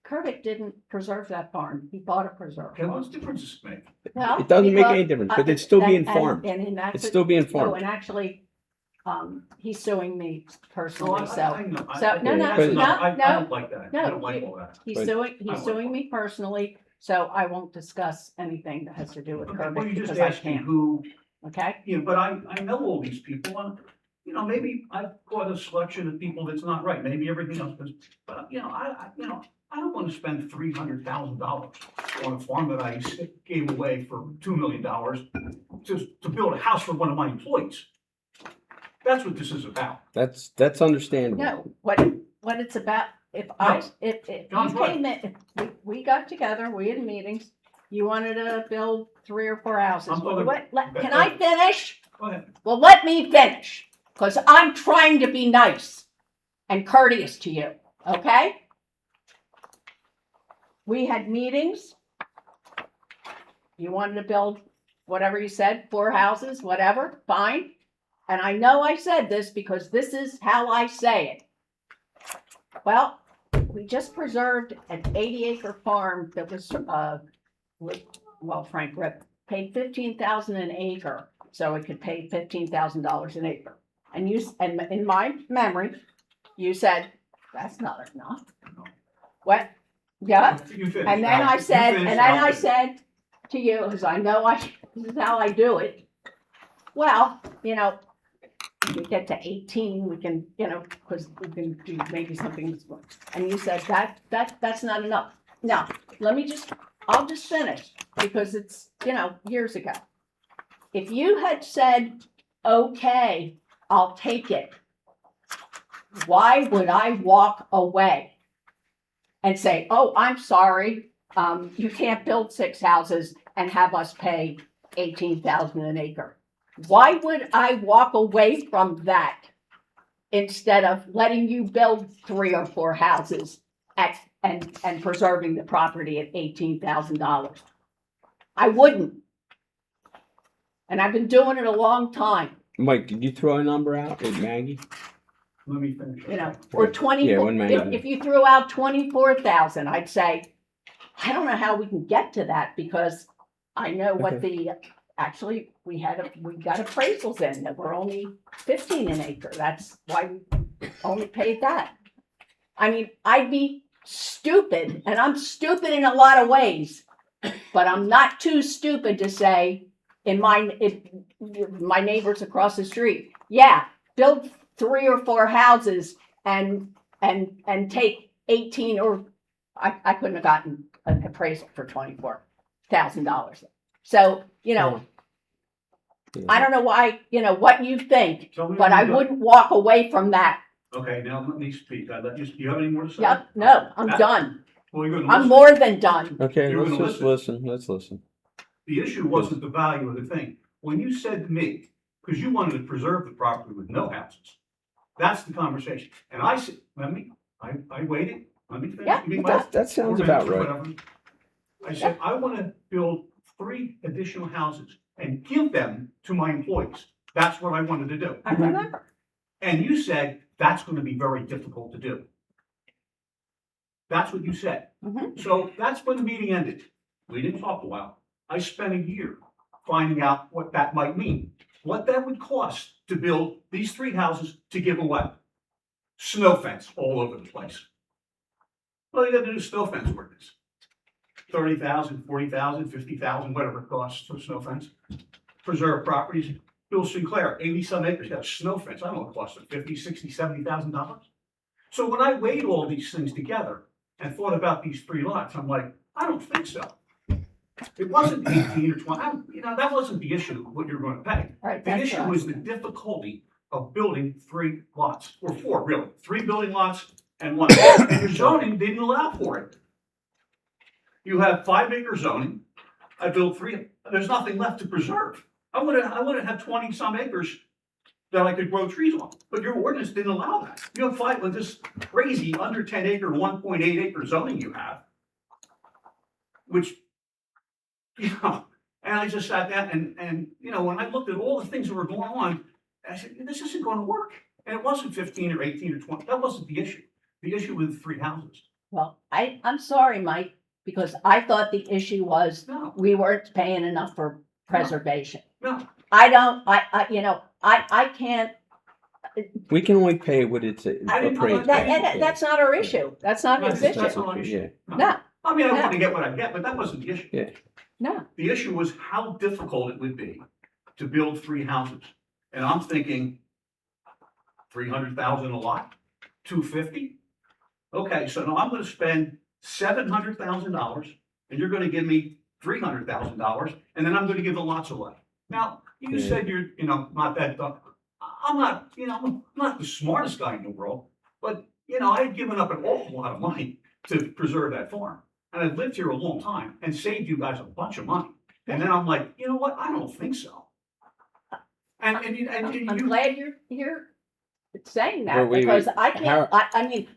Kervick didn't preserve that farm. He bought a preserve Okay, farm. what's the difference does it make? Well, It doesn't make because- any difference, but it's still being farmed. And It's still being Oh, farmed. and actually, he's suing me So personally, I so. know. so, no, no, That's no, not- I no, don't like that. I no, don't like you- all that. He's But- he's suing me personally, so I won't discuss anything that has to do with Okay, well, Kervick you just because I asked me can't, who, okay? but I know all these people, and, maybe I've caught a selection of people that's not right, maybe everything else is, but, I don't want to spend $300,000 on a farm that I gave away for $2 million to build a house for one of my employees. That's what this is about. That's understandable. No, what it's about, if you John's right. came in, if we got together, we had meetings, you wanted to build 3 or 4 houses. I'm talking- okay, Can go I ahead. finish? Go ahead. Well, let me finish, because I'm trying to be nice and courteous to you, okay? We had meetings. You wanted to build whatever you said, 4 houses, whatever, fine. And I know I said this because this is how I say it. Well, we just preserved an 80-acre farm that was, Frank Rip paid $15,000 an acre, so it could pay $15,000 an acre. And in my memory, you said, that's not enough. What? Yeah, You finish. and then I You said, finish, and then I'll I finish. said to you, because I know this is how I do it. Well, we get to 18, we can, because we can do maybe something. And you said that's not enough. Now, I'll just finish because it's, years ago. If you had said, okay, I'll take it, why would I walk away and say, oh, I'm sorry, you can't build 6 houses and have us pay $18,000 an acre? Why would I walk away from that instead of letting you build 3 or 4 houses and preserving the property at $18,000? I wouldn't. And I've been doing it a long time, Mike, did you throw a number out at Maggie? Let me finish. or 24. Yeah, when Maggie- If you threw out 24,000, I'd say, I don't know how we can get to that because I know what actually, we got appraisals in that were only 15 an acre. That's why we only paid that. I mean, I'd be stupid, and I'm stupid in a lot of ways, but I'm not too stupid to say if my neighbors across the street, yeah, build 3 or 4 houses and take 18 or I couldn't have gotten an appraisal for $24,000. So, I don't know why, what you think, Tell me but when I you're done. wouldn't walk away from that. Okay, now let me speak. Do you have any more to say? Yep, no, I'm That- done. Well, you're gonna I'm listen. more than done. Okay, You're let's gonna just listen. Let's listen. The issue wasn't the value of the thing. When you said to me, because you wanted to preserve the property with no houses, That's the conversation. And I said, I waited, let me finish. Yeah, Give me my That sounds 4 about minutes or right. whatever. I said, I want to build 3 additional houses and give them to my employees. That's what I wanted to do. I remember. And you said, that's going to be very difficult to do. That's what you said. Mhm. So that's when the meeting ended. We didn't talk a while. I spent a year finding out what that might mean, what that would cost to build these 3 houses to give away. Snow fence all over the place. Well, you got to do snow fence ordinance. 30,000, 40,000, 50,000, whatever it costs for snow fence. Preserve properties. Bill Sinclair, 80-some acres, got a snow fence. I don't know what it costs, $50,000, $60,000, $70,000. So when I weighed all these things together and thought about these 3 lots, I'm like, I don't think so. It wasn't 18 or 20, that wasn't the issue, what you're going to pay. Right, The that's issue right. was the difficulty of building 3 lots, or 4 really, 3 building lots and 1. And your zoning didn't allow for it. You have 5-acre zoning. I built 3. There's nothing left to preserve. I would have had 20-some acres that I could grow trees on, but your ordinance didn't allow that. You have 5 with this crazy under 10-acre, 1.8 acre zoning you have, which, and I just sat down and when I looked at all the things that were going on, I said, this isn't going to work. And it wasn't 15 or 18 or 20. That wasn't the issue. The issue was the 3 houses. Well, I'm sorry, Mike, because I thought the issue was No, we weren't paying enough for preservation. no. I can't, We can only pay what it's I didn't know appraised. that's not our issue. That's not his That's issue. not an issue. Yeah. No, I mean, I Yeah. want to get what I get, but that wasn't the issue. Yeah. no. The issue was how difficult it would be to build 3 houses. And I'm thinking 300,000 a lot, 250. Okay, so now I'm going to spend $700,000 and you're going to give me $300,000 and then I'm going to give the lots away. Now, you Yeah. said you're, not that dumb. I'm not, I'm not the smartest guy in the world, but, I had given up an awful lot of money to preserve that farm. And I've lived here a long time and saved you guys a bunch of money. And then I'm like, you know what? I don't think so. And I'm you, glad you're saying Well, that wait, because I can't, I mean,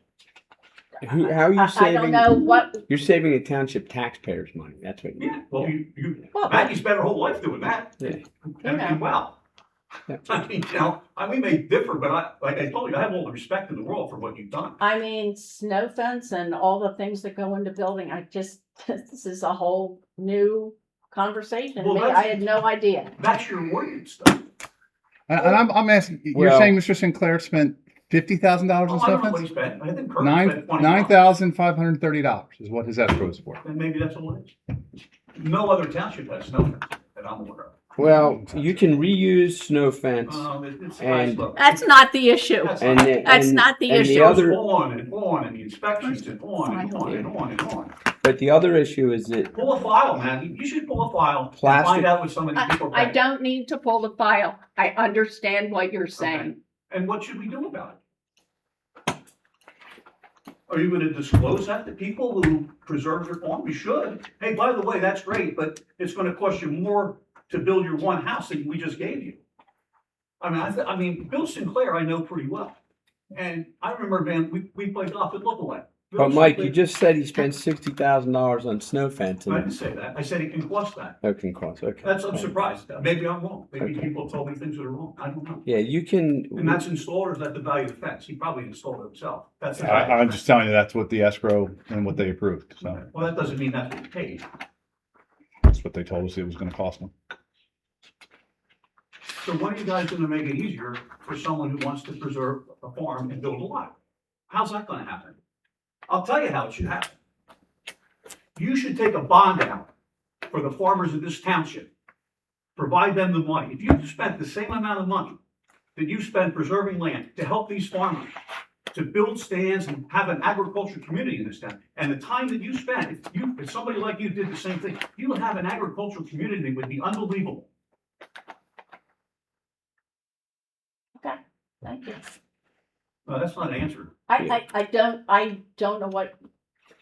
How are you I saving? don't know what, You're saving the township taxpayers' money. That's what you. yeah, well, well, Maggie spent her whole life doing that. Yeah. And well. Yeah. I mean, we may differ, but like I told you, I have all the respect in the world for what you've done. I mean, snow fence and all the things that go into building, this is a whole new conversation to Well, me. that's- I had no idea. That's your ordinance stuff. And I'm asking, you're Well- saying Mr. Sinclair spent $50,000 Oh, on I don't stuff? know what he spent. I think Kurt Nine spent 20. $9,530 is what his escrow is for. And maybe that's all it is. No other township has snow fence that I'm aware of. Well, you can reuse snow fence, It's And- nice. That's not the issue. and the, That's and, not the and issue. the other, On and on, and the inspections and on and on and on and on. but the other issue is that Pull a file, man. You should pull a file and Plastic- find out what some of these people I pay. don't need to pull the file. I understand what you're saying. And what should we do about it? Are you gonna disclose that to people who preserve their farm? You should. Hey, by the way, that's great, but it's gonna cost you more to build your one house than we just gave you. I mean, Bill Sinclair, I know pretty well. And I remember, man, we played golf at Lookaway. but Mike, you just said he spent $60,000 on snow fence I didn't and say that. I said it can cost that. that can cost. Okay. I'm surprised. Maybe I'm wrong. Maybe Okay. people told me things that are wrong. I don't know. Yeah, you can. And that's installed or is that the value of the fence? He probably installed it himself. That's the I, value. I'm just telling you that's what the escrow and what they approved. So Well, that doesn't mean that's what he paid. that's what they told us it was going to cost them. So when are you guys gonna make it easier for someone who wants to preserve a farm and build a lot? How's that gonna happen? I'll tell you how it should happen. You should take a bond out for the farmers of this township. Provide them the money. If you spent the same amount of money that you spend preserving land to help these farmers, to build stands and have an agriculture community in this town, and the time that you spent, if somebody like you did the same thing, you would have an agricultural community that would be unbelievable. Okay, thank you. No, that's not an answer. I don't know what,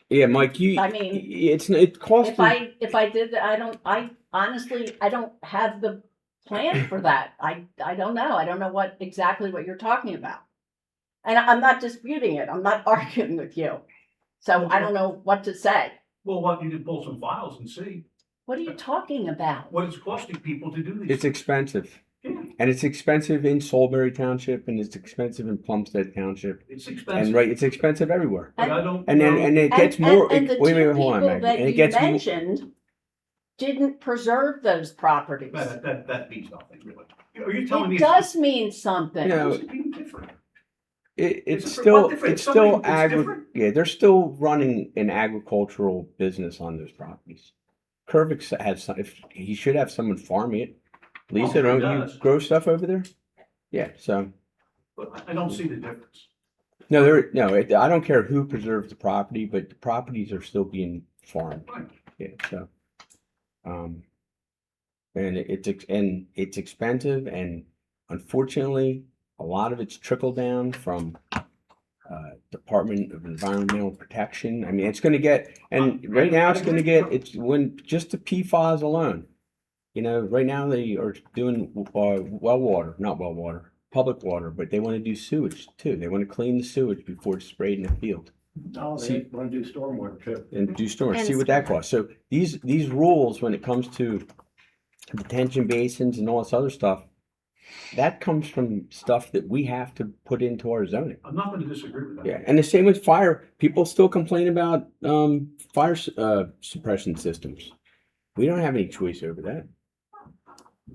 Yeah, Mike, I mean, it costs. if I did that, I honestly, I don't have the plan for that. I don't know. I don't know exactly what you're talking about. And I'm not disputing it. I'm not arguing with you. So I don't know what to say. Well, what, you could pull some files and see What are you talking about? what it's costing people to do these. It's expensive. Yeah. And it's expensive in Salisbury Township and it's expensive in Plumstead Township. It's And expensive, right, it's expensive everywhere. but I don't And then, know. and it gets more, And the wait, two hold on, people Maggie. that And it you gets more, mentioned didn't preserve those properties. That means nothing, really. Are you telling me? It does mean something. You know, It's being different. it's It's still, what different? it's Somebody- still it's different? yeah, they're still running an agricultural business on those properties. Kervix has some, if, he should have someone farming it. Lisa, he don't does. you grow stuff over there? Yeah, so, But I don't see the difference. no, I don't care who preserves the property, but the properties are still being farmed. Right. Yeah, so, and it's expensive, and unfortunately, a lot of it's trickled down from Department of Environmental Protection. I mean, it's going to get, and right now it's going to get, it's when just the PFAS alone. You know, right now they are doing public water, but they want to do sewage too. They want to clean the sewage before it's sprayed in the field. Oh, they want to do stormwater too. And do storage, And see what that costs. So these rules, when it comes to detention basins and all this other stuff, that comes from stuff that we have to put into our zoning. I'm not gonna disagree with that. Yeah, and the same with fire. People still complain about fire suppression systems. We don't have any choice over that.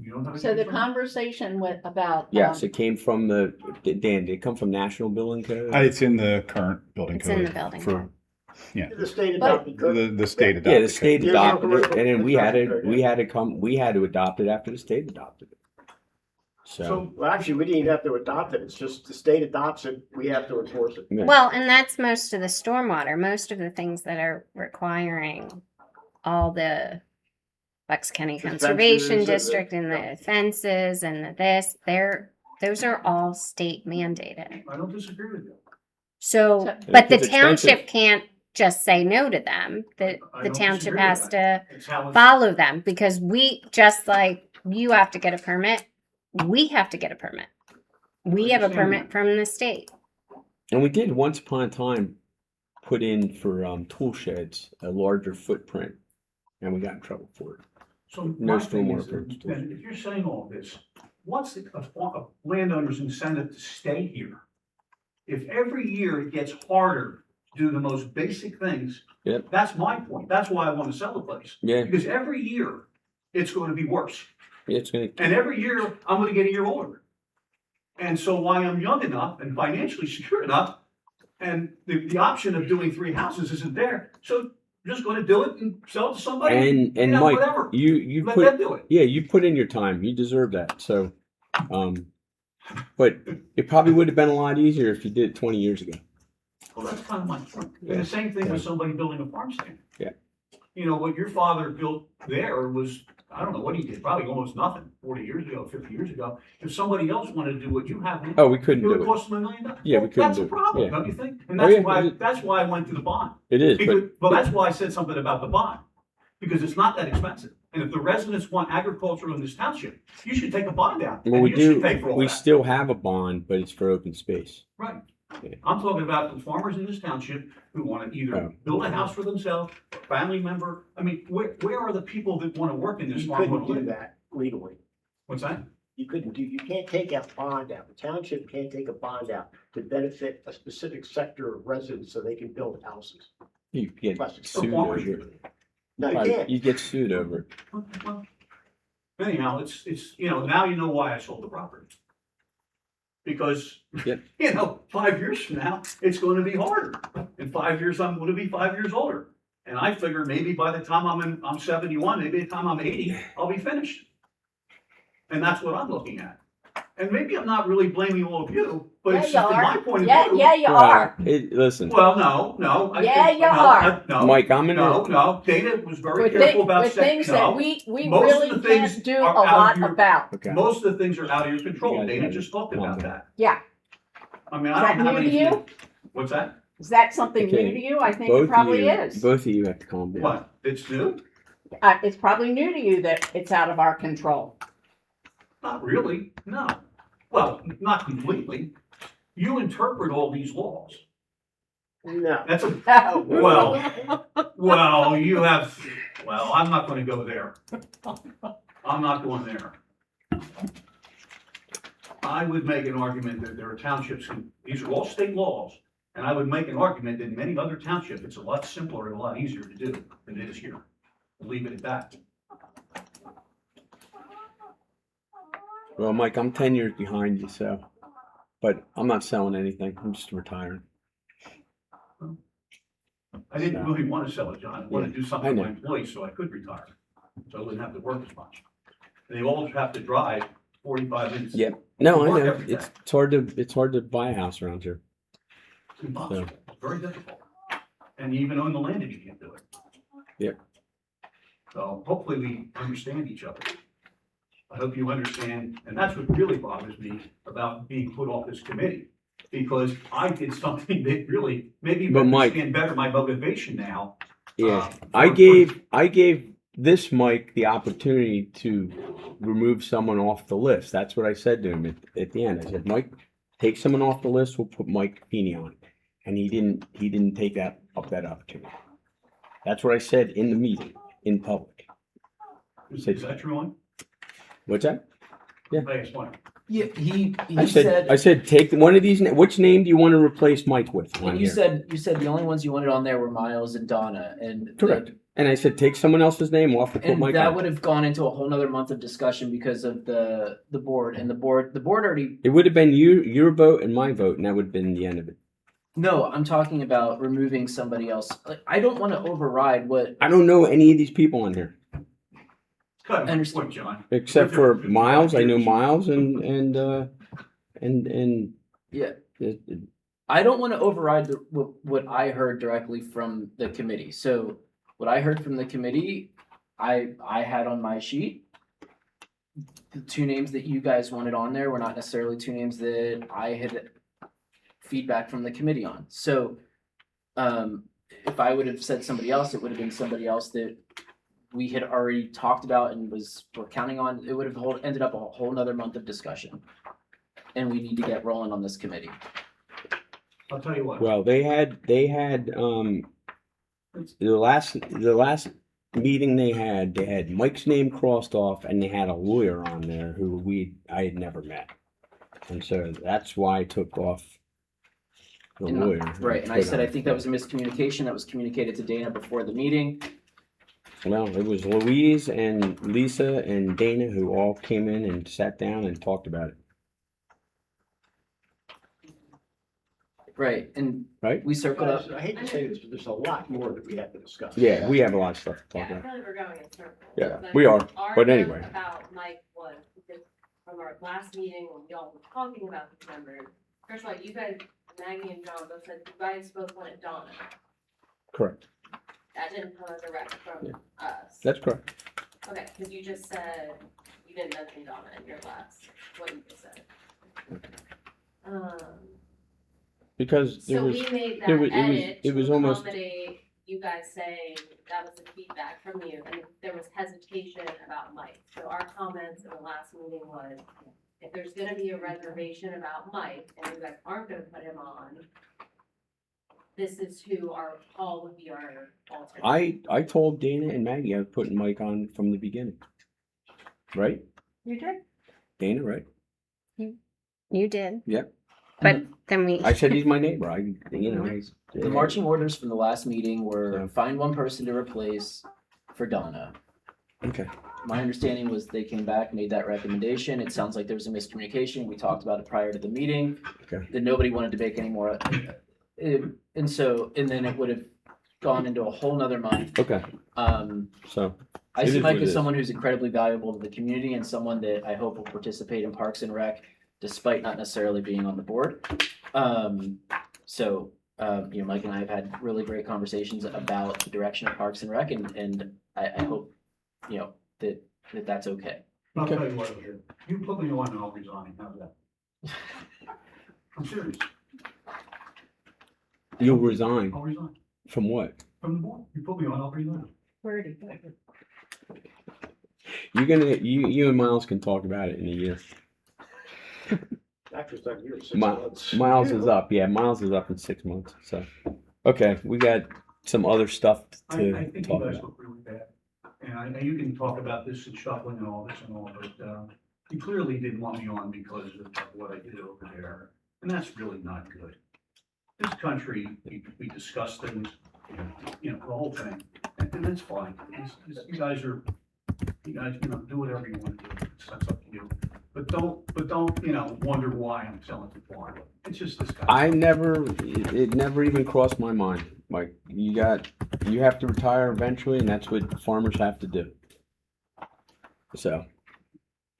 You don't have a So the concern? conversation about. Yes, it came from Dan, did it come from National Building Code? It's in the current building It's code. in the building for code. The state But- adopted code. the state adopted. Yeah, the state Yeah, adopted yeah, it, and then we had yeah. we had to adopt it after the state adopted it. So, Well, actually, we didn't even have to adopt it. It's just the state adopts it, we have to enforce it. yeah. Well, and that's most of the stormwater, most of the things that are requiring all the Bucks County The Conservation fences and District and the fences and those are all state mandated. I don't disagree with you. So, So- but the It's township expensive. can't just say no to them. The I the don't township disagree has with to It's how it's. follow them because we, just like you have to get a permit, we have to get a permit. We have a Understand permit from the state. And we did once upon a time put in for tool sheds a larger footprint, and we got in trouble for it. So No my thing stormwater is, approach. then if you're saying all this, what's a landowner's incentive to stay here? If every year it gets harder to do the most basic things, Yep. that's my point. That's why I want to sell the place. Yeah, Because every year it's going to be worse. it's gonna. And every year I'm going to get a year older. And so while I'm young enough and financially secure enough, and the option of doing 3 houses isn't there, so I'm just going to do it and sell it to somebody. And you know, Mike, whatever. you Let put them do it. yeah, you put in your time. You deserve that. So, but it probably would have been a lot easier if you did it 20 years ago. Well, that's kind of my point. Yeah. And the same thing Yeah. with somebody building a farm stand. Yeah. You know, what your father built there was, I don't know what he did, probably almost nothing, 40 years ago, 50 years ago. If somebody else wanted to do what you have, Oh, we it couldn't would do it. cost them $1 million. Yeah, we couldn't That's do a it. problem, Yeah. don't you think? And Oh, that's yeah, why, it is. that's why I went to the bond. It is, Because, well, that's why I said something about the bond, because it's not that expensive. And if the residents want agriculture in this township, you should take a bond out. well, and we you should do. pay for all We that. still have a bond, but it's for open space. Right. Yeah. I'm talking about the farmers in this township who want to either Oh. build a house for themselves, a family member. I mean, where are the people that want to work in this You farm? couldn't wanna do live? that legally. What's that? You can't take a bond out. The township can't take a bond out to benefit a specific sector of residents so they can build houses. You get Plus, it's sued farmers. over it. No, you Probably- can't. You get sued over it. Well, anyhow, it's, you know, now you know why I sold the property. Because, Yep. you know, 5 years from now, it's going to be harder. In 5 years, I'm going to be 5 years older. And I figure maybe by the time I'm 71, maybe by the time I'm 80, I'll be finished. And that's what I'm looking at. And maybe I'm not really blaming all of you, but it's Yeah, just you in my are. point of Yeah, view. yeah, you are. Listen, Well, no. I Yeah, think- you no, are. No, Mike, I'm in. no. Dana was very With careful about with saying, things that no. we Most of really the things can't do a are out of lot your- about. Okay. Most of the things are out of your You control. guys Dana gotta just talked calm about down. that. Yeah. I mean, Is I that don't have new to anything. you? What's that? Is that something Okay. new to you? I think Both it of probably you, is. Both of you have to calm down. What? It's new? It's probably new to you that it's out of our control. Not really, no. Well, not completely. You interpret all these laws. No. That's a, well, you have, well, I'm not gonna go there. I'm not going there. I would make an argument that there are townships, these are all state laws, and I would make an argument that in many other townships, it's a lot simpler and a lot easier to do than it is here. I'll leave it at that. Well, Mike, I'm 10 years behind you, so, but I'm not selling anything. I'm just retiring. I didn't really want to sell it, John. I wanted to do I something for know. my employees so I could retire. So I wouldn't have to work as much. And they all have to drive 45 minutes. Yep. No, I Work know. every day. It's hard to buy a house around here. It's impossible. It's very difficult. And you even own the land if you can't do it. Yep. So hopefully we understand each other. I hope you understand, and that's what really bothers me about being put off this committee. Because I did something that really, maybe you But Mike- understand better my motivation now. Yeah. for- I gave this Mike the opportunity to remove someone off the list. That's what I said to him at the end. I said, Mike, take someone off the list, we'll put Mike Feeney on. And he didn't take that opportunity. That's what I said in the meeting, in public. Is that true one? What's that? Yeah. I just wonder. Yeah, he I said, said, take one of these, which name do you want to replace Mike with on and you here? said the only ones you wanted on there were Miles and Donna, and Correct. And I said, take someone else's name off and put And Mike that on. would have gone into a whole nother month of discussion because of the board, and the board already. It would have been your vote and my vote, and that would have been the end of it. No, I'm talking about removing somebody else. Like, I don't want to override what. I don't know any of these people on here, Cut I it short, John. except for Miles. I knew Miles and Yeah. it- I don't want to override what I heard directly from the committee. So what I heard from the committee, I had on my sheet. The two names that you guys wanted on there were not necessarily two names that I had feedback from the committee on. So if I would have said somebody else, it would have been somebody else that we had already talked about and we're counting on. It would have ended up a whole nother month of discussion. And we need to get rolling on this committee. I'll tell you what. well, they had the last meeting they had Mike's name crossed off, and they had a lawyer on there who I had never met, and so that's why I took off the And, lawyer. Right, and I said, I think that was a miscommunication that was communicated to Dana before the meeting. Well, it was Louise and Lisa and Dana who all came in and sat down and talked about it. Right, and Right? we circled up. I hate to say this, but there's a lot more that we have to discuss. Yeah, we have a lot of stuff to talk Yeah, I about. feel like we're going in circles. Yeah, But we are. our But note anyway. About Mike was, because from our last meeting, when y'all were talking about these numbers, first of all, you guys, Maggie and John both said you guys both wanted Donna. Correct. That didn't come as a rec from us. That's correct. Okay, because you just said you didn't mention Donna in your last, what you just said. Because there So was we made that there was- edit it was to almost- accommodate you guys saying that was the feedback from you, and there was hesitation about Mike. So our comments in the last meeting was, if there's gonna be a reservation about Mike, and you guys aren't gonna put him on, this is who our, Paul would be our alternate. I told Dana and Maggie I was putting Mike on from the beginning. Right? You did? Dana, right? You did, Yep. but then we. I said he's my neighbor. The marching orders from the last meeting were Yeah. find one person to replace for Donna. Okay. My understanding was they came back, made that recommendation. It sounds like there was a miscommunication. We talked about it prior to the meeting. Okay. That nobody wanted to make any more. And then it would have gone into a whole nother month. Okay. So I It see is Mike what it as is. someone who's incredibly valuable to the community and someone that I hope will participate in Parks and Rec despite not necessarily being on the board. Mike and I have had really great conversations about the direction of Parks and Rec, and I hope, that's okay. I'll tell you what, you put me on and I'll resign, how's that? I'm serious, you'll resign I'll resign from what? from the board. You put me on, I'll resign. Where did he go? You and Miles can talk about it in a year. Actually, it's not years, 6 Mi- months. Miles is up, yeah, Miles is up in 6 months, so. Okay, we got some other stuff I to think you talk guys about. look really bad. And I know you can talk about this and shuffling and all this and all, but, you clearly didn't want me on because of what I did over there. And that's really not good. This country, we discuss things, you know, the whole thing, and that's fine. You guys, you know, do whatever you want to do. That's up to you. But don't, you know, wonder why I'm selling the farm. It's just this guy. It never even crossed my mind. Like, you have to retire eventually, and that's what farmers have to do. So,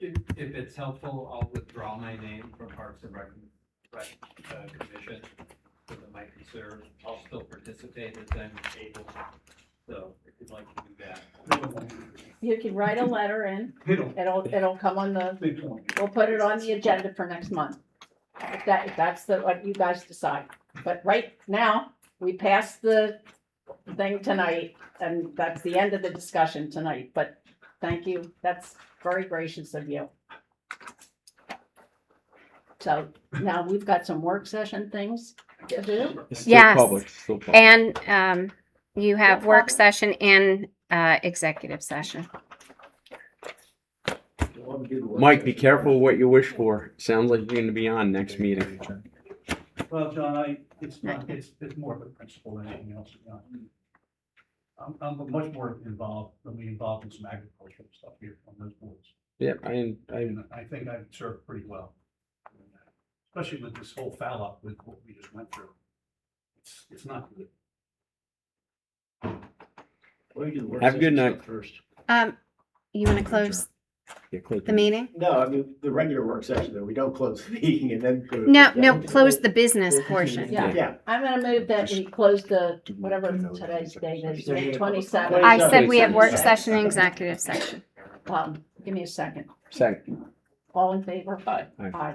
If it's helpful, I'll withdraw my name from Parks and Commission, because I might consider, I'll still participate as I'm able, so if you'd like to do that. You can write a letter in, it'll come on we'll put it on the agenda for next month. If that's what you guys decide. But right now, we passed the thing tonight, and that's the end of the discussion tonight, but thank you, that's very gracious of you. So now we've got some work session things to do. it's still Yes. public, still public. And you have work session and executive session. Mike, be careful what you wish for. Sounds like you're gonna be on next meeting. Well, John, it's more of a principle than anything else. You know. I'm much more involved in some agricultural stuff here on those boards. Yeah, And I think I've served pretty well. Especially with this whole foul up with what we just went through. It's not good. Have a good night. First. You want to close Yeah, close the meeting? No, I mean, the regular work session, though, we don't close the meeting and then. go to No, the no, executive. close the business portion. Yeah. I'm gonna move that we close the, whatever today's date is, 27th. I said we have work session and executive session. Give me a second. Second. All in favor? Aye. Aye.